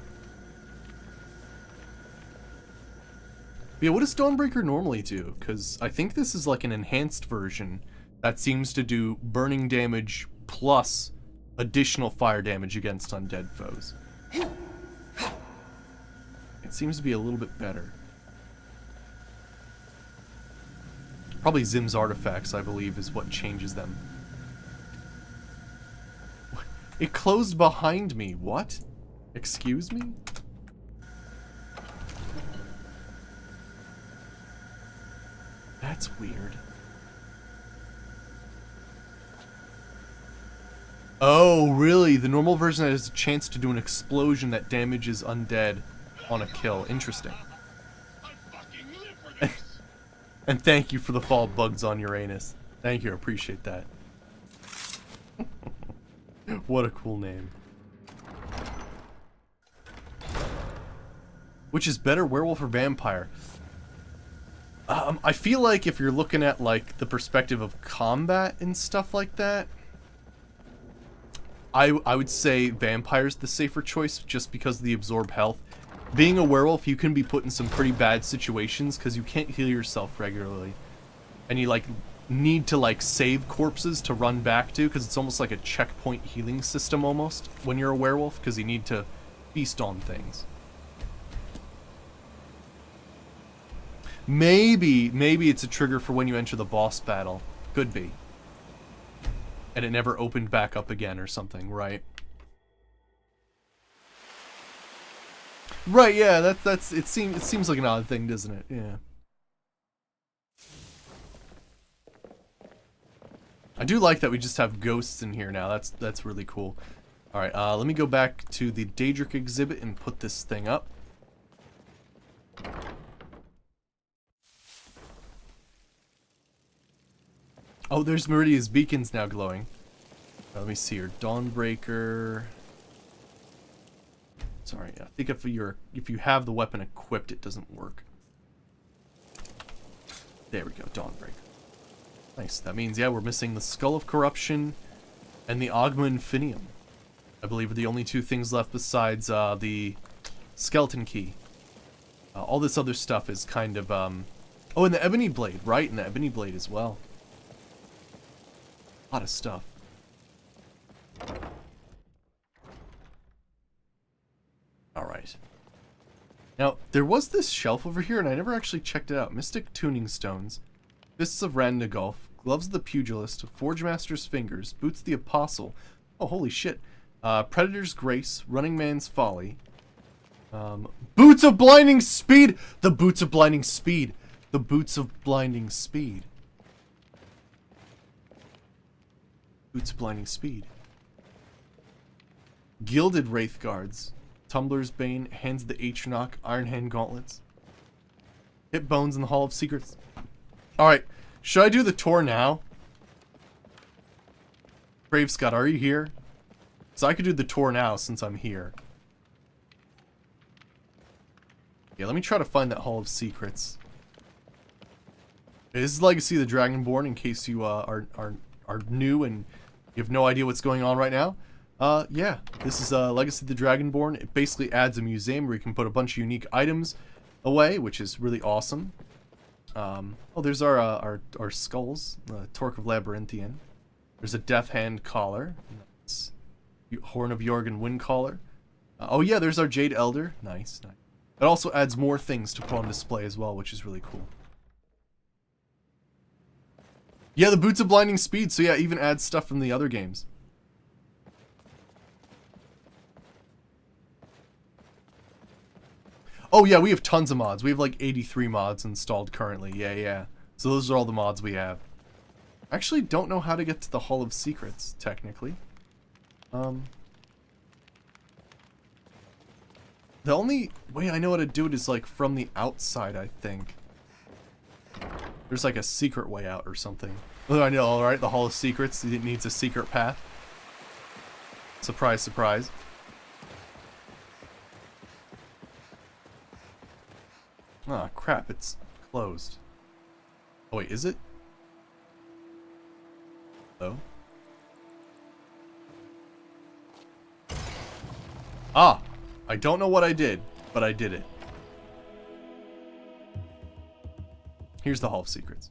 But yeah, what does Dawnbreaker normally do? Because I think this is like an enhanced version that seems to do burning damage plus additional fire damage against undead foes. It seems to be a little bit better. Probably Zim's artifacts, I believe, is what changes them. It closed behind me. What? Excuse me? That's weird. Oh, really? The normal version has a chance to do an explosion that damages undead on a kill. Interesting. And thank you for the fall bugs on Uranus. Thank you, I appreciate that. What a cool name. Which is better, werewolf or vampire? I feel like if you're looking at like the perspective of combat and stuff like that, I would say vampire's the safer choice just because of the absorb health. Being a werewolf, you can be put in some pretty bad situations because you can't heal yourself regularly. And you like need to like save corpses to run back to because it's almost like a checkpoint healing system almost when you're a werewolf because you need to feast on things. Maybe it's a trigger for when you enter the boss battle. Could be. And it never opened back up again or something, right? Right, yeah, that's it seems like an odd thing, doesn't it? Yeah. I do like that we just have ghosts in here now. That's really cool. Alright, let me go back to the Daedric exhibit and put this thing up. Oh, there's Meridia's beacons now glowing. Let me see here. Dawnbreaker. Sorry, I think if you have the weapon equipped, it doesn't work. There we go, Dawnbreaker. Nice. That means, yeah, we're missing the Skull of Corruption and the Ogma Infinium. I believe are the only two things left besides the Skeleton Key. All this other stuff is kind of, oh, and the Ebony Blade, right? And the Ebony Blade as well. A lot of stuff. Alright. Now, there was this shelf over here, and I never actually checked it out. Mystic Tuning Stones, Fists of Randagulf, Gloves of the Pugilist, Forge Master's Fingers, Boots the Apostle. Oh, holy shit. Predator's Grace, Running Man's Folly. Boots of Blinding Speed! The Boots of Blinding Speed. The Boots of Blinding Speed. Boots of Blinding Speed. Gilded Wraith Guards. Tumbler's Bane, Hands of the Atronach, Iron Hand Gauntlets. Hit Bones in the Hall of Secrets. Alright, should I do the tour now? Brave Scott, are you here? So I could do the tour now since I'm here. Yeah, let me try to find that Hall of Secrets. This is Legacy of the Dragonborn, in case you are new and you have no idea what's going on right now. Yeah, this is Legacy of the Dragonborn. It basically adds a museum where you can put a bunch of unique items away, which is really awesome. Oh, there's our skulls. Torque of Labyrinthian. There's a Death Hand Collar. Nice. Horn of Jorgen Wind Collar. Oh yeah, there's our Jade Elder. Nice, nice. It also adds more things to put on display as well, which is really cool. Yeah, the Boots of Blinding Speed. So yeah, even adds stuff from the other games. Oh yeah, we have tons of mods. We have like 83 mods installed currently. Yeah. So those are all the mods we have. I actually don't know how to get to the Hall of Secrets, technically. The only way I know how to do it is like from the outside, I think. There's like a secret way out or something. Oh, I know, alright, the Hall of Secrets. It needs a secret path. Surprise, surprise. Ah, crap, it's closed. Oh wait, is it? Oh. Ah! I don't know what I did, but I did it. Here's the Hall of Secrets.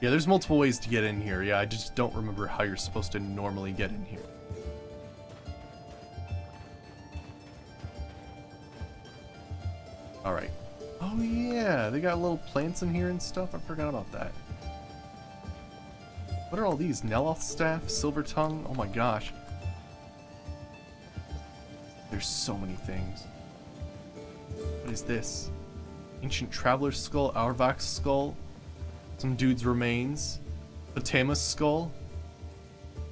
Yeah, there's multiple ways to get in here. Yeah, I just don't remember how you're supposed to normally get in here. Alright. Oh yeah, they got little plants in here and stuff. I forgot about that. What are all these? Neloth Staff? Silver Tongue? Oh my gosh. There's so many things. What is this? Ancient Traveler's Skull, Auerbach's Skull, some dude's remains, Potama's Skull,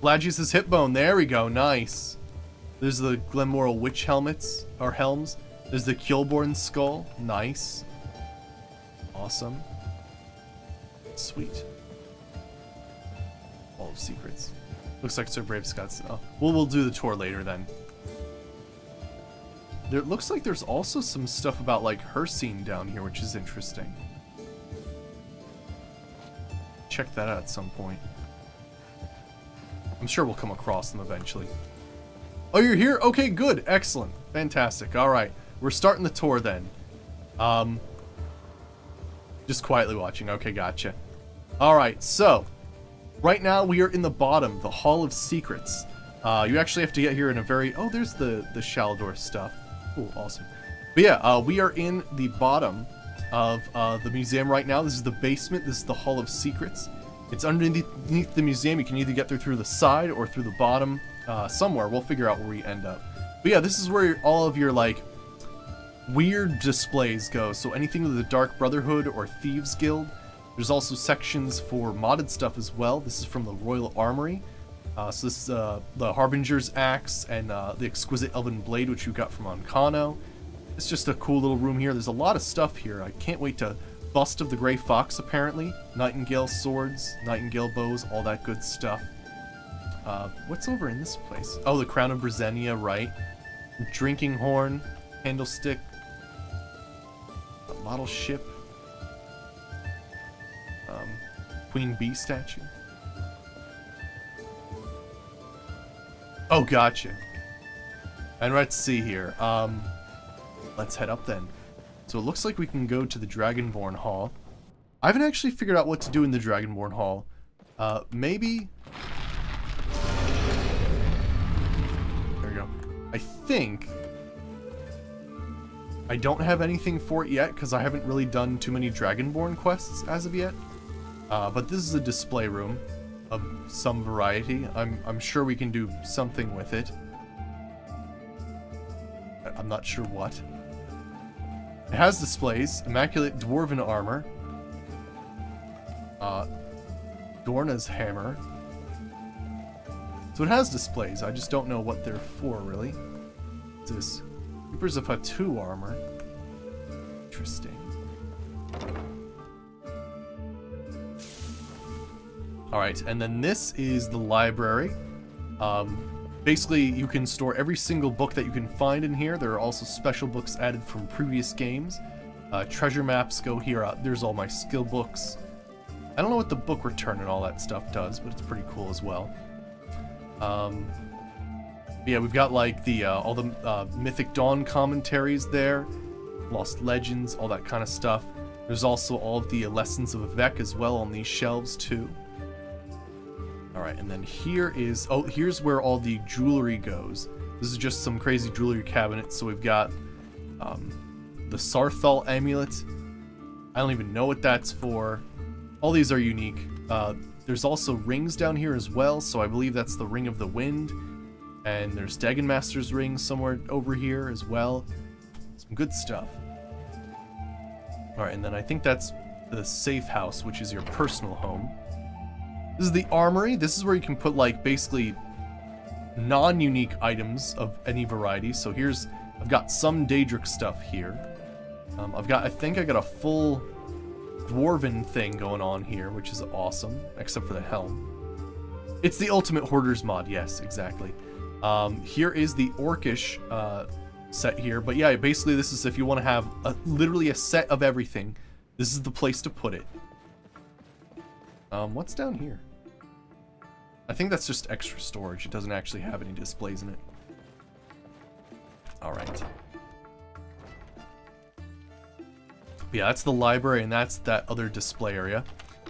Pelagius' hip bone, there we go, nice. There's the Glenmoral Witch helmets, or helms. There's the Killborn Skull, nice. Awesome. Sweet. All of Secrets. Looks like Sir Brave Scott's. Oh, we'll do the tour later then. There looks like there's also some stuff about like her scene down here, which is interesting. Check that out at some point. I'm sure we'll come across them eventually. Oh, you're here? Okay, good. Excellent. Fantastic. Alright. We're starting the tour then. Just quietly watching. Okay, gotcha. Alright, so right now we are in the bottom, the Hall of Secrets. You actually have to get here in a very... Oh, there's the Shaldor stuff. Cool, awesome. But yeah, we are in the bottom of the museum right now. This is the basement. This is the Hall of Secrets. It's underneath the museum. You can either get through the side or through the bottom. Somewhere. We'll figure out where we end up. But yeah, this is where all of your, like, weird displays go. So anything with the Dark Brotherhood or Thieves Guild. There's also sections for modded stuff as well. This is from the Royal Armory. So this is the Harbinger's Axe and the Exquisite Elven Blade, which you got from Ancano. It's just a cool little room here. There's a lot of stuff here. I can't wait to Bust of the Grey Fox, apparently. Nightingale swords, Nightingale bows, all that good stuff. What's over in this place? Oh, the Crown of Brisenia, right. Drinking Horn, Candlestick, a model ship, Queen Bee statue. Oh, gotcha. And let's see here. Let's head up then. So it looks like we can go to the Dragonborn Hall. I haven't actually figured out what to do in the Dragonborn Hall. Maybe... There we go. I think... I don't have anything for it yet, because I haven't really done too many Dragonborn quests as of yet. But this is a display room of some variety. I'm sure we can do something with it. I'm not sure what. It has displays. Immaculate Dwarven Armor. Dorna's Hammer. So it has displays. I just don't know what they're for, really. What's this? Keepers of Hatu Armor. Interesting. Alright, and then this is the library. Basically, you can store every single book that you can find in here. There are also special books added from previous games. Treasure maps go here. There's all my skill books. I don't know what the book return and all that stuff does, but it's pretty cool as well. Yeah, we've got like the all the Mythic Dawn commentaries there, Lost Legends, all that kind of stuff. There's also all of the Lessons of Avec as well on these shelves too. Alright, and then here is... Oh, here's where all the jewelry goes. This is just some crazy jewelry cabinet. So we've got the Sarthal Amulet. I don't even know what that's for. All these are unique. There's also rings down here as well, so I believe that's the Ring of the Wind. And there's Dagon Master's ring somewhere over here as well. Some good stuff. Alright, and then I think that's the safe house, which is your personal home. This is the armory. This is where you can put, like, basically non-unique items of any variety. So here's... I've got some Daedric stuff here. I think I got a full Dwarven thing going on here, which is awesome. Except for the helm. It's the Ultimate Hoarders mod. Yes, exactly. Here is the Orcish set here. But yeah, basically this is if you want to have literally a set of everything. This is the place to put it. What's down here? I think that's just extra storage. It doesn't actually have any displays in it. Alright. Yeah, that's the library, and that's that other display area.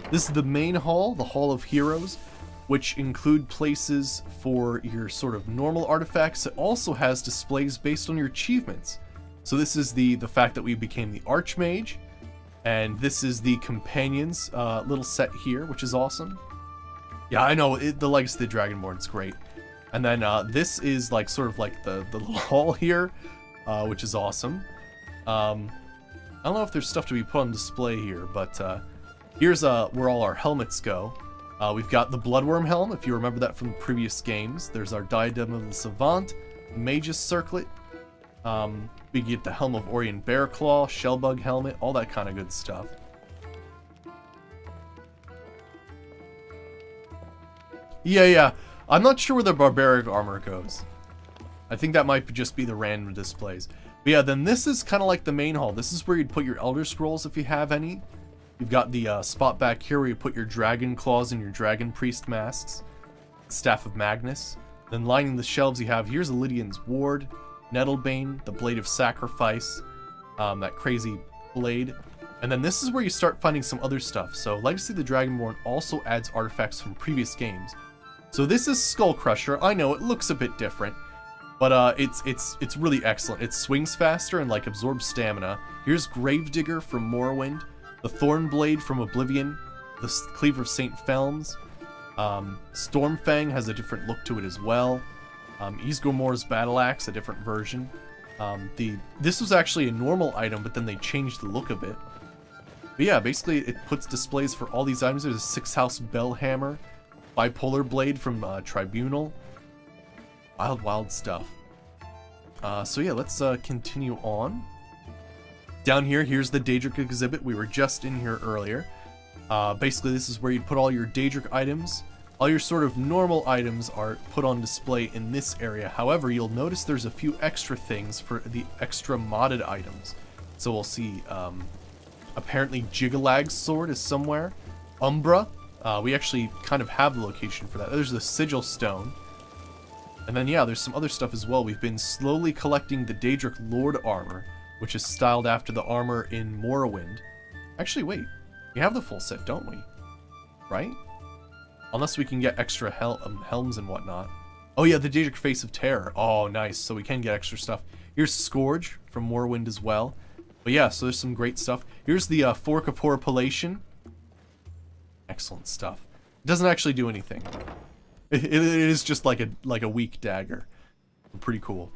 This is the main hall, the Hall of Heroes, which include places for your sort of normal artifacts. It also has displays based on your achievements. So this is the fact that we became the Archmage. And this is the Companions little set here, which is awesome. Yeah, I know, the Legacy of the Dragonborn is great. And then this is like sort of like the little hall here, which is awesome. I don't know if there's stuff to be put on display here, but here's where all our helmets go. We've got the Bloodworm helm, if you remember that from previous games. There's our Diadem of the Savant, Mage's Circlet. We get the Helm of Orient Bearclaw, Shellbug helmet, all that kind of good stuff. Yeah. I'm not sure where the Barbaric armor goes. I think that might just be the random displays. But yeah, then this is kind of like the main hall. This is where you'd put your Elder Scrolls if you have any. You've got the spot back here where you put your Dragon Claws and your Dragon Priest masks. Staff of Magnus. Then lining the shelves you have, here's Lydian's Ward, Nettlebane, the Blade of Sacrifice, that crazy blade. And then this is where you start finding some other stuff. So Legacy of the Dragonborn also adds artifacts from previous games. So this is Skull Crusher. I know it looks a bit different, but it's really excellent. It swings faster and like absorbs stamina. Here's Gravedigger from Morrowind, the Thorn Blade from Oblivion, the Cleaver of St. Felms. Stormfang has a different look to it as well. Ysgramor's Battle Axe, a different version. This was actually a normal item, but then they changed the look of it. But yeah, basically it puts displays for all these items. There's a 6-house bell hammer. bipolar blade from Tribunal. Wild stuff. So yeah, let's continue on. Down here, here's the Daedric exhibit. We were just in here earlier. Basically, this is where you'd put all your Daedric items. All your sort of normal items are put on display in this area. However, you'll notice there's a few extra things for the extra modded items. So we'll see, apparently Jigalag's sword is somewhere. Umbra, we actually kind of have the location for that. There's the Sigil Stone. And then, yeah, there's some other stuff as well. We've been slowly collecting the Daedric Lord armor, which is styled after the armor in Morrowind. Actually, wait. We have the full set, don't we? Right? Unless we can get extra helms and whatnot. Oh yeah, the Daedric Face of Terror. Oh, nice. So we can get extra stuff. Here's Scourge from Morrowind as well. But yeah, so there's some great stuff. Here's the Fork of Horripilation. Excellent stuff. It doesn't actually do anything. It is just like a weak dagger. Pretty cool.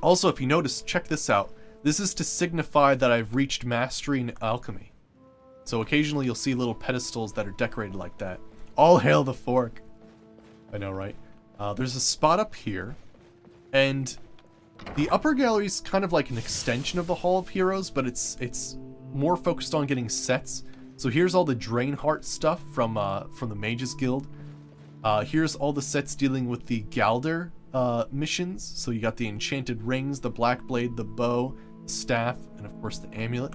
Also, if you notice, check this out. This is to signify that I've reached mastery in alchemy. So occasionally you'll see little pedestals that are decorated like that. All hail the fork. I know, right? There's a spot up here. And the upper gallery is kind of like an extension of the Hall of Heroes, but it's more focused on getting sets. So here's all the Draenheart stuff from the Mages Guild. Here's all the sets dealing with the Galder missions. So you got the Enchanted Rings, the Black Blade, the Bow, the Staff, and of course the Amulet.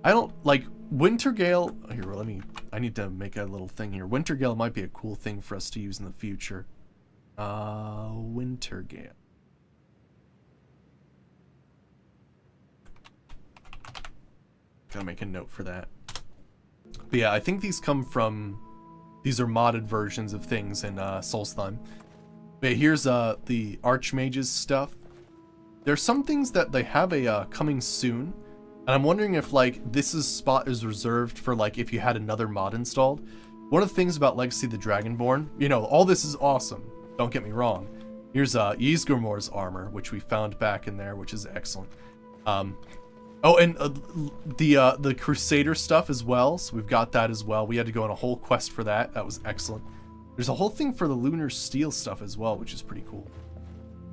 I don't like Wintergale. Here, I need to make a little thing here. Wintergale might be a cool thing for us to use in the future. Wintergale. Gotta make a note for that. But yeah, I think these come from... These are modded versions of things in Solstheim. But here's the Archmage's stuff. There's some things that they have a coming soon. And I'm wondering if, like, spot is reserved for, like, if you had another mod installed. One of the things about Legacy of the Dragonborn, you know, all this is awesome. Don't get me wrong. Here's Ysgramor's armor, which we found back in there, which is excellent. Oh, and the Crusader stuff as well. So we've got that as well. We had to go on a whole quest for that. That was excellent. There's a whole thing for the Lunar Steel stuff as well, which is pretty cool.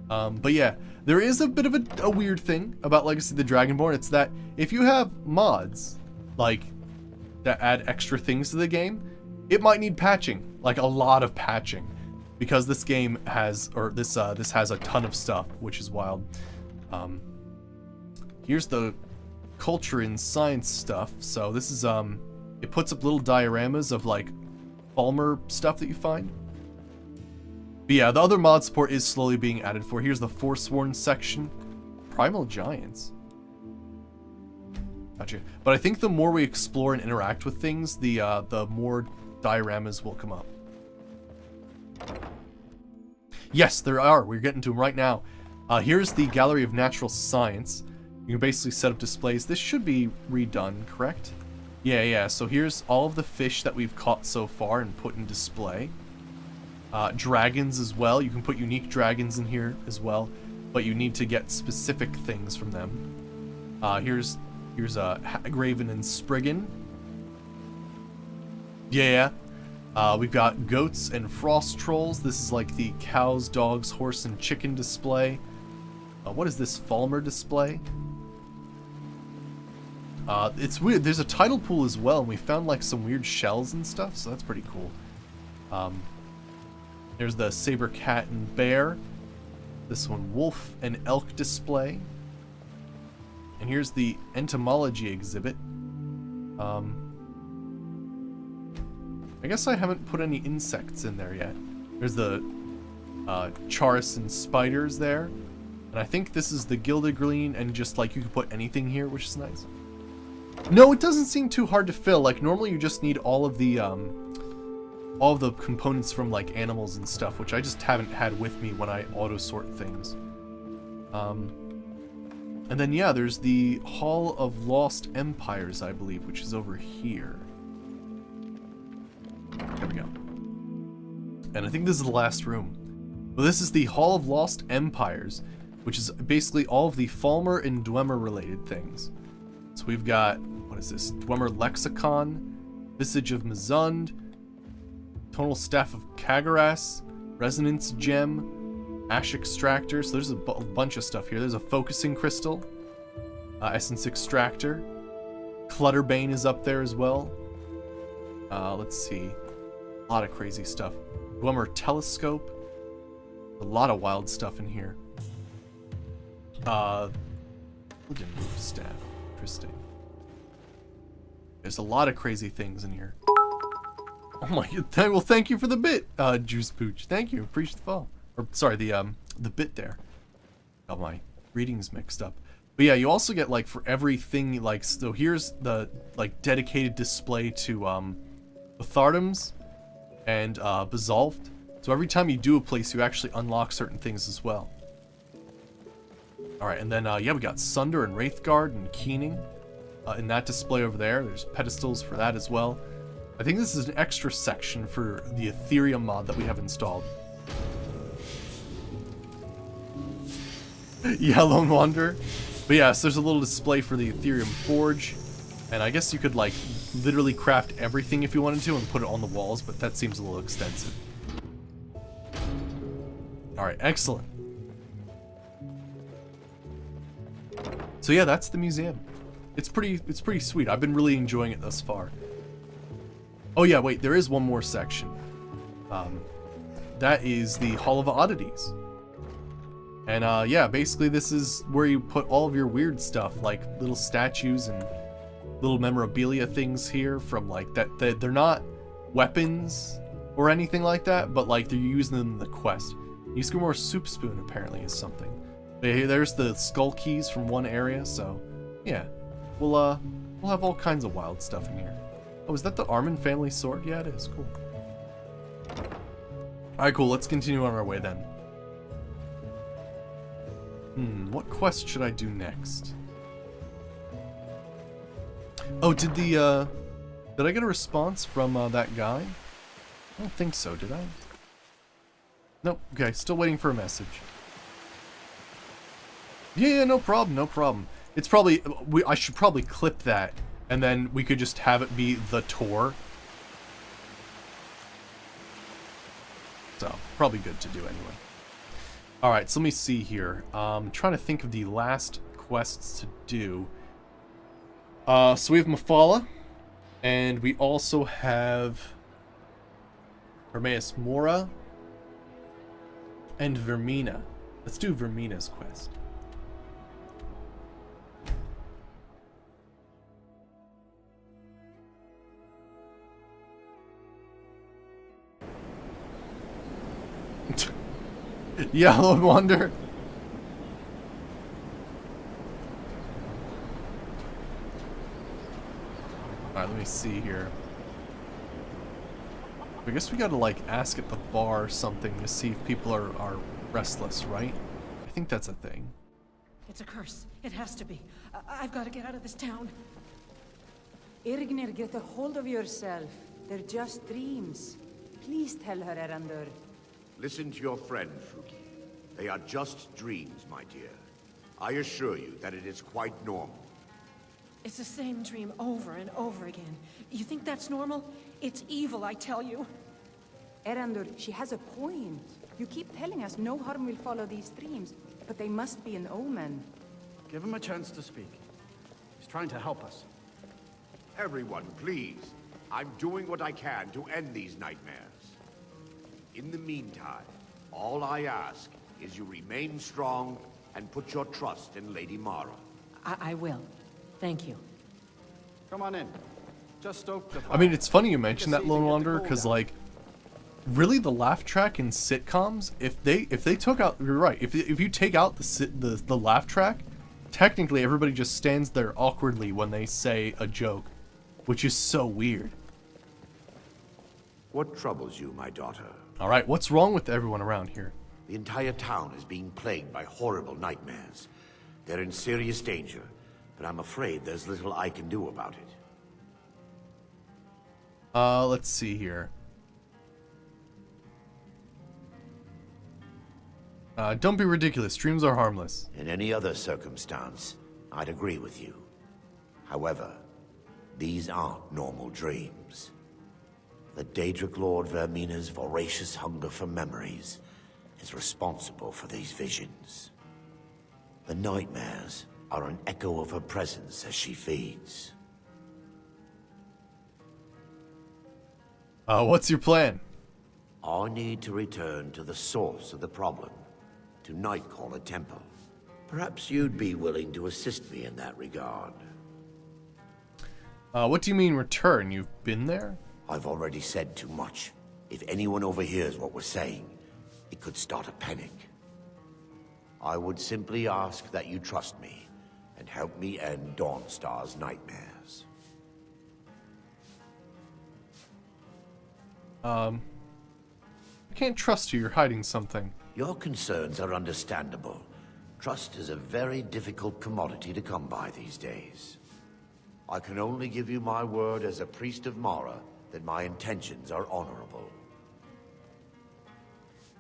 But yeah, there is a bit of a weird thing about Legacy of the Dragonborn. It's that if you have mods, like, that add extra things to the game, it might need patching, like a lot of patching, because this game has, or this has a ton of stuff, which is wild. Here's the culture and science stuff. So this is, it puts up little dioramas of, like, Falmer stuff that you find. But yeah, the other mod support is slowly being added for. Here's the Forsworn section. Primal Giants. Gotcha. But I think the more we explore and interact with things, the more dioramas will come up. Yes, there are. We're getting to them right now. Here's the Gallery of Natural Science. You can basically set up displays. This should be redone, correct? Yeah. So here's all of the fish that we've caught so far and put in display. Dragons as well. You can put unique dragons in here as well, but you need to get specific things from them. Here's Hagraven and Spriggan. Yeah. We've got goats and frost trolls. This is like the cows, dogs, horse, and chicken display. What is this Falmer display? It's weird. There's a title pool as well, and we found like some weird shells and stuff, so that's pretty cool. There's the saber cat and bear. This one, wolf and elk display. And here's the entomology exhibit. I guess I haven't put any insects in there yet. There's the Charis and spiders there. And I think this is the Gildegreen, and just like you can put anything here, which is nice. No, it doesn't seem too hard to fill. Like normally you just need all of the components from like animals and stuff, which I just haven't had with me when I auto sort things. And then yeah, there's the Hall of Lost Empires, I believe, which is over here. There we go. And I think this is the last room. Well, this is the Hall of Lost Empires, which is basically all of the Falmer and Dwemer related things. So we've got, what is this? Dwemer Lexicon, Visage of Mizund, Tonal Staff of Kagaras, Resonance Gem, Ash Extractor. So there's a bunch of stuff here. There's a Focusing Crystal, Essence Extractor. Clutterbane is up there as well. Let's see. A lot of crazy stuff. Dwemer Telescope. A lot of wild stuff in here. Wooden Roof Staff. Interesting. There's a lot of crazy things in here. Oh my god. Well, thank you for the bit, Juice Pooch. Thank you. Appreciate the follow. Or, sorry, the bit there. Got my readings mixed up. But yeah, you also get, like, for everything, like, so here's the, like, dedicated display to, Bathardims and, Basolved. So every time you do a place, you actually unlock certain things as well. Alright, and then, yeah, we got Sunder and Wraithguard and Keening in that display over there. There's pedestals for that as well. I think this is an extra section for the Ethereum mod that we have installed. Yeah, Lone Wanderer. But yeah, so there's a little display for the Ethereum Forge. And I guess you could, like, literally craft everything if you wanted to and put it on the walls, but that seems a little extensive. Alright, excellent. So yeah, that's the museum. It's pretty sweet. I've been really enjoying it thus far. Oh yeah, wait, there is one more section. That is the Hall of Oddities. And yeah, basically this is where you put all of your weird stuff, like little statues and little memorabilia things here from like that they're not weapons or anything like that, but like they're using them in the quest. Ysgrimor Soup Spoon apparently is something. But hey, there's the skull keys from one area, so yeah. We'll have all kinds of wild stuff in here. Oh, is that the Armin family sword? Yeah, it is. Cool. Alright, cool. Let's continue on our way then. What quest should I do next? Oh, did I get a response from that guy? I don't think so, did I? Nope. Okay, still waiting for a message. Yeah, no problem, no problem. It's probably, I should probably clip that, and then we could just have it be the tour. So, probably good to do anyway. Alright, so let me see here. I'm trying to think of the last quests to do. So we have Mafala, and we also have Hermaeus Mora and Vermina. Let's do Vermina's quest. Yeah, Lone Wanderer. Alright, let me see here. I guess we gotta, like, ask at the bar or something to see if people are restless, right? I think that's a thing. It's a curse. It has to be. I've got to get out of this town. Irgnir, get a hold of yourself. They're just dreams. Please tell her, Erandur. Listen to your friend, Fuki. They are just dreams, my dear. I assure you that it is quite normal. It's the same dream over and over again. You think that's normal? It's evil, I tell you. Erandur, she has a point. You keep telling us no harm will follow these dreams, but they must be an omen. Give him a chance to speak. He's trying to help us. Everyone, please. I'm doing what I can to end these nightmares. In the meantime, all I ask is you remain strong and put your trust in Lady Mara. I will. Thank you. Come on in. Just stoke the fire. I mean, it's funny you mentioned that, Lone Wanderer, because, like, really the laugh track in sitcoms, if they took out, you're right, if you take out the laugh track, technically everybody just stands there awkwardly when they say a joke, which is so weird. What troubles you, my daughter? Alright, what's wrong with everyone around here? The entire town is being plagued by horrible nightmares. They're in serious danger, but I'm afraid there's little I can do about it. Let's see here. Don't be ridiculous. Dreams are harmless. In any other circumstance, I'd agree with you. However, these aren't normal dreams. The Daedric Lord Vermina's voracious hunger for memories is responsible for these visions. The nightmares are an echo of her presence as she feeds. What's your plan? I need to return to the source of the problem, to Nightcaller Temple. Perhaps you'd be willing to assist me in that regard. What do you mean return? You've been there? I've already said too much. If anyone overhears what we're saying, it could start a panic. I would simply ask that you trust me and help me end Dawnstar's nightmares. I can't trust you. You're hiding something. Your concerns are understandable. Trust is a very difficult commodity to come by these days. I can only give you my word as a priest of Mara that my intentions are honorable.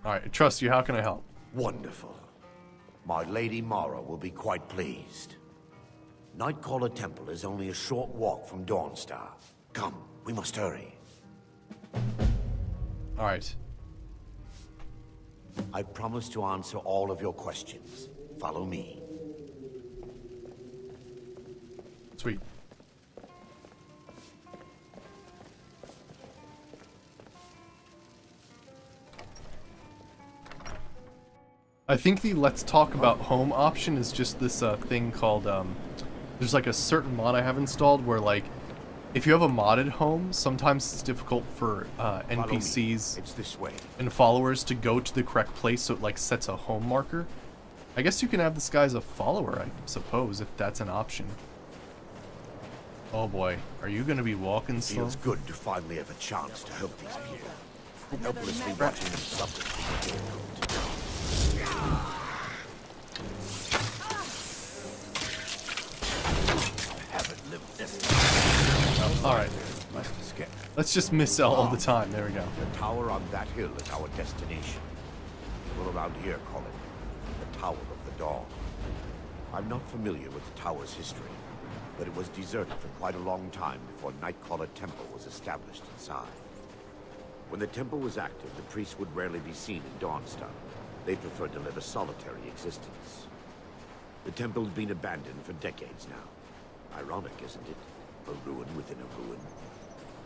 Alright, I trust you. How can I help? Wonderful. My Lady Mara will be quite pleased. Nightcaller Temple is only a short walk from Dawnstar. Come, we must hurry. Alright. I promise to answer all of your questions. Follow me. Sweet. I think the let's talk about home option is just this thing called, there's like a certain mod I have installed where like, if you have a modded home, sometimes it's difficult for NPCs it's this way. and followers to go to the correct place, so it like sets a home marker. I guess you can have this guy as a follower, I suppose, if that's an option. Oh boy, are you gonna be walking slow? Feels good to finally have a chance to help these people. Helplessly watching them suffer. Alright. Let's just miss all the time. There we go. The tower on that hill is our destination. People around here call it the Tower of the Dawn. I'm not familiar with the tower's history, but it was deserted for quite a long time before Nightcaller Temple was established inside. When the temple was active, the priests would rarely be seen in Dawnstar. They preferred to live a solitary existence. The temple's been abandoned for decades now. Ironic, isn't it? A ruin within a ruin.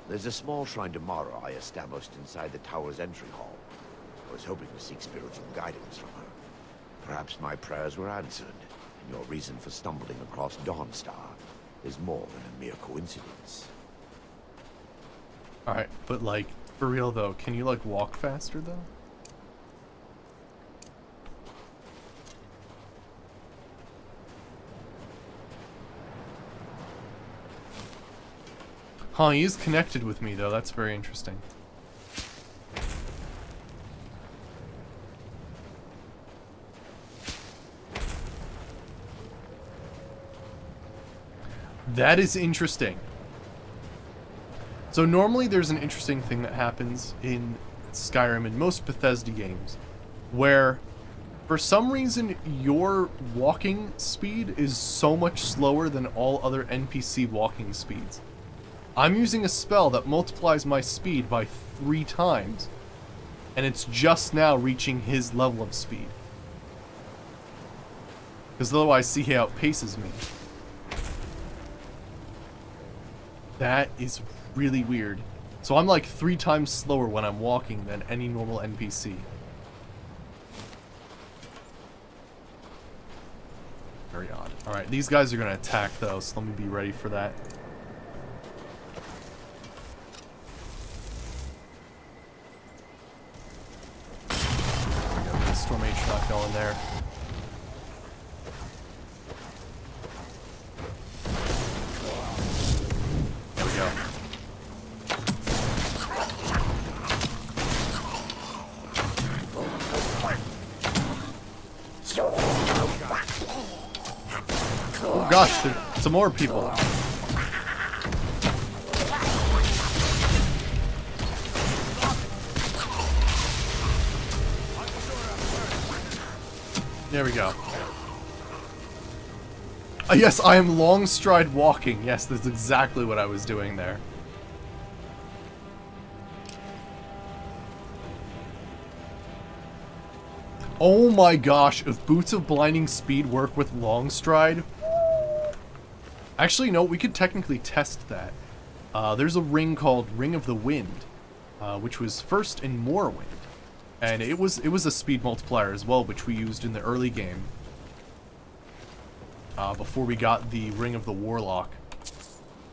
There's a small shrine to Mara I established inside the tower's entry hall. I was hoping to seek spiritual guidance from her. Perhaps my prayers were answered, and your reason for stumbling across Dawnstar is more than a mere coincidence. Alright, but like, for real though, can you like walk faster though? Huh, he is connected with me though, that's very interesting. That is interesting. So normally there's an interesting thing that happens in Skyrim and most Bethesda games where for some reason your walking speed is so much slower than all other NPC walking speeds. I'm using a spell that multiplies my speed by 3 times, and it's just now reaching his level of speed. Because otherwise, see, he outpaces me. That is really weird. So I'm like 3 times slower when I'm walking than any normal NPC. Very odd. Alright, these guys are going to attack though, so let me be ready for that. Storm H not going there. There we go. Oh gosh, there's some more people. There we go. Yes, I am long stride walking. Yes, that's exactly what I was doing there. Oh my gosh, if Boots of Blinding Speed work with Long Stride... Actually, no, we could technically test that. There's a ring called Ring of the Wind, which was first in Morrowind. And it was a speed multiplier as well, which we used in the early game. Before we got the Ring of the Warlock.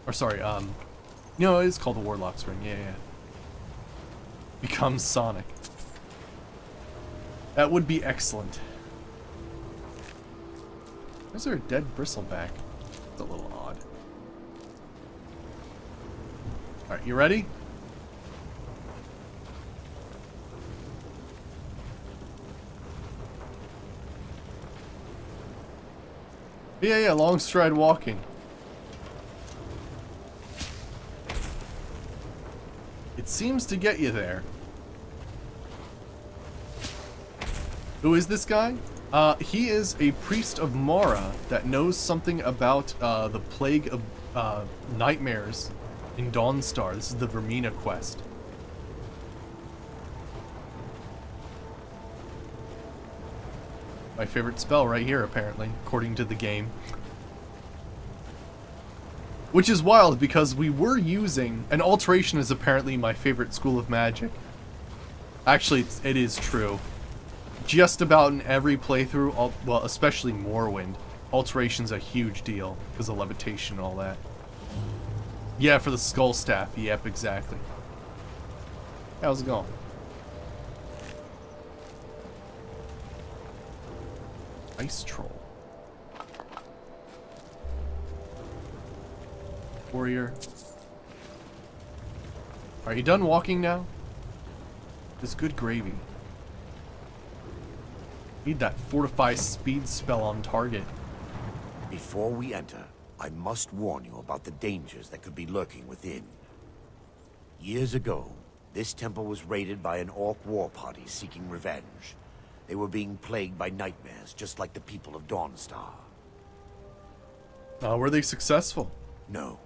Or sorry, no, it's called the Warlock's Ring, yeah. Becomes Sonic. That would be excellent. Why is there a dead bristleback? It's a little odd. Alright, you ready? Yeah, long stride walking. It seems to get you there. Who is this guy? He is a priest of Mara that knows something about the plague of nightmares in Dawnstar. This is the Vermina quest. My favorite spell right here, apparently, according to the game. Which is wild, because we were using... And Alteration is apparently my favorite school of magic. Actually, it is true. Just about in every playthrough, well, especially Morrowind, Alteration's a huge deal, because of levitation and all that. Yeah, for the Skull Staff. Yep, exactly. How's it going? Ice Troll. Warrior. Are you done walking now? It's good gravy. Need that Fortify Speed spell on target. Before we enter, I must warn you about the dangers that could be lurking within. Years ago, this temple was raided by an orc war party seeking revenge. They were being plagued by nightmares, just like the people of Dawnstar. Were they successful? No.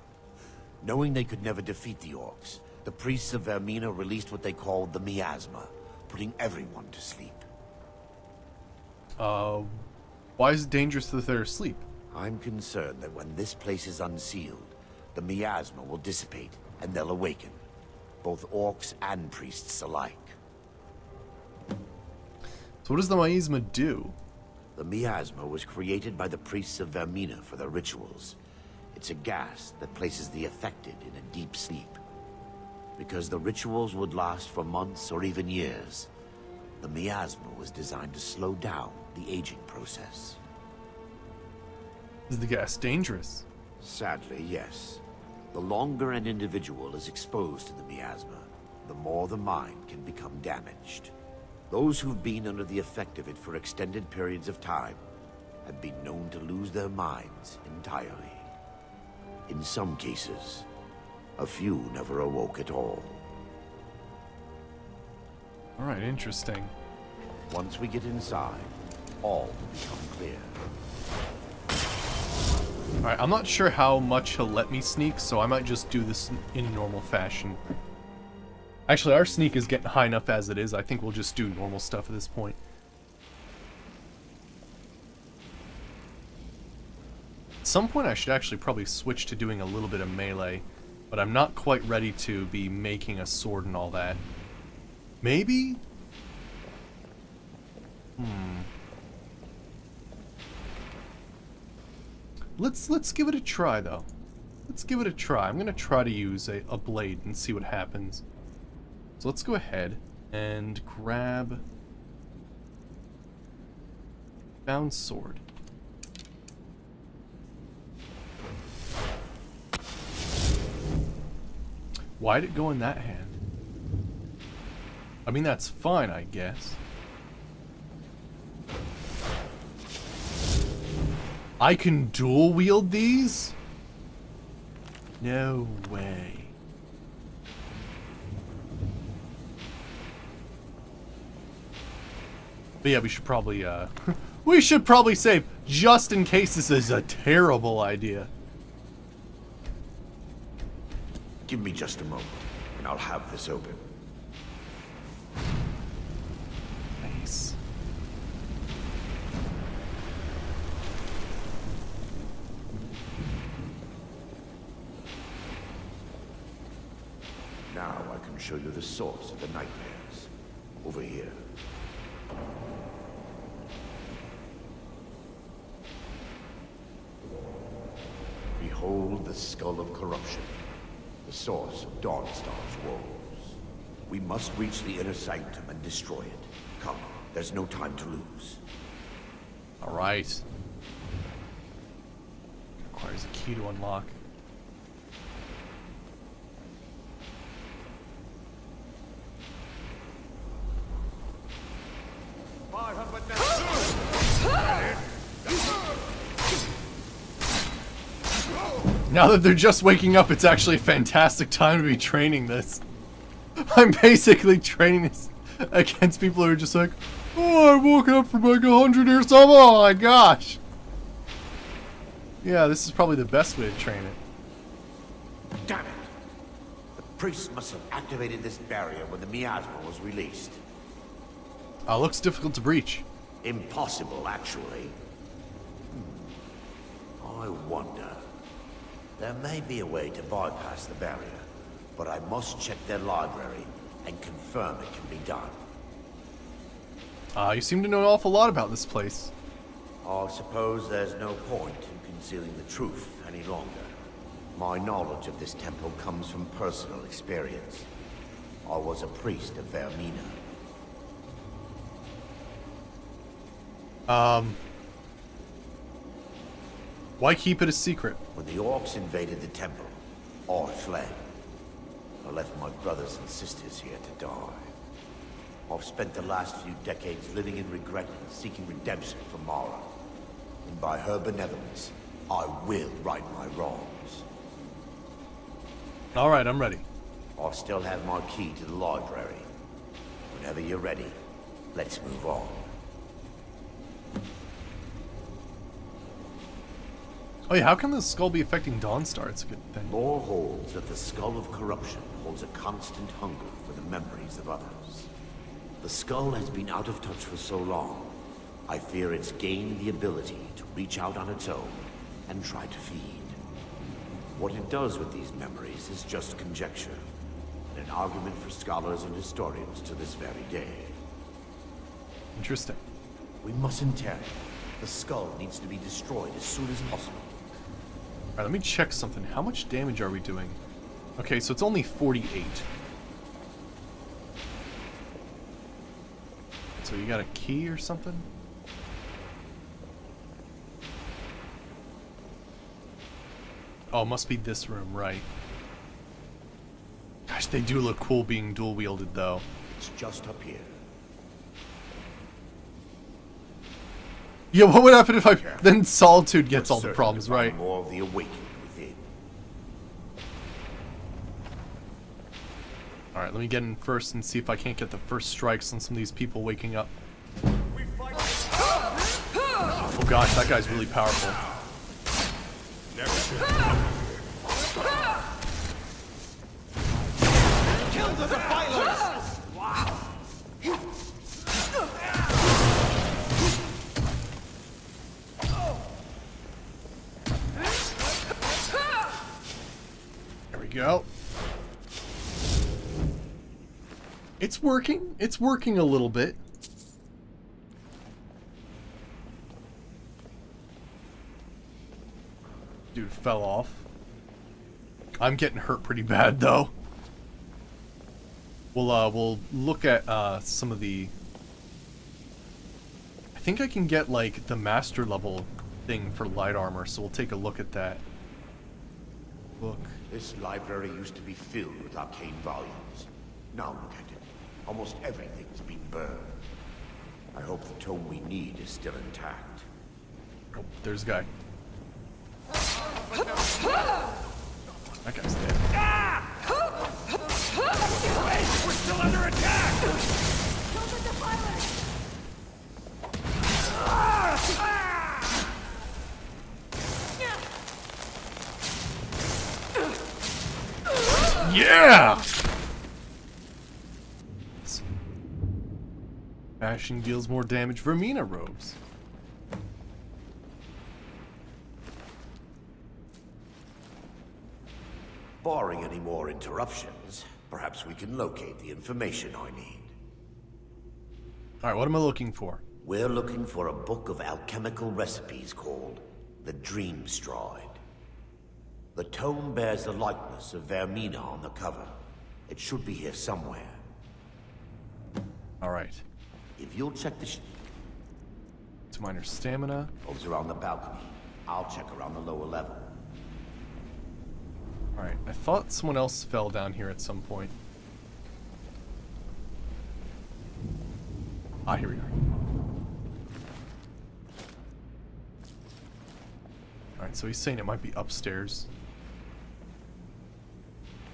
Knowing they could never defeat the orcs, the priests of Vermina released what they called the miasma, putting everyone to sleep. Why is it dangerous that they're asleep? I'm concerned that when this place is unsealed, the miasma will dissipate, and they'll awaken. Both orcs and priests alike. So what does the miasma do? The miasma was created by the priests of Vermina for their rituals. It's a gas that places the affected in a deep sleep. Because the rituals would last for months or even years, the miasma was designed to slow down the aging process. Is the gas dangerous? Sadly, yes. The longer an individual is exposed to the miasma, the more the mind can become damaged. Those who've been under the effect of it for extended periods of time have been known to lose their minds entirely. In some cases, a few never awoke at all. Alright, interesting. Once we get inside, all will become clear. Alright, I'm not sure how much he'll let me sneak, so I might just do this in normal fashion. Actually, our sneak is getting high enough as it is. I think we'll just do normal stuff at this point. At some point, I should actually probably switch to doing a little bit of melee, but I'm not quite ready to be making a sword and all that. Maybe? Let's give it a try, though. Let's give it a try. I'm gonna try to use a blade and see what happens. So let's go ahead and grab bound sword. Why'd it go in that hand? I mean, that's fine, I guess. I can dual wield these? No way. But yeah, we should probably save just in case this is a terrible idea. Give me just a moment, and I'll have this open. Nice. show you the source of the nightmares. Over here. Behold the skull of corruption, the source of Dawnstar's woes. We must reach the inner sanctum and destroy it. Come, there's no time to lose. All right. Requires a key to unlock. Now that they're just waking up, it's actually a fantastic time to be training this. I'm basically training this against people who are just like, oh, I woke up from like 100 or something. Oh my gosh. Yeah, this is probably the best way to train it. Damn it! The priest must have activated this barrier when the miasma was released. Looks difficult to breach. Impossible, actually. I wonder. There may be a way to bypass the barrier, but I must check their library and confirm it can be done. You seem to know an awful lot about this place. I suppose there's no point in concealing the truth any longer. My knowledge of this temple comes from personal experience. I was a priest of Vermina. Why keep it a secret? When the orcs invaded the temple, I fled. I left my brothers and sisters here to die. I've spent the last few decades living in regret and seeking redemption from Mara. And by her benevolence, I will right my wrongs. Alright, I'm ready. I still have my key to the library. Whenever you're ready, let's move on. Oh yeah, how can the skull be affecting Dawnstar? It's a good thing. Lore holds that the skull of corruption holds a constant hunger for the memories of others. The skull has been out of touch for so long, I fear it's gained the ability to reach out on its own and try to feed. What it does with these memories is just conjecture, and an argument for scholars and historians to this very day. Interesting. We mustn't tear it. The skull needs to be destroyed as soon as possible. Alright, let me check something. How much damage are we doing? Okay, so it's only 48. So you got a key or something? Oh, it must be this room, right. Gosh, they do look cool being dual-wielded, though. It's just up here. Yeah, what would happen if I... Then Solitude gets all the problems, right? More of the awakening within. Alright, let me get in first and see if I can't get the first strikes on some of these people waking up. Oh gosh, that guy's really powerful. Kill the defilers! Wow. There we go. It's working. It's working a little bit. Dude fell off. I'm getting hurt pretty bad though. We'll look at some of the... I think I can get like the master level thing for light armor, so we'll take a look at that. Look. This library used to be filled with arcane volumes. Now look at it. Almost everything's been burned. I hope the tome we need is still intact. Oh, there's a guy. That guy's dead. We're still under attack! Kill the defilers! Yeah! Bashing deals more damage. Vermina robes. Barring any more interruptions, Perhaps we can locate the information I need. Alright, what am I looking for? We're looking for a book of alchemical recipes called the Dream Stride. The tome bears the likeness of Vermina on the cover. It should be here somewhere. Alright. If you'll check the It's minor stamina. Those are on the balcony. I'll check around the lower level. Alright, I thought someone else fell down here at some point. Ah, here we are. Alright, so he's saying it might be upstairs.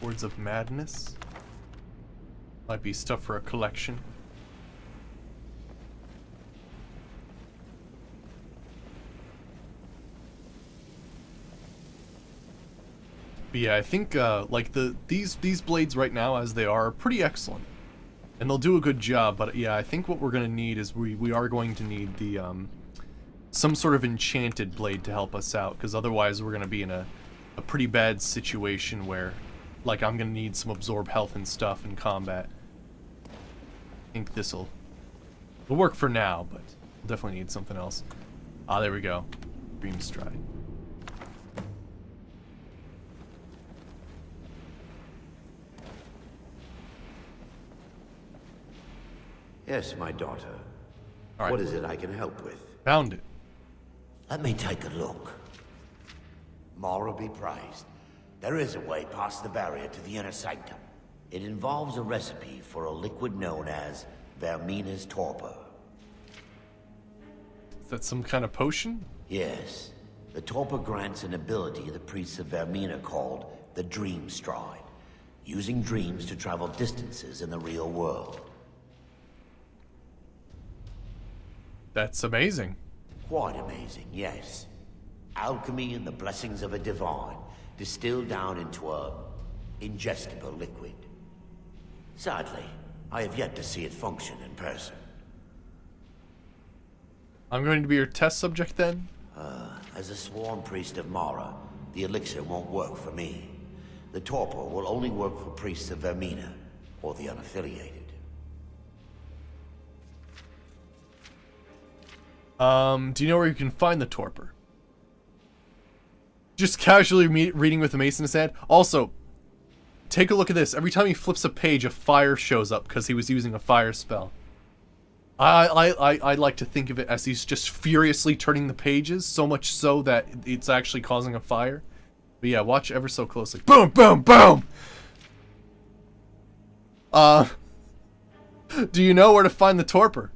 Words of Madness. Might be stuff for a collection. But yeah, I think like these blades right now as they are pretty excellent. And they'll do a good job, but yeah, I think what we're gonna need is we are going to need the some sort of enchanted blade to help us out, because otherwise we're gonna be in a pretty bad situation where like I'm gonna need some absorb health and stuff in combat. I think this'll work for now, but we'll definitely need something else. Ah, there we go. Dream Stride. Yes, my daughter. Right. What is it I can help with? Found it. Let me take a look. Mara be praised. There is a way past the barrier to the inner sanctum. It involves a recipe for a liquid known as Vermina's torpor. Is that some kind of potion? Yes. The torpor grants an ability the priests of Vermina called the Dream Stride, using dreams to travel distances in the real world. That's amazing. Quite amazing, yes. Alchemy and the blessings of a divine, distilled down into a ingestible liquid. Sadly, I have yet to see it function in person. I'm going to be your test subject then? As a sworn priest of Mara, the elixir won't work for me. The torpor will only work for priests of Vermina, or the unaffiliated. Do you know where you can find the torpor? Just casually reading with the mace in his hand. Also, take a look at this. Every time he flips a page, a fire shows up because he was using a fire spell. I like to think of it as he's just furiously turning the pages, so much so that it's actually causing a fire. But yeah, watch ever so closely. Boom, boom, boom! Do you know where to find the torpor?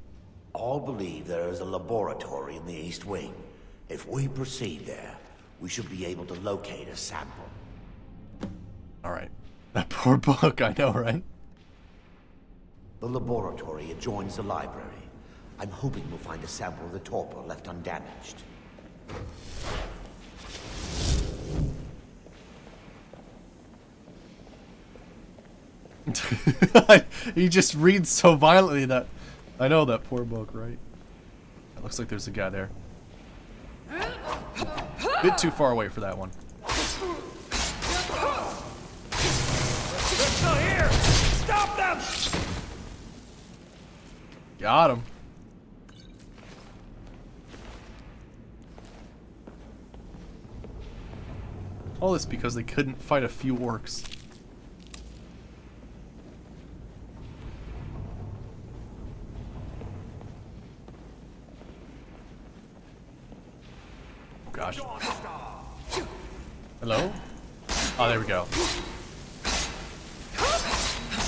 All believe there is a laboratory in the East Wing. If we proceed there, we should be able to locate a sample. Alright. That poor book, I know, right? The laboratory adjoins the library. I'm hoping we'll find a sample of the torpor left undamaged. He just reads so violently that... I know that poor book, right? It looks like there's a guy there. Bit too far away for that one. They're still here! Stop them! Got him. All this because they couldn't fight a few orcs. Gosh. Hello? Oh, there we go.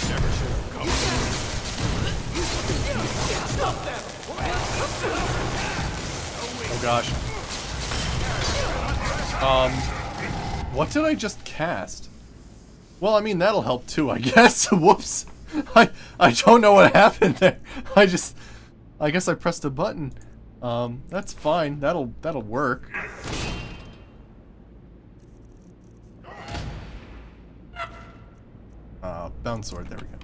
Never should have come. Stop them! Oh gosh. What did I just cast? Well, I mean, that'll help too, I guess. Whoops. I don't know what happened there. I guess I pressed a button. That's fine. That'll work. Bound sword, there we go.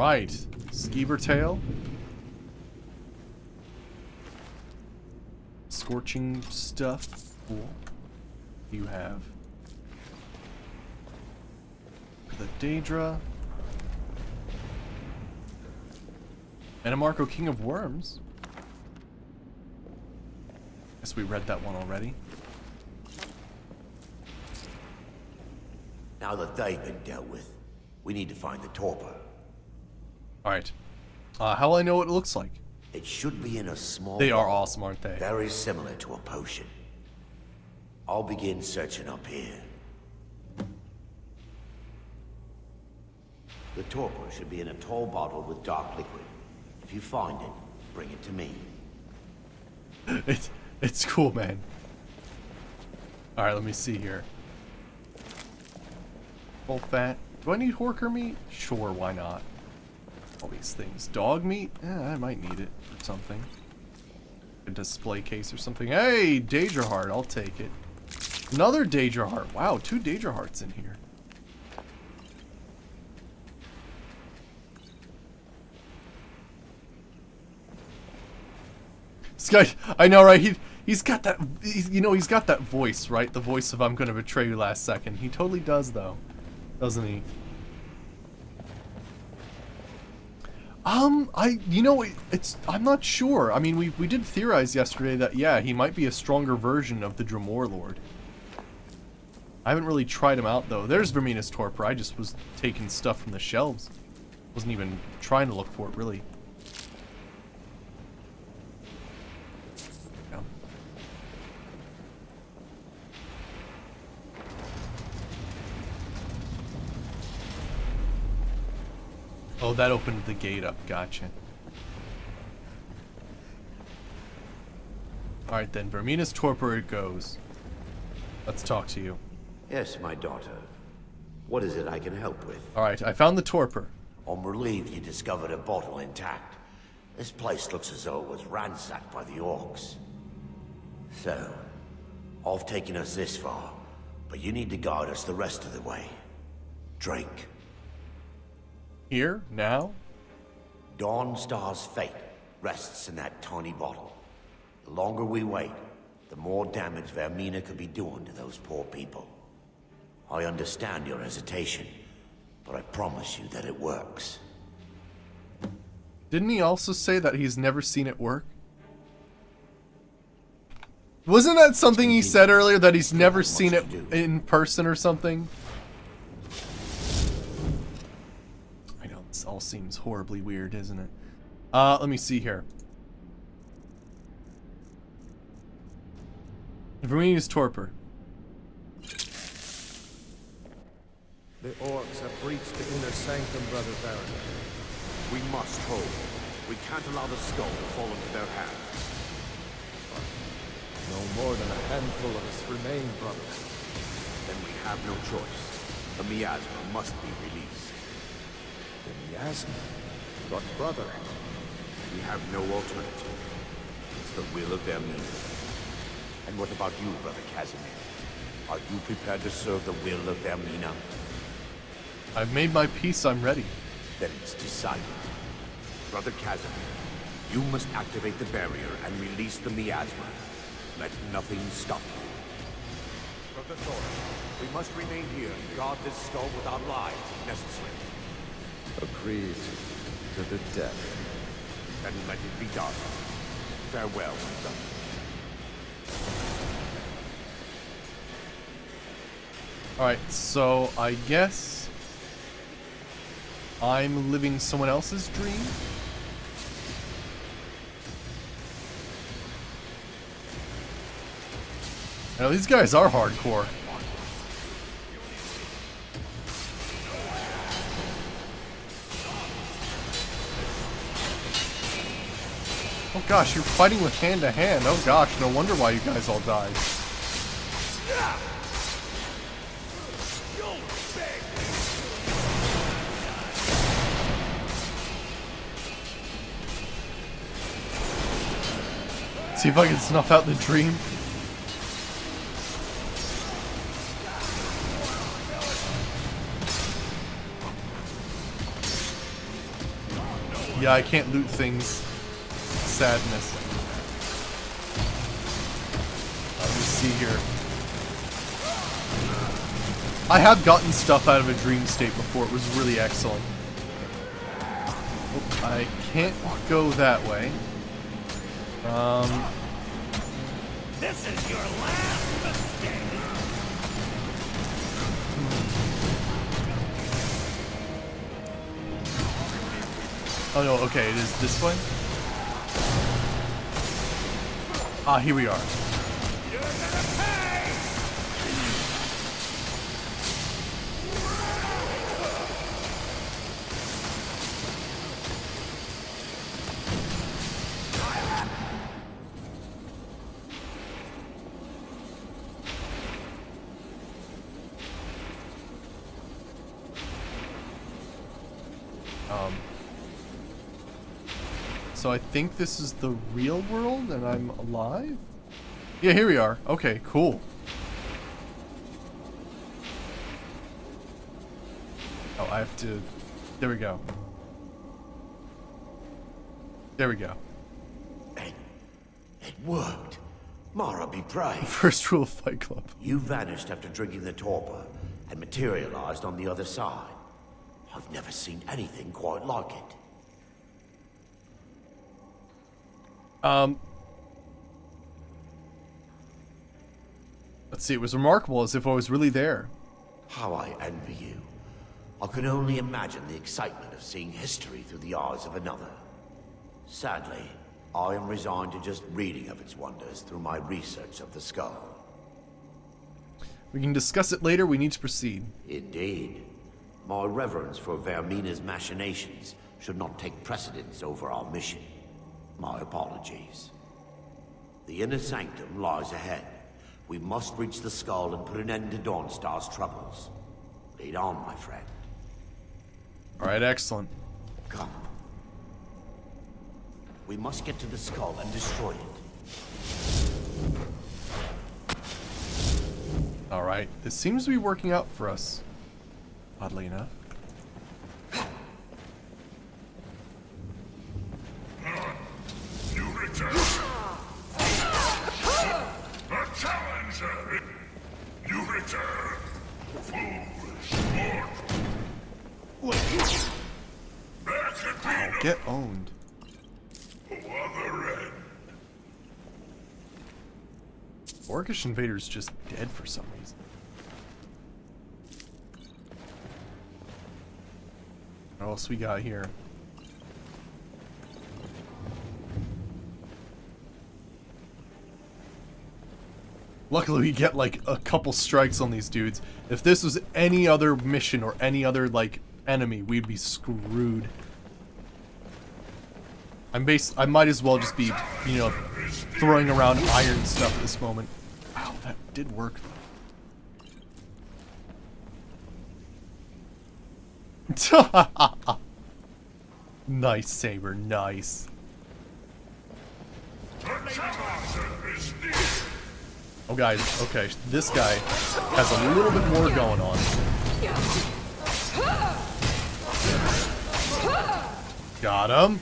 Alright. Skeever tail. Scorching stuff. Cool. You have the Daedra. And a Marco King of Worms. Guess we read that one already. Now that they've been dealt with, we need to find the torpor. Alright. How will I know what it looks like? It should be in a small... They are bottle, awesome, aren't they? Very similar to a potion. I'll begin searching up here. The torpor should be in a tall bottle with dark liquid. If you find it, bring it to me. It's cool, man. Alright, let me see here. Full fat. Do I need horker meat? Sure, why not? All these things. Dog meat? Yeah, I might need it for something. A display case or something. Hey, Daedra Heart, I'll take it. Another Daedra Heart. Wow, 2 Daedra Hearts in here. This guy, I know, right? He's got that, he's got that voice, right? The voice of I'm gonna betray you last second. He totally does, though. Doesn't he? I'm not sure. I mean, we did theorize yesterday that, yeah, he might be a stronger version of the Dremor Lord. I haven't really tried him out, though. There's Vermina's Torpor. I just was taking stuff from the shelves. Wasn't even trying to look for it, really. Yeah. Oh, that opened the gate up. Gotcha. Alright then, Vermina's Torpor it goes. Let's talk to you. Yes, my daughter. What is it I can help with? Alright, I found the Torpor. I'm relieved you discovered a bottle intact. This place looks as though it was ransacked by the orcs. So, I've taken us this far, but you need to guide us the rest of the way. Drink. Here? Now? Dawnstar's fate rests in that tiny bottle. The longer we wait, the more damage Vermina could be doing to those poor people. I understand your hesitation, but I promise you that it works. Didn't he also say that he's never seen it work? Wasn't that something he said earlier, that he's never seen it in person or something? I know, this all seems horribly weird, isn't it? Let me see here. Vermina's Torpor. The orcs have breached the inner sanctum, Brother Baron. We must hold. We can't allow the skull to fall into their hands. No more than a handful of us remain, brother. Then we have no choice. The miasma must be released. The miasma? But brother... We have no alternative. It's the will of Vermina. And what about you, Brother Casimir? Are you prepared to serve the will of Vermina? I've made my peace, I'm ready. Then it's decided. Brother Casimir, you must activate the barrier and release the miasma. Let nothing stop you. Brother Thor, we must remain here and guard this skull with our lives if necessary. Agreed to the death. Then let it be done. Farewell, my brother. Alright, so I guess I'm living someone else's dream? Now these guys are hardcore. Oh gosh, you're fighting with hand to hand. Oh gosh, no wonder why you guys all died. See if I can snuff out the dream. Yeah, I can't loot things. Sadness. Let me see here. I have gotten stuff out of a dream state before. It was really excellent. Oh, I can't go that way. This is your last mistake. Oh no, okay, it is this way? Ah, here we are. You're gonna pay! So I think this is the real world and I'm alive? Yeah, here we are. Okay, cool. Oh, I have to... There we go. There we go. It worked. Mara be praised. First rule of Fight Club. You vanished after drinking the torpor and materialized on the other side. I've never seen anything quite like it. Let's see, it was remarkable, as if I was really there. How I envy you. I can only imagine the excitement of seeing history through the eyes of another. Sadly, I am resigned to just reading of its wonders through my research of the skull. We can discuss it later, we need to proceed. Indeed. My reverence for Vermina's machinations should not take precedence over our mission. My apologies. The inner sanctum lies ahead. We must reach the skull and put an end to Dawnstar's troubles. Lead on, my friend. Alright, excellent. Come. We must get to the skull and destroy it. Alright, this seems to be working out for us. Oddly enough. You return. A challenger. You return. Foolish mortal. There could be no Get owned. other end. Orcish Invader's just dead for some reason. What else we got here? Luckily we get like a couple strikes on these dudes. If this was any other mission or any other like enemy, we'd be screwed. I might as well just be, you know, throwing around iron stuff at this moment. Wow, that did work. Nice, Saber, nice. Oh, guys, okay, this guy has a little bit more going on. Got him.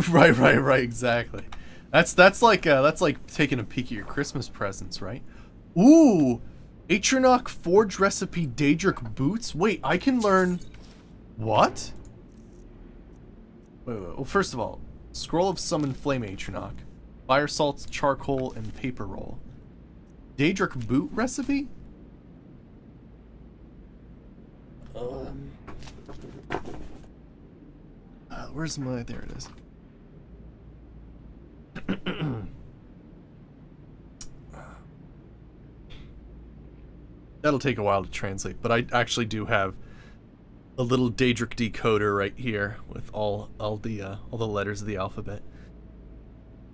right, exactly. That's like taking a peek at your Christmas presents, right? Ooh, Atronach Forge Recipe Daedric Boots? Wait, I can learn... What? Wait. Well, first of all, Scroll of Summon Flame Atronach, Fire Salts, Charcoal, and Paper Roll. Daedric Boot Recipe? Where's my... There it is. That'll take a while to translate, but I actually do have a little Daedric decoder right here with all the letters of the alphabet.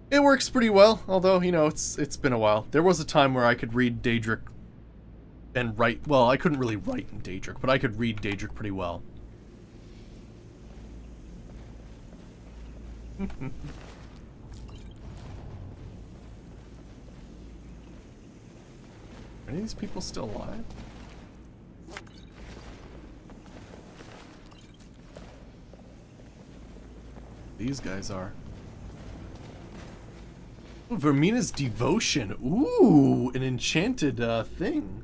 It works pretty well, although, you know, it's been a while. There was a time where I could read Daedric and write... Well, I couldn't really write in Daedric, but I could read Daedric pretty well. Are any of these people still alive? these guys are. Ooh, Vermina's Devotion. Ooh, an enchanted thing.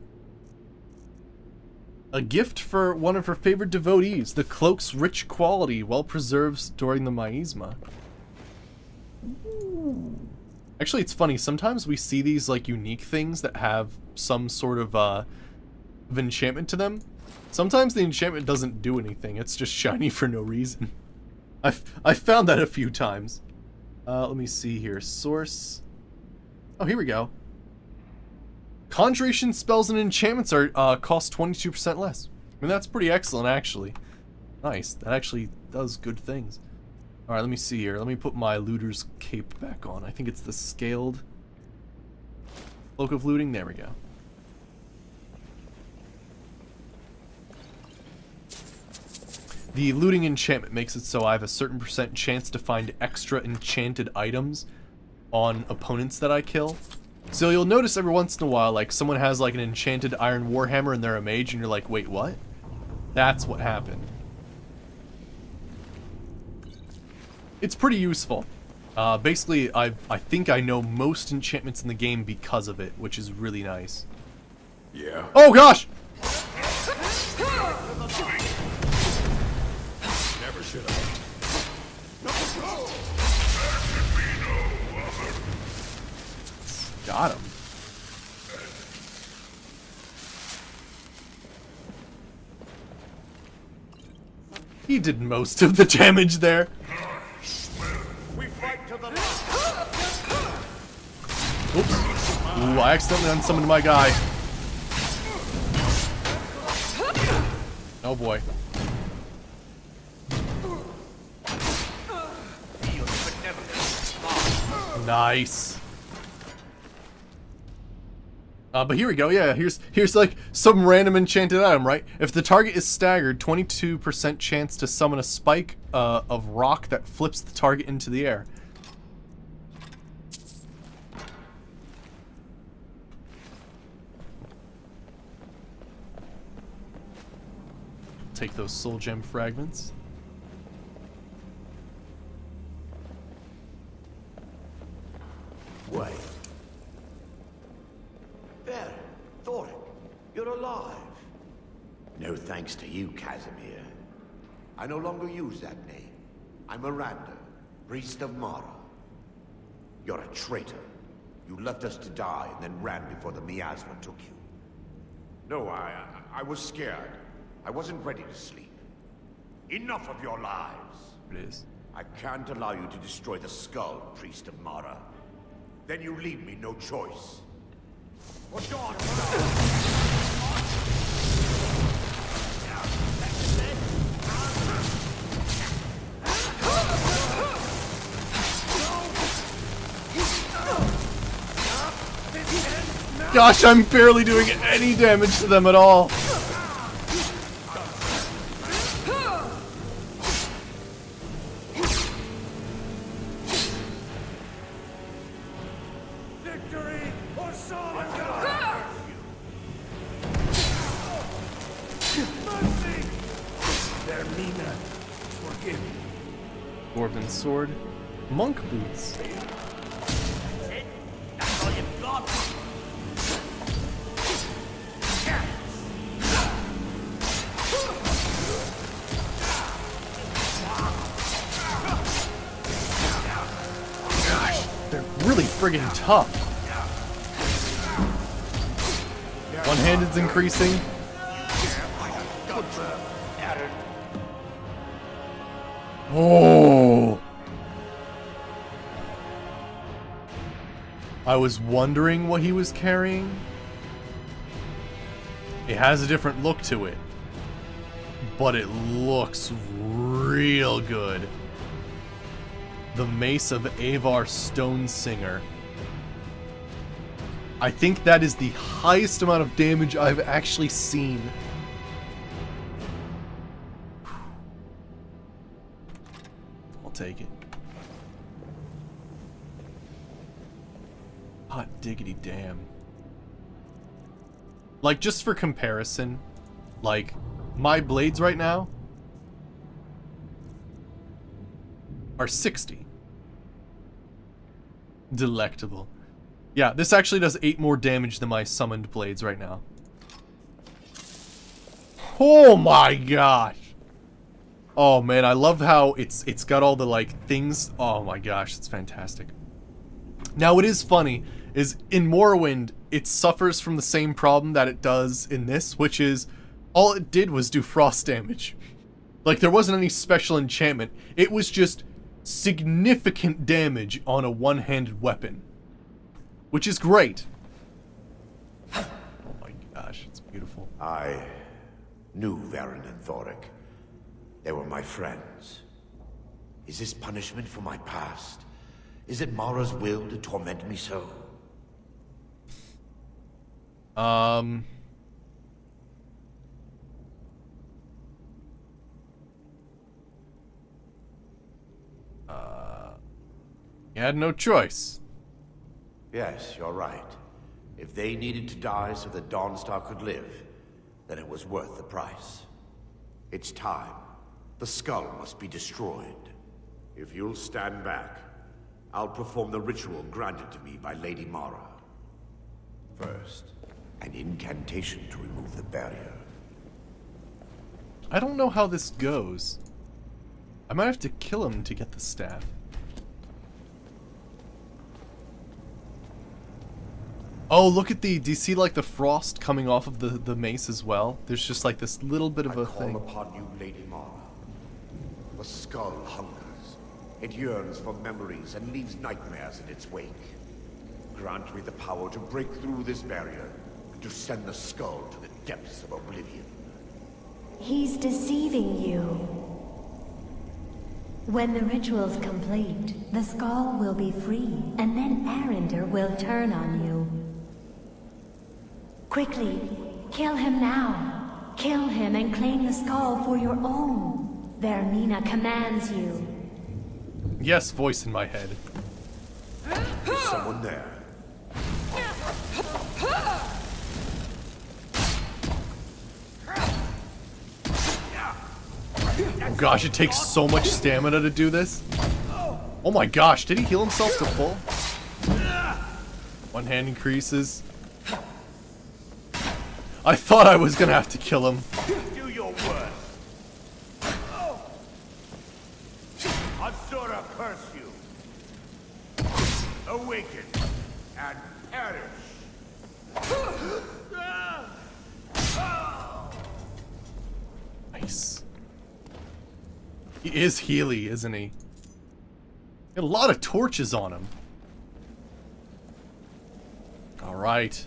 A gift for one of her favorite devotees. The cloak's rich quality, well preserved during the miasma. Ooh. Actually, it's funny. Sometimes we see these like unique things that have some sort of enchantment to them. Sometimes the enchantment doesn't do anything. It's just shiny for no reason. I've found that a few times. Let me see here. Source. Oh, here we go. Conjuration spells and enchantments are cost 22% less. I mean, that's pretty excellent, actually. Nice. That actually does good things. Alright, let me see here. Let me put my looter's cape back on. I think it's the scaled cloak of looting. There we go. The looting enchantment makes it so I have a certain percent chance to find extra enchanted items on opponents that I kill. So you'll notice every once in a while, like, someone has, like, an enchanted iron warhammer and they're a mage, and you're like, wait, what? That's what happened. It's pretty useful. Basically, I think I know most enchantments in the game because of it, which is really nice. Yeah. Oh, gosh! Never should have. Got him. He did most of the damage there. We fight to the Oops. Ooh, I accidentally unsummoned my guy. Oh boy. Nice. But here we go. Yeah, here's like some random enchanted item, right? If the target is staggered, 22% chance to summon a spike of rock that flips the target into the air. Take those soul gem fragments. Wait. There, Thoric, you're alive. No thanks to you, Casimir. I no longer use that name. I'm Miranda, priest of Mara. You're a traitor. You left us to die and then ran before the miasma took you. No, I was scared. I wasn't ready to sleep. Enough of your lies. It is. I can't allow you to destroy the skull, priest of Mara. Then you leave me no choice. Gosh, I'm barely doing any damage to them at all. victory or sorrow. Mercy. Vermina, forgive me. Dwarven sword, monk boots. That's all you've got. Gosh, they're really friggin' tough. One-handed's increasing. Oh! I was wondering what he was carrying. It has a different look to it, but it looks real good. The Mace of Avar Stonesinger. I think that is the highest amount of damage I've actually seen. I'll take it. Hot diggity damn. Like, just for comparison, like, my blades right now, are 60. Delectable. Yeah, this actually does 8 more damage than my summoned blades right now. Oh my gosh. Oh man, I love how it's got all the like things. Oh my gosh, it's fantastic. Now what is funny is in Morrowind, it suffers from the same problem that it does in this, which is all it did was do frost damage. Like there wasn't any special enchantment. It was just significant damage on a one-handed weapon. Which is great. Oh my gosh, it's beautiful. I knew Varen and Thoric. They were my friends. Is this punishment for my past? Is it Mara's will to torment me so? You had no choice. Yes, you're right. If they needed to die so that Dawnstar could live, then it was worth the price. It's time. The skull must be destroyed. If you'll stand back, I'll perform the ritual granted to me by Lady Mara. First, an incantation to remove the barrier. I don't know how this goes. I might have to kill him to get the staff. Oh, look at the, do you see like the frost coming off of the mace as well? There's just like this little bit of a thing. I call upon you, Lady Mara. The skull hungers. It yearns for memories and leaves nightmares in its wake. Grant me the power to break through this barrier and to send the skull to the depths of oblivion. He's deceiving you. When the ritual's complete, the skull will be free, and then Arender will turn on you. Quickly, kill him now. Kill him and claim the skull for your own. Vermina commands you. Yes, voice in my head. There's someone there. Oh gosh, it takes so much stamina to do this. Oh my gosh, did he heal himself to full? One hand increases. I thought I was gonna have to kill him. Do your worst. Asura curse you. Awaken and perish. Nice. He is Healy, isn't he? Got a lot of torches on him. Alright.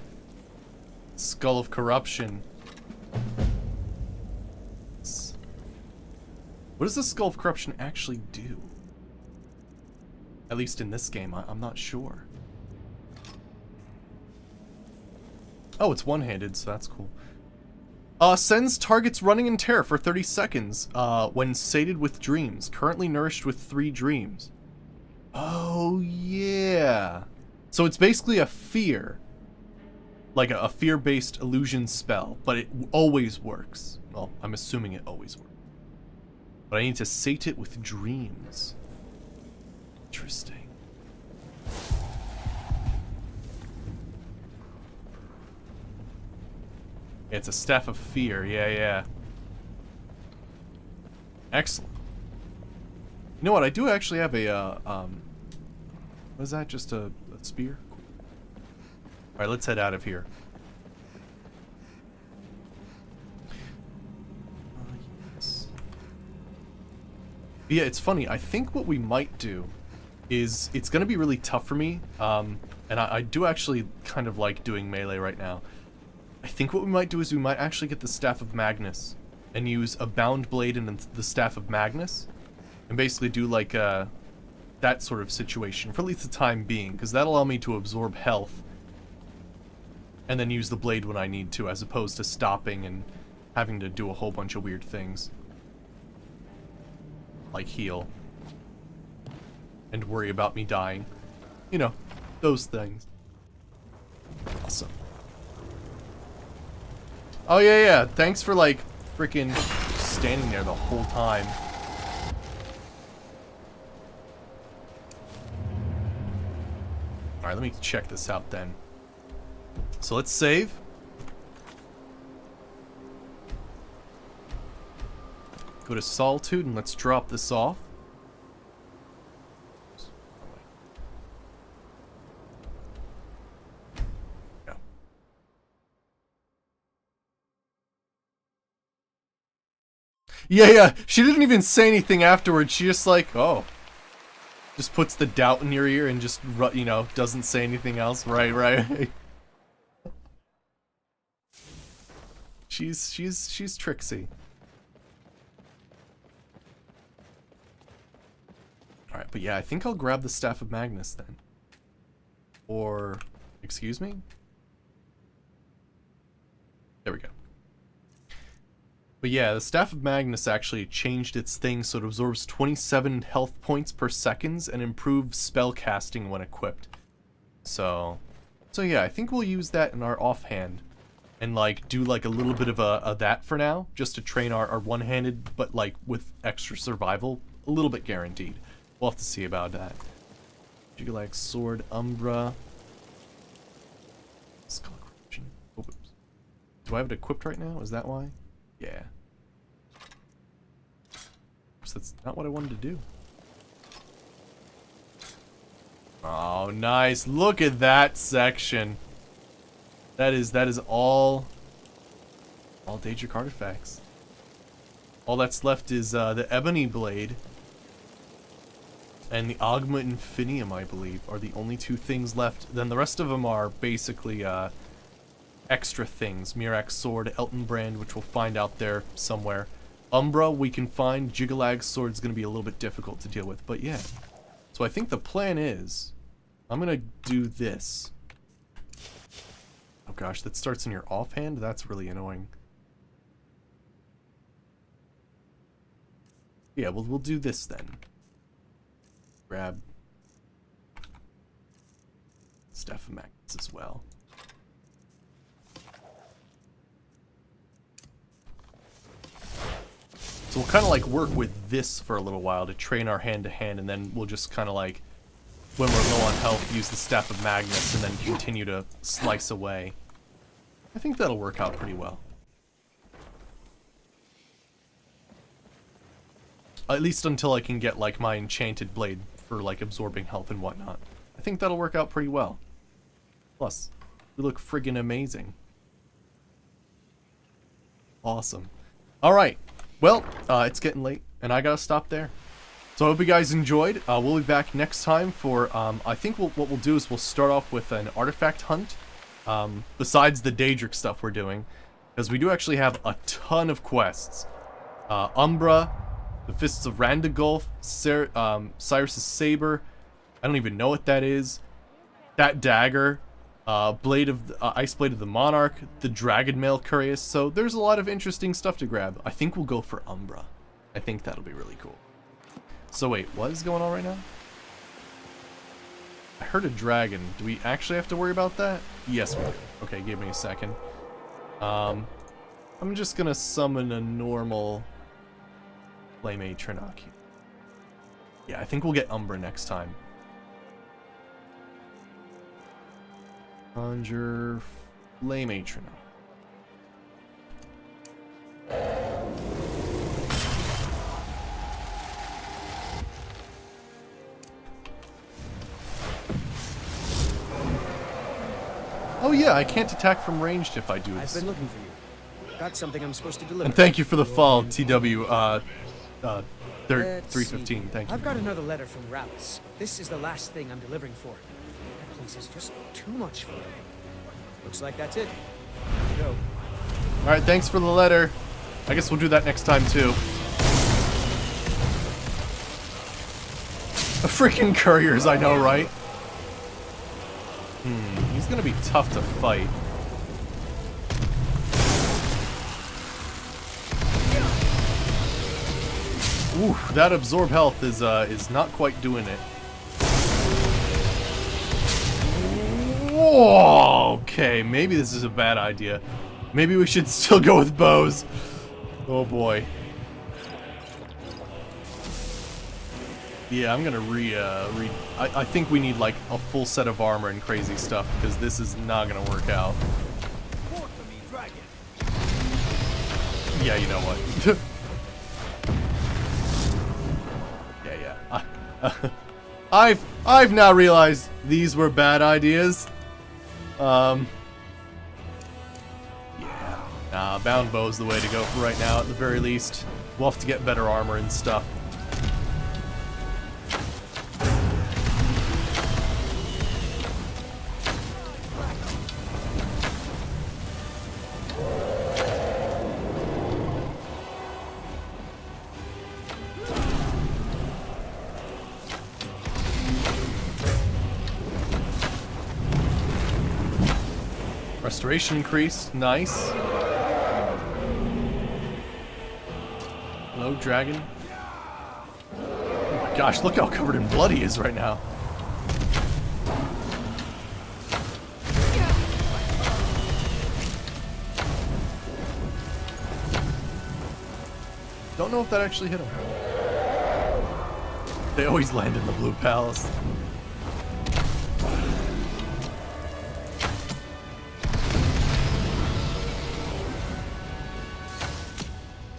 Skull of Corruption. What does the Skull of Corruption actually do? At least in this game, I'm not sure. Oh, it's one-handed, so that's cool. Sends targets running in terror for 30 seconds when sated with dreams. Currently nourished with 3 dreams. Oh, yeah. So it's basically a fear. Like a fear-based illusion spell, but it always works. Well, I'm assuming it always works. But I need to sate it with dreams. Interesting. It's a staff of fear, yeah. Excellent. You know what, I do actually have a, what is that, just a spear? Alright, let's head out of here. Yes. Yeah, it's funny, I think what we might do is, it's gonna be really tough for me, and I do actually kind of like doing melee right now. I think what we might do is we might actually get the Staff of Magnus and use a Bound Blade and the Staff of Magnus and basically do like that sort of situation for at least the time being, because that'll allow me to absorb health and then use the blade when I need to, as opposed to stopping and having to do a whole bunch of weird things like heal and worry about me dying. You know, those things. Awesome. Oh yeah, thanks for like freaking standing there the whole time. Alright, let me check this out then. So let's save. Go to Solitude and let's drop this off. Go. Yeah, she didn't even say anything afterwards. She just like, oh. Just puts the doubt in your ear and just, you know, doesn't say anything else. Right. She's tricksy. Alright, but yeah, I think I'll grab the Staff of Magnus then. Or, excuse me? There we go. But yeah, the Staff of Magnus actually changed its thing so it absorbs 27 health points per second and improves spell casting when equipped. So yeah, I think we'll use that in our offhand. And like, do like a little bit of a that for now, just to train our one-handed, but like with extra survival, a little bit guaranteed. We'll have to see about that. Jigalag Sword, Umbra. Skull Corruption. Oh, oops. Do I have it equipped right now? Is that why? Yeah. So that's not what I wanted to do. Oh, nice. Look at that section. That is all Daedric artifacts. All that's left is the Ebony Blade and the Augma Infinium, I believe, are the only two things left. Then the rest of them are basically extra things. Mirax Sword, Elton Brand, which we'll find out there somewhere. Umbra we can find. Jigalag's Sword is going to be a little bit difficult to deal with, but yeah. So I think the plan is, I'm going to do this. Oh gosh, that starts in your offhand? That's really annoying. Yeah, we'll do this then. Grab Staff of Magnus as well. So we'll kind of like work with this for a little while to train our hand-to-hand, and then we'll just kind of like, when we're low on health, use the Staff of Magnus and then continue to slice away. I think that'll work out pretty well. At least until I can get like my enchanted blade for like absorbing health and whatnot. I think that'll work out pretty well. Plus, we look friggin' amazing. Awesome. Alright. Well, it's getting late, and I gotta stop there. So I hope you guys enjoyed. We'll be back next time for, I think what we'll do is we'll start off with an artifact hunt, besides the Daedric stuff we're doing, because we do actually have a ton of quests. Umbra, the Fists of Randagulf, Cyrus's Saber, I don't even know what that is, that dagger, Ice Blade of the Monarch, the Dragon Mail Curious, so there's a lot of interesting stuff to grab. I think we'll go for Umbra. I think that'll be really cool. So wait, what is going on right now? I heard a dragon. Do we actually have to worry about that? Yes, we do. Okay, give me a second. I'm just gonna summon a normal Flame Atronach. Yeah, I think we'll get Umbra next time. Conjure Flame Atronach. Oh yeah, I can't attack from ranged if I do this. I've been looking for you. Got something I'm supposed to deliver. And thank you for the fall, TW, 315, thank you. I've got another letter from Rallis. This is the last thing I'm delivering for. That place is just too much for me. Looks like that's it. Let's go. Alright, thanks for the letter. I guess we'll do that next time too. A freaking couriers, I know, right? He's gonna be tough to fight. Ooh, that absorb health is not quite doing it. Whoa, okay, maybe this is a bad idea. Maybe we should still go with bows. Oh boy. Yeah, I'm gonna I think we need like a full set of armor and crazy stuff because this is not gonna work out. Yeah, you know what? yeah. I've now realized these were bad ideas. Yeah. Nah, bound bow's the way to go for right now at the very least. We'll have to get better armor and stuff. Restoration increase, nice. Hello, dragon. Oh my gosh, look how covered in blood he is right now. Don't know if that actually hit him. They always land in the blue palace.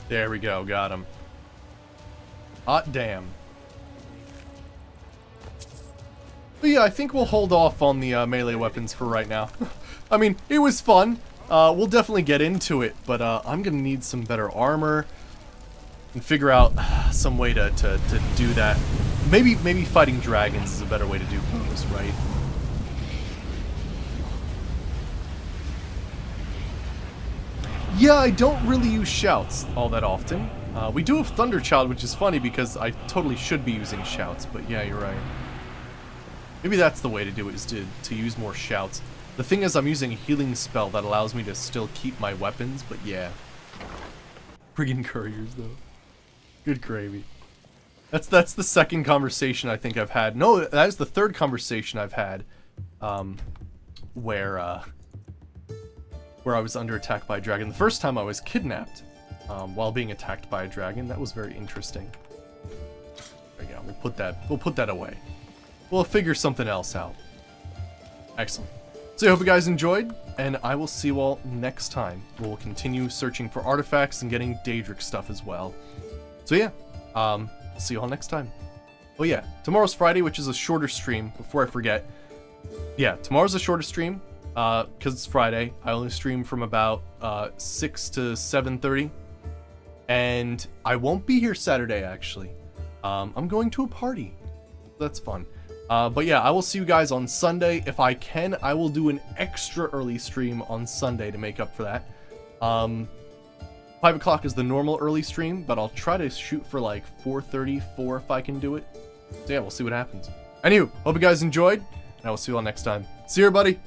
There we go, got him. Hot damn. But yeah, I think we'll hold off on the melee weapons for right now. I mean, it was fun. We'll definitely get into it, but I'm gonna need some better armor and figure out some way to do that. Maybe fighting dragons is a better way to do things, right? Yeah, I don't really use shouts all that often. We do have Thunderchild, which is funny because I totally should be using shouts, but yeah, you're right. Maybe that's the way to do it, is to use more shouts. The thing is, I'm using a healing spell that allows me to still keep my weapons, but yeah. Friggin' couriers, though. Good gravy. That's the second conversation I think I've had. No, that is the third conversation I've had, where I was under attack by a dragon. The first time I was kidnapped while being attacked by a dragon. That was very interesting. There we go. We'll put that away. We'll figure something else out. Excellent. So I hope you guys enjoyed, and I will see you all next time. We'll continue searching for artifacts and getting Daedric stuff as well. So yeah, see you all next time. Oh yeah, tomorrow's Friday, which is a shorter stream, before I forget. Yeah, tomorrow's a shorter stream. Because it's Friday, I only stream from about 6 to 7:30, and I won't be here Saturday actually. I'm going to a party. That's fun. But yeah, I will see you guys on Sunday. If I can, I will do an extra early stream on Sunday to make up for that. 5 o'clock is the normal early stream, but I'll try to shoot for like 4:34 if I can do it. So yeah, we'll see what happens. Anywho, hope you guys enjoyed, and I will see you all next time. See you, everybody!